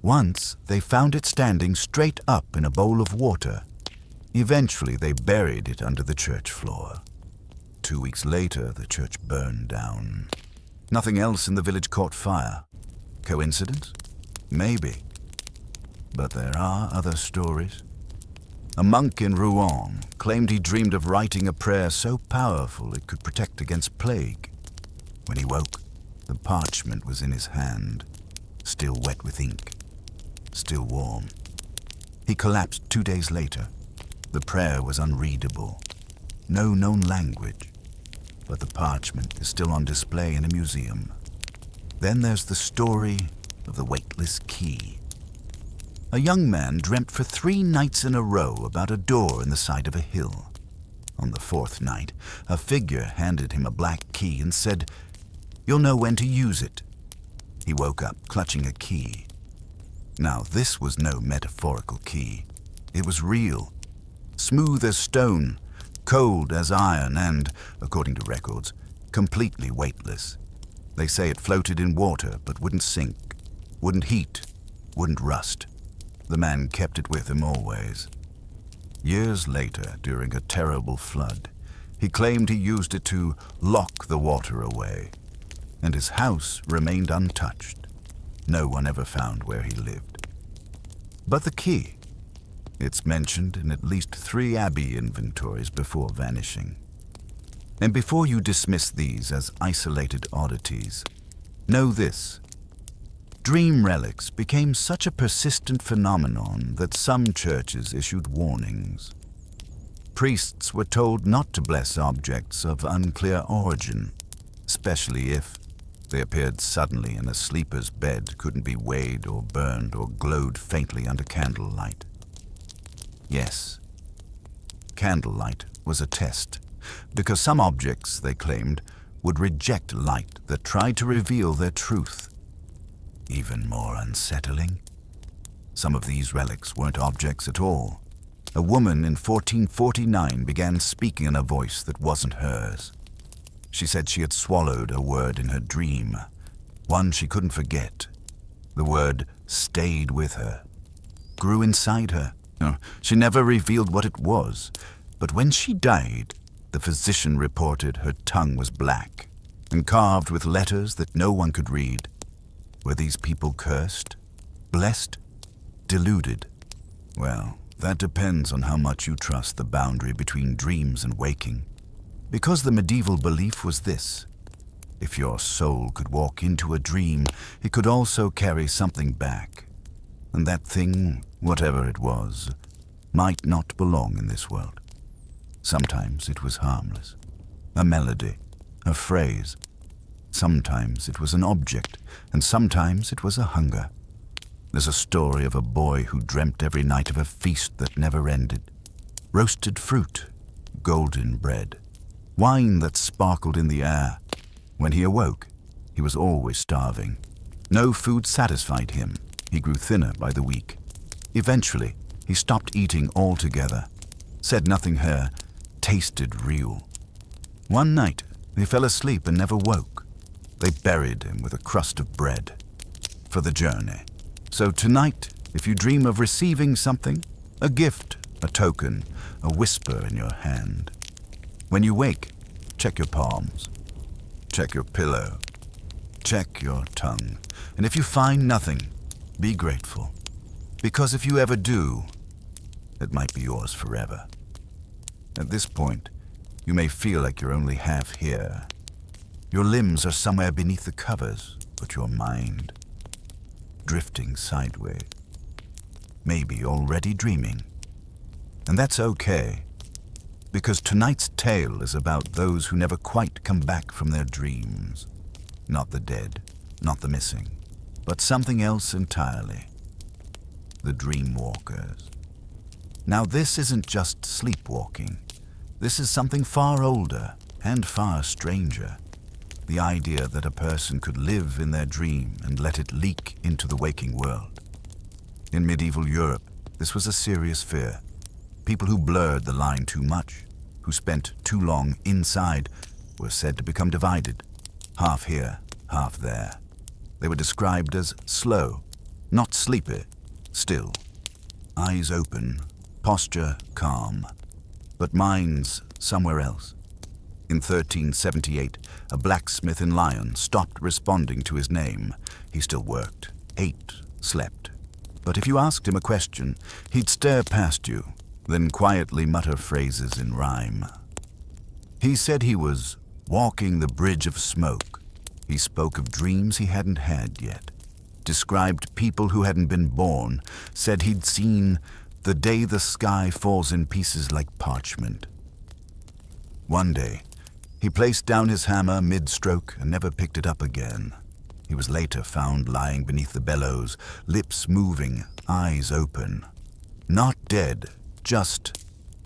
Once, they found it standing straight up in a bowl of water. Eventually, they buried it under the church floor. 2 weeks later, the church burned down. Nothing else in the village caught fire. Coincidence? Maybe. But there are other stories. A monk in Rouen claimed he dreamed of writing a prayer so powerful it could protect against plague. When he woke, the parchment was in his hand, still wet with ink, still warm. He collapsed 2 days later. The prayer was unreadable. No known language, but the parchment is still on display in a museum. Then there's the story of the weightless key. A young man dreamt for 3 nights in a row about a door in the side of a hill. On the 4th night, a figure handed him a black key and said, "You'll know when to use it." He woke up clutching a key. Now, this was no metaphorical key. It was real, smooth as stone, cold as iron, and, according to records, completely weightless. They say it floated in water but wouldn't sink, wouldn't heat, wouldn't rust. The man kept it with him always. Years later, during a terrible flood, he claimed he used it to lock the water away, and his house remained untouched. No one ever found where he lived. But the key, it's mentioned in at least 3 abbey inventories before vanishing. And before you dismiss these as isolated oddities, know this. Dream relics became such a persistent phenomenon that some churches issued warnings. Priests were told not to bless objects of unclear origin, especially if they appeared suddenly in a sleeper's bed, couldn't be weighed or burned, or glowed faintly under candlelight. Yes, candlelight was a test, because some objects, they claimed, would reject light that tried to reveal their truth. Even more unsettling, some of these relics weren't objects at all. A woman in 1449 began speaking in a voice that wasn't hers. She said she had swallowed a word in her dream, one she couldn't forget. The word stayed with her, grew inside her. She never revealed what it was, but when she died, the physician reported her tongue was black and carved with letters that no one could read. Were these people cursed, blessed, deluded? Well, that depends on how much you trust the boundary between dreams and waking. Because the medieval belief was this: if your soul could walk into a dream, it could also carry something back. And that thing, whatever it was, might not belong in this world. Sometimes it was harmless, a melody, a phrase. Sometimes it was an object, and sometimes it was a hunger. There's a story of a boy who dreamt every night of a feast that never ended. Roasted fruit, golden bread, wine that sparkled in the air. When he awoke, he was always starving. No food satisfied him. He grew thinner by the week. Eventually, he stopped eating altogether. Said nothing here, tasted real. One night, he fell asleep and never woke. They buried him with a crust of bread for the journey. So tonight, if you dream of receiving something, a gift, a token, a whisper in your hand, when you wake, check your palms, check your pillow, check your tongue. And if you find nothing, be grateful. Because if you ever do, it might be yours forever. At this point, you may feel like you're only half here. Your limbs are somewhere beneath the covers, but your mind, drifting sideways, maybe already dreaming. And that's okay, because tonight's tale is about those who never quite come back from their dreams. Not the dead, not the missing, but something else entirely. The dreamwalkers. Now, this isn't just sleepwalking. This is something far older and far stranger. The idea that a person could live in their dream and let it leak into the waking world. In medieval Europe, this was a serious fear. People who blurred the line too much, who spent too long inside, were said to become divided, half here, half there. They were described as slow, not sleepy, still, eyes open, posture calm, but minds somewhere else. In 1378, a blacksmith in Lyon stopped responding to his name. He still worked, ate, slept. But if you asked him a question, he'd stare past you, then quietly mutter phrases in rhyme. He said he was walking the bridge of smoke. He spoke of dreams he hadn't had yet, described people who hadn't been born, said he'd seen The day the sky falls in pieces like parchment. One day, he placed down his hammer mid-stroke and never picked it up again. He was later found lying beneath the bellows, lips moving, eyes open. Not dead, just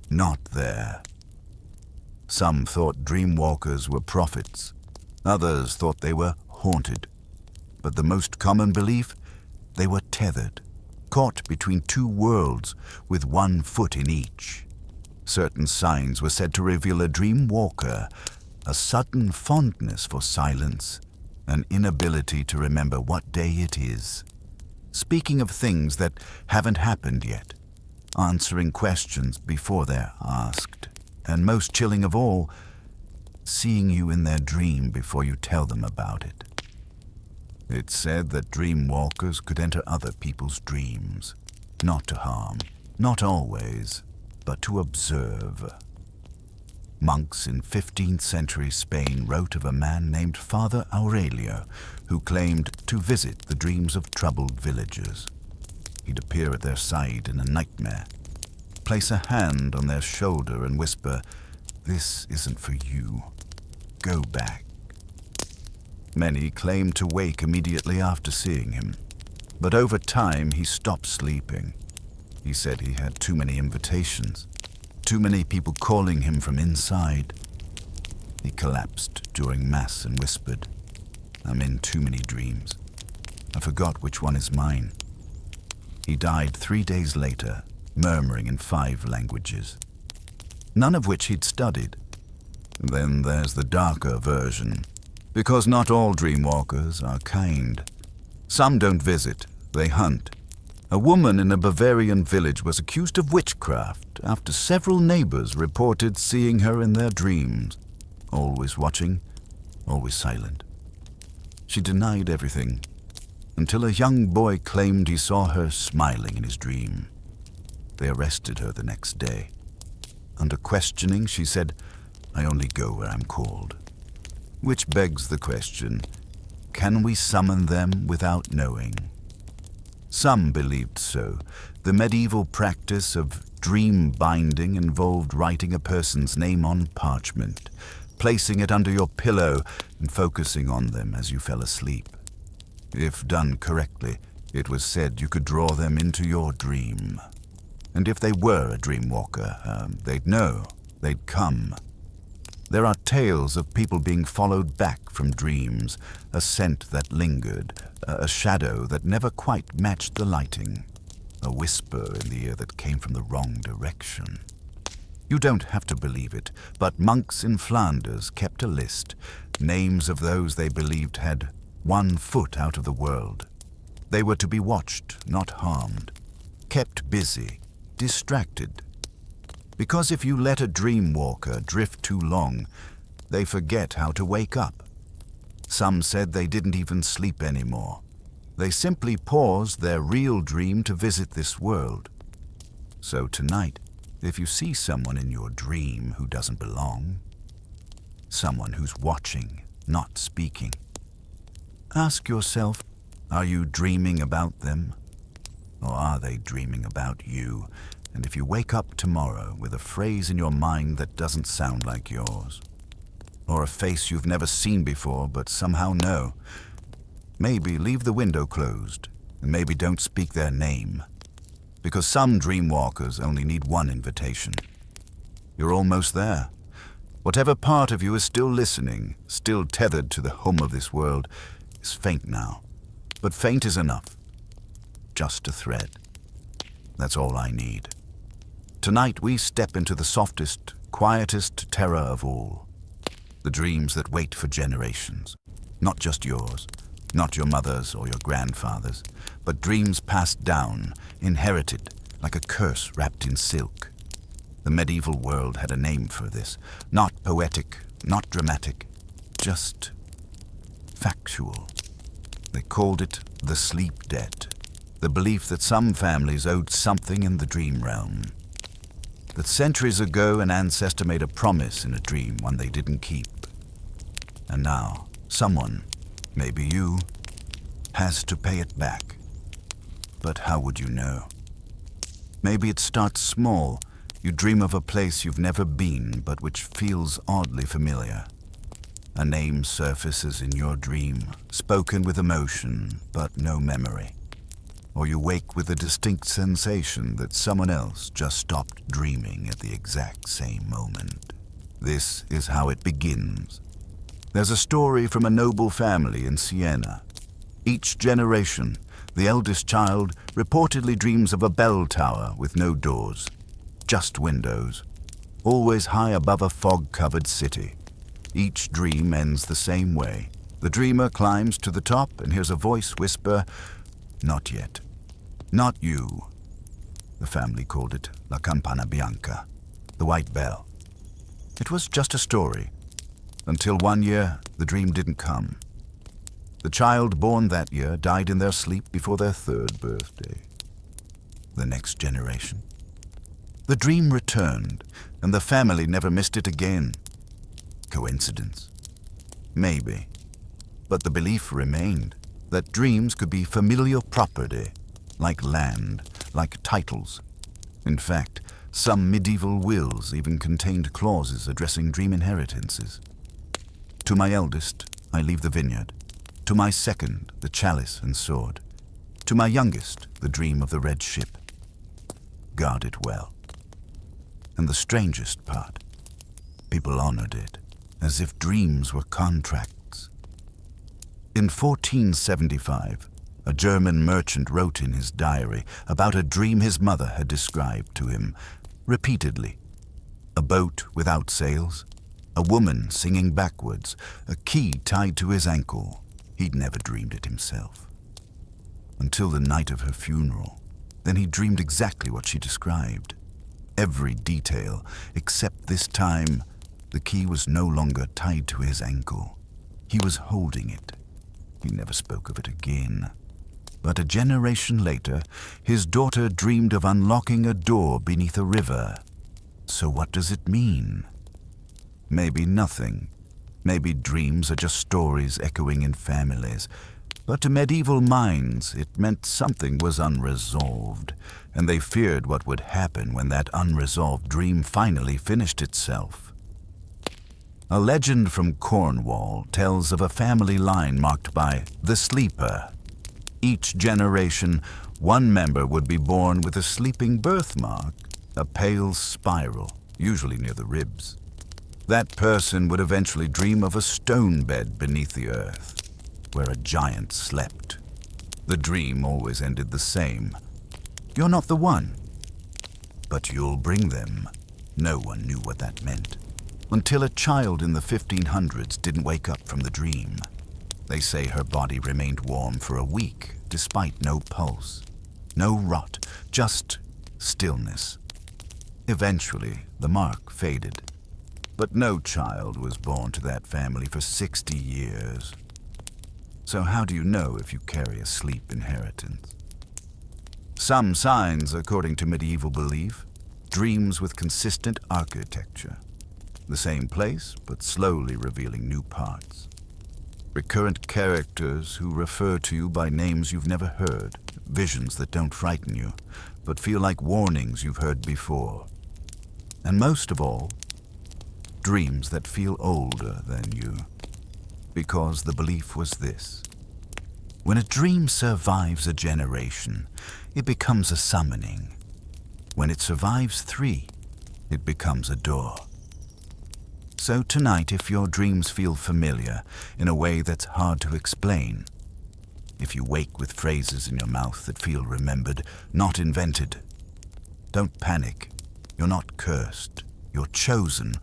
not there. Some thought dreamwalkers were prophets. Others thought they were haunted. But the most common belief, they were tethered, caught between two worlds with one foot in each. Certain signs were said to reveal a dream walker, a sudden fondness for silence, an inability to remember what day it is. Speaking of things that haven't happened yet, answering questions before they're asked, and most chilling of all, seeing you in their dream before you tell them about it. It's said that dream walkers could enter other people's dreams, not to harm, not always, but to observe. Monks in 15th century Spain wrote of a man named Father Aurelio, who claimed to visit the dreams of troubled villagers. He'd appear at their side in a nightmare, place a hand on their shoulder and whisper, "This isn't for you. Go back." Many claimed to wake immediately after seeing him, but over time he stopped sleeping. He said he had too many invitations, too many people calling him from inside. He collapsed during Mass and whispered, "I'm in too many dreams. I forgot which one is mine." He died 3 days later, murmuring in 5 languages, none of which he'd studied. Then there's the darker version, because not all dreamwalkers are kind. Some don't visit, they hunt. A woman in a Bavarian village was accused of witchcraft after several neighbors reported seeing her in their dreams, always watching, always silent. She denied everything, until a young boy claimed he saw her smiling in his dream. They arrested her the next day. Under questioning, she said, "I only go where I'm called." Which begs the question, can we summon them without knowing? Some believed so. The medieval practice of dream binding involved writing a person's name on parchment, placing it under your pillow and focusing on them as you fell asleep. If done correctly, it was said you could draw them into your dream. And if they were a dream walker, they'd know, they'd come. There are tales of people being followed back from dreams, a scent that lingered, a shadow that never quite matched the lighting, a whisper in the ear that came from the wrong direction. You don't have to believe it, but monks in Flanders kept a list, names of those they believed had 1 foot out of the world. They were to be watched, not harmed, kept busy, distracted. Because if you let a dream walker drift too long, they forget how to wake up. Some said they didn't even sleep anymore. They simply paused their real dream to visit this world. So tonight, if you see someone in your dream who doesn't belong, someone who's watching, not speaking, ask yourself, are you dreaming about them? Or are they dreaming about you? And if you wake up tomorrow with a phrase in your mind that doesn't sound like yours, or a face you've never seen before but somehow know, maybe leave the window closed, and maybe don't speak their name, because some dreamwalkers only need 1 invitation. You're almost there. Whatever part of you is still listening, still tethered to the hum of this world, is faint now. But faint is enough. Just a thread. That's all I need. Tonight we step into the softest, quietest terror of all. The dreams that wait for generations. Not just yours, not your mother's or your grandfather's, but dreams passed down, inherited, like a curse wrapped in silk. The medieval world had a name for this. Not poetic, not dramatic, just factual. They called it the sleep debt. The belief that some families owed something in the dream realm. That centuries ago an ancestor made a promise in a dream, one they didn't keep. And now, someone, maybe you, has to pay it back. But how would you know? Maybe it starts small. You dream of a place you've never been, but which feels oddly familiar. A name surfaces in your dream, spoken with emotion, but no memory. Or you wake with a distinct sensation that someone else just stopped dreaming at the exact same moment. This is how it begins. There's a story from a noble family in Siena. Each generation, the eldest child reportedly dreams of a bell tower with no doors, just windows, always high above a fog-covered city. Each dream ends the same way. The dreamer climbs to the top and hears a voice whisper, "Not yet. Not you." The family called it La Campana Bianca, the white bell. It was just a story, until one year the dream didn't come. The child born that year died in their sleep before their 3rd birthday. The next generation. The dream returned, and the family never missed it again. Coincidence? Maybe. But the belief remained that dreams could be familial property, like land, like titles. In fact, some medieval wills even contained clauses addressing dream inheritances. To my eldest, I leave the vineyard. To my second, the chalice and sword. To my youngest, the dream of the red ship. Guard it well. And the strangest part, people honored it, as if dreams were contracts. In 1475, a German merchant wrote in his diary about a dream his mother had described to him repeatedly. A boat without sails, a woman singing backwards, a key tied to his ankle. He'd never dreamed it himself. Until the night of her funeral. Then he dreamed exactly what she described. Every detail, except this time, the key was no longer tied to his ankle. He was holding it. He never spoke of it again. But a generation later, his daughter dreamed of unlocking a door beneath a river. So what does it mean? Maybe nothing. Maybe dreams are just stories echoing in families. But to medieval minds, it meant something was unresolved, and they feared what would happen when that unresolved dream finally finished itself. A legend from Cornwall tells of a family line marked by the sleeper. Each generation, one member would be born with a sleeping birthmark, a pale spiral, usually near the ribs. That person would eventually dream of a stone bed beneath the earth, where a giant slept. The dream always ended the same. You're not the one, but you'll bring them. No one knew what that meant, until a child in the 1500s didn't wake up from the dream. They say her body remained warm for a week, despite no pulse, no rot, just stillness. Eventually, the mark faded. But no child was born to that family for 60 years. So how do you know if you carry a sleep inheritance? Some signs, according to medieval belief, dreams with consistent architecture. The same place, but slowly revealing new parts. Recurrent characters who refer to you by names you've never heard. Visions that don't frighten you, but feel like warnings you've heard before. And most of all, dreams that feel older than you. Because the belief was this. When a dream survives a generation, it becomes a summoning. When it survives 3, it becomes a door. So tonight, if your dreams feel familiar in a way that's hard to explain, if you wake with phrases in your mouth that feel remembered, not invented, don't panic. You're not cursed. You're chosen,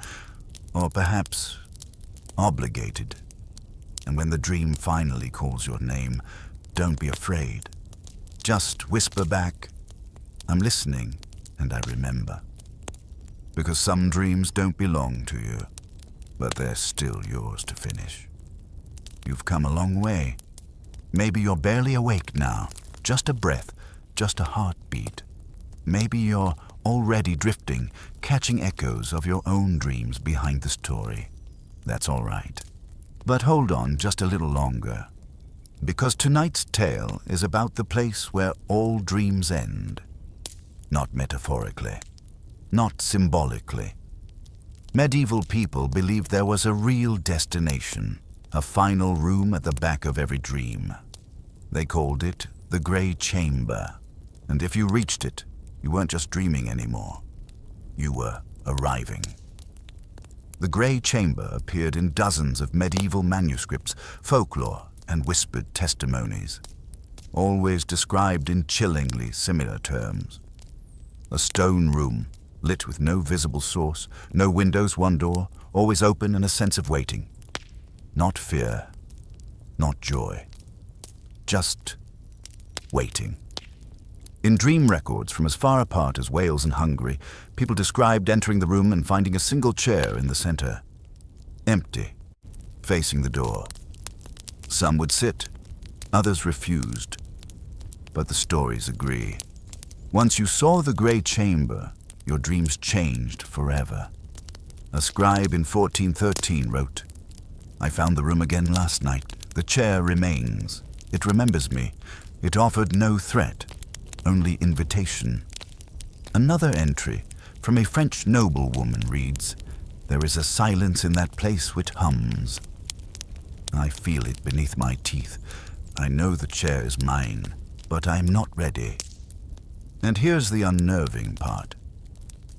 or perhaps obligated. And when the dream finally calls your name, don't be afraid. Just whisper back, "I'm listening and I remember." Because some dreams don't belong to you, but they're still yours to finish. You've come a long way. Maybe you're barely awake now, just a breath, just a heartbeat. Maybe you're already drifting, catching echoes of your own dreams behind the story. That's all right. But hold on just a little longer, because tonight's tale is about the place where all dreams end. Not metaphorically, not symbolically. Medieval people believed there was a real destination, a final room at the back of every dream. They called it the Grey Chamber, and if you reached it, you weren't just dreaming anymore. You were arriving. The Grey Chamber appeared in dozens of medieval manuscripts, folklore, and whispered testimonies, always described in chillingly similar terms. A stone room, lit with no visible source, no windows, one door, always open and a sense of waiting. Not fear, not joy, just waiting. In dream records from as far apart as Wales and Hungary, people described entering the room and finding a single chair in the center, empty, facing the door. Some would sit, others refused, but the stories agree. Once you saw the Grey Chamber, your dreams changed forever. A scribe in 1413 wrote, "I found the room again last night. The chair remains. It remembers me. It offered no threat, only invitation." Another entry from a French noblewoman reads, "There is a silence in that place which hums. I feel it beneath my teeth. I know the chair is mine, but I'm not ready." And here's the unnerving part.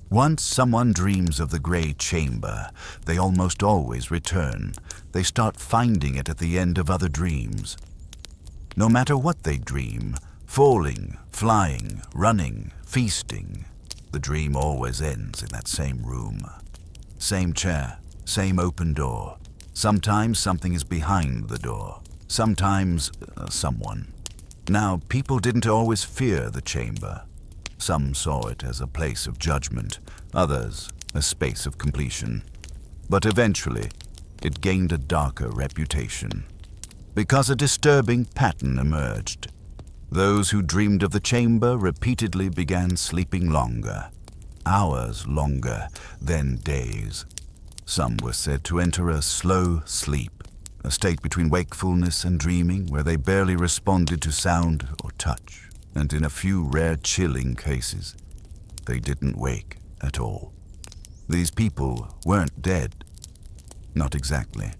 Once someone dreams of the Grey Chamber, they almost always return. They start finding it at the end of other dreams. No matter what they dream, falling, flying, running, feasting, the dream always ends in that same room. Same chair, same open door. Sometimes something is behind the door. Sometimes someone. Now, people didn't always fear the chamber. Some saw it as a place of judgment, others a space of completion. But eventually, it gained a darker reputation, because a disturbing pattern emerged. Those who dreamed of the chamber repeatedly began sleeping longer, hours longer, then days. Some were said to enter a slow sleep, a state between wakefulness and dreaming where they barely responded to sound or touch. And in a few rare chilling cases, they didn't wake at all. These people weren't dead. Not exactly.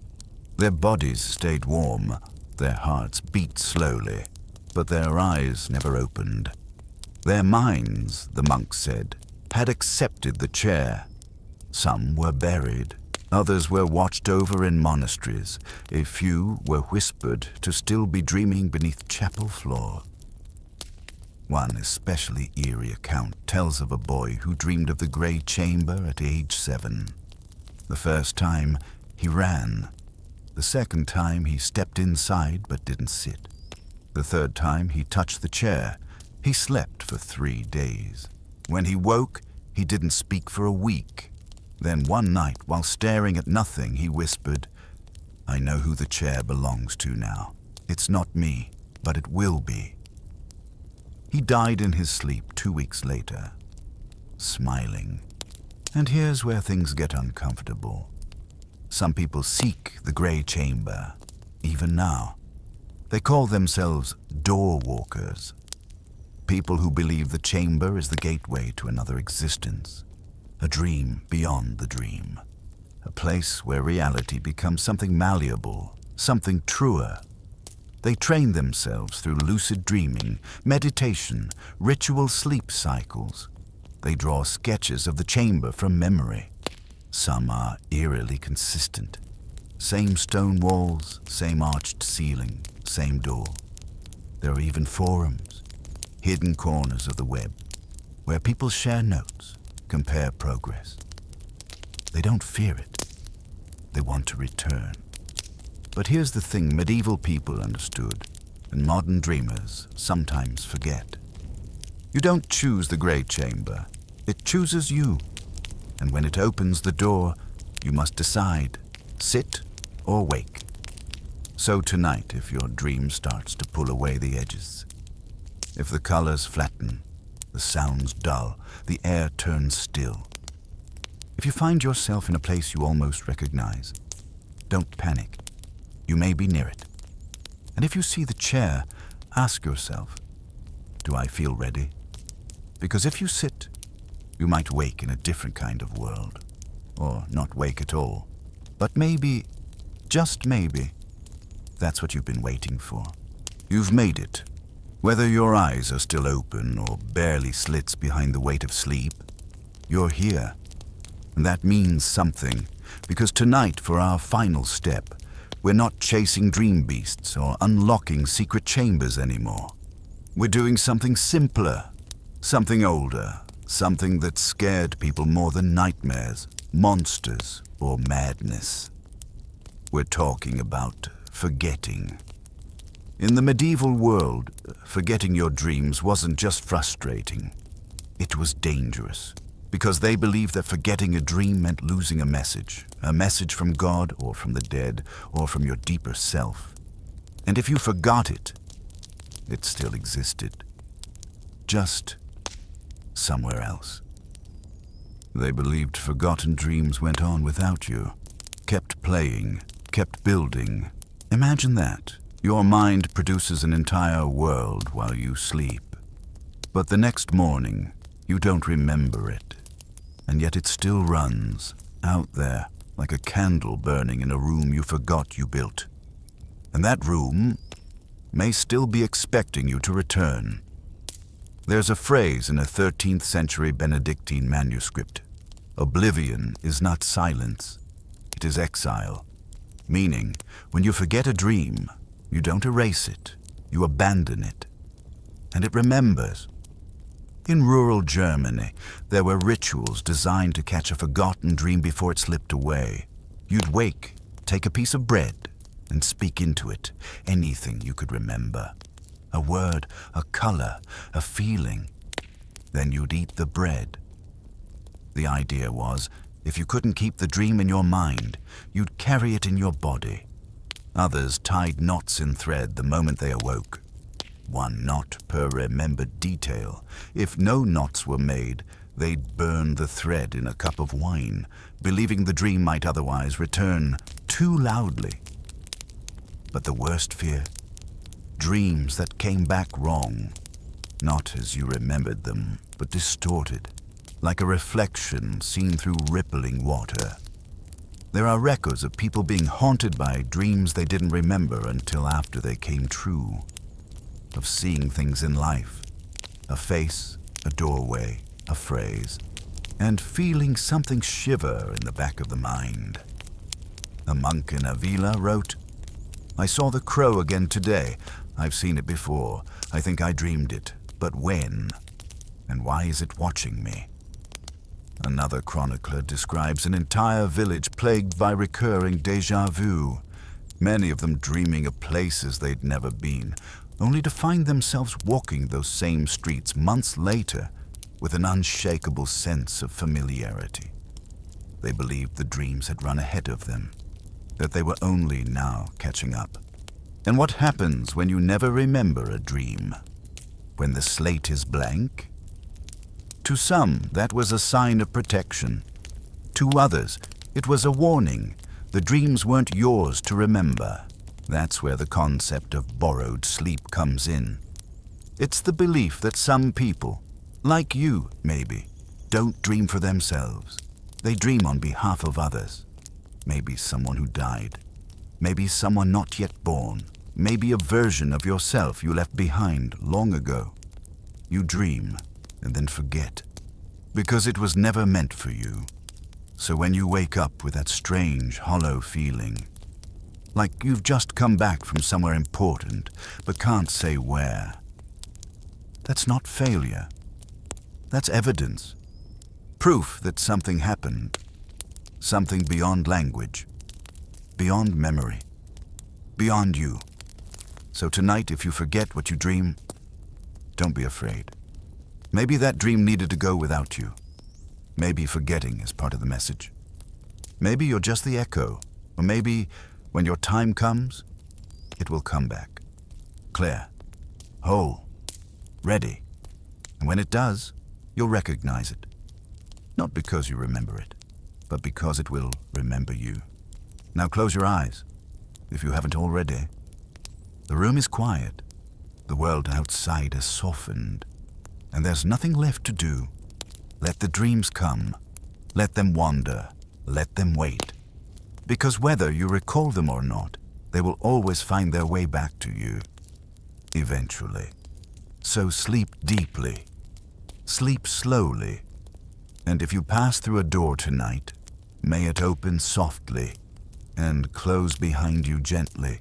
Their bodies stayed warm, their hearts beat slowly, but their eyes never opened. Their minds, the monks said, had accepted the chair. Some were buried, others were watched over in monasteries, a few were whispered to still be dreaming beneath chapel floor. One especially eerie account tells of a boy who dreamed of the Grey Chamber at age 7. The first time, he ran. The second time, he stepped inside but didn't sit. The third time, he touched the chair. He slept for 3 days. When he woke, he didn't speak for a week. Then one night, while staring at nothing, he whispered, "I know who the chair belongs to now. It's not me, but it will be." He died in his sleep 2 weeks later, smiling. And here's where things get uncomfortable. Some people seek the Grey Chamber, even now. They call themselves door walkers. People who believe the chamber is the gateway to another existence, a dream beyond the dream, a place where reality becomes something malleable, something truer. They train themselves through lucid dreaming, meditation, ritual sleep cycles. They draw sketches of the chamber from memory. Some are eerily consistent. Same stone walls, same arched ceiling, same door. There are even forums, hidden corners of the web, where people share notes, compare progress. They don't fear it. They want to return. But here's the thing medieval people understood, and modern dreamers sometimes forget. You don't choose the Grey Chamber. It chooses you. And when it opens the door, you must decide, sit or wake. So tonight, if your dream starts to pull away the edges, if the colors flatten, the sounds dull, the air turns still, if you find yourself in a place you almost recognize, don't panic. You may be near it. And if you see the chair, ask yourself, do I feel ready? Because if you sit, you might wake in a different kind of world. Or not wake at all. But maybe, just maybe, that's what you've been waiting for. You've made it. Whether your eyes are still open or barely slits behind the weight of sleep, you're here. And that means something, because tonight, for our final step, we're not chasing dream beasts or unlocking secret chambers anymore. We're doing something simpler, something older, something that scared people more than nightmares, monsters, or madness. We're talking about forgetting. In the medieval world, forgetting your dreams wasn't just frustrating. It was dangerous, because they believed that forgetting a dream meant losing a message from God or from the dead or from your deeper self. And if you forgot it, it still existed. Just somewhere else. They believed forgotten dreams went on without you, kept playing, kept building. Imagine that. Your mind produces an entire world while you sleep. But the next morning, you don't remember it. And yet it still runs, out there, like a candle burning in a room you forgot you built. And that room may still be expecting you to return. There's a phrase in a 13th century Benedictine manuscript. Oblivion is not silence, it is exile. Meaning, when you forget a dream, you don't erase it, you abandon it. And it remembers. In rural Germany, there were rituals designed to catch a forgotten dream before it slipped away. You'd wake, take a piece of bread, and speak into it anything you could remember. A word, a color, a feeling. Then you'd eat the bread. The idea was, if you couldn't keep the dream in your mind, you'd carry it in your body. Others tied knots in thread the moment they awoke. One knot per remembered detail. If no knots were made, they'd burn the thread in a cup of wine, believing the dream might otherwise return too loudly. But the worst fear? Dreams that came back wrong. Not as you remembered them, but distorted, like a reflection seen through rippling water. There are records of people being haunted by dreams they didn't remember until after they came true. Of seeing things in life, a face, a doorway, a phrase, and feeling something shiver in the back of the mind. A monk in Avila wrote, "I saw the crow again today. I've seen it before. I think I dreamed it. But when? And why is it watching me?" Another chronicler describes an entire village plagued by recurring déjà vu, many of them dreaming of places they'd never been, only to find themselves walking those same streets months later with an unshakable sense of familiarity. They believed the dreams had run ahead of them, that they were only now catching up. And what happens when you never remember a dream? When the slate is blank? To some, that was a sign of protection. To others, it was a warning. The dreams weren't yours to remember. That's where the concept of borrowed sleep comes in. It's the belief that some people, like you maybe, don't dream for themselves. They dream on behalf of others. Maybe someone who died. Maybe someone not yet born. Maybe a version of yourself you left behind long ago. You dream and then forget, because it was never meant for you. So when you wake up with that strange, hollow feeling, like you've just come back from somewhere important, but can't say where, that's not failure. That's evidence. Proof that something happened. Something beyond language, beyond memory, beyond you. So tonight, if you forget what you dream, don't be afraid. Maybe that dream needed to go without you. Maybe forgetting is part of the message. Maybe you're just the echo, or maybe when your time comes, it will come back. Clear, whole, ready. And when it does, you'll recognize it. Not because you remember it, but because it will remember you. Now close your eyes, if you haven't already. The room is quiet. The world outside has softened. and there's nothing left to do. Let the dreams come. Let them wander. Let them wait. Because whether you recall them or not, they will always find their way back to you. Eventually. So sleep deeply. Sleep slowly. And if you pass through a door tonight, may it open softly and close behind you gently.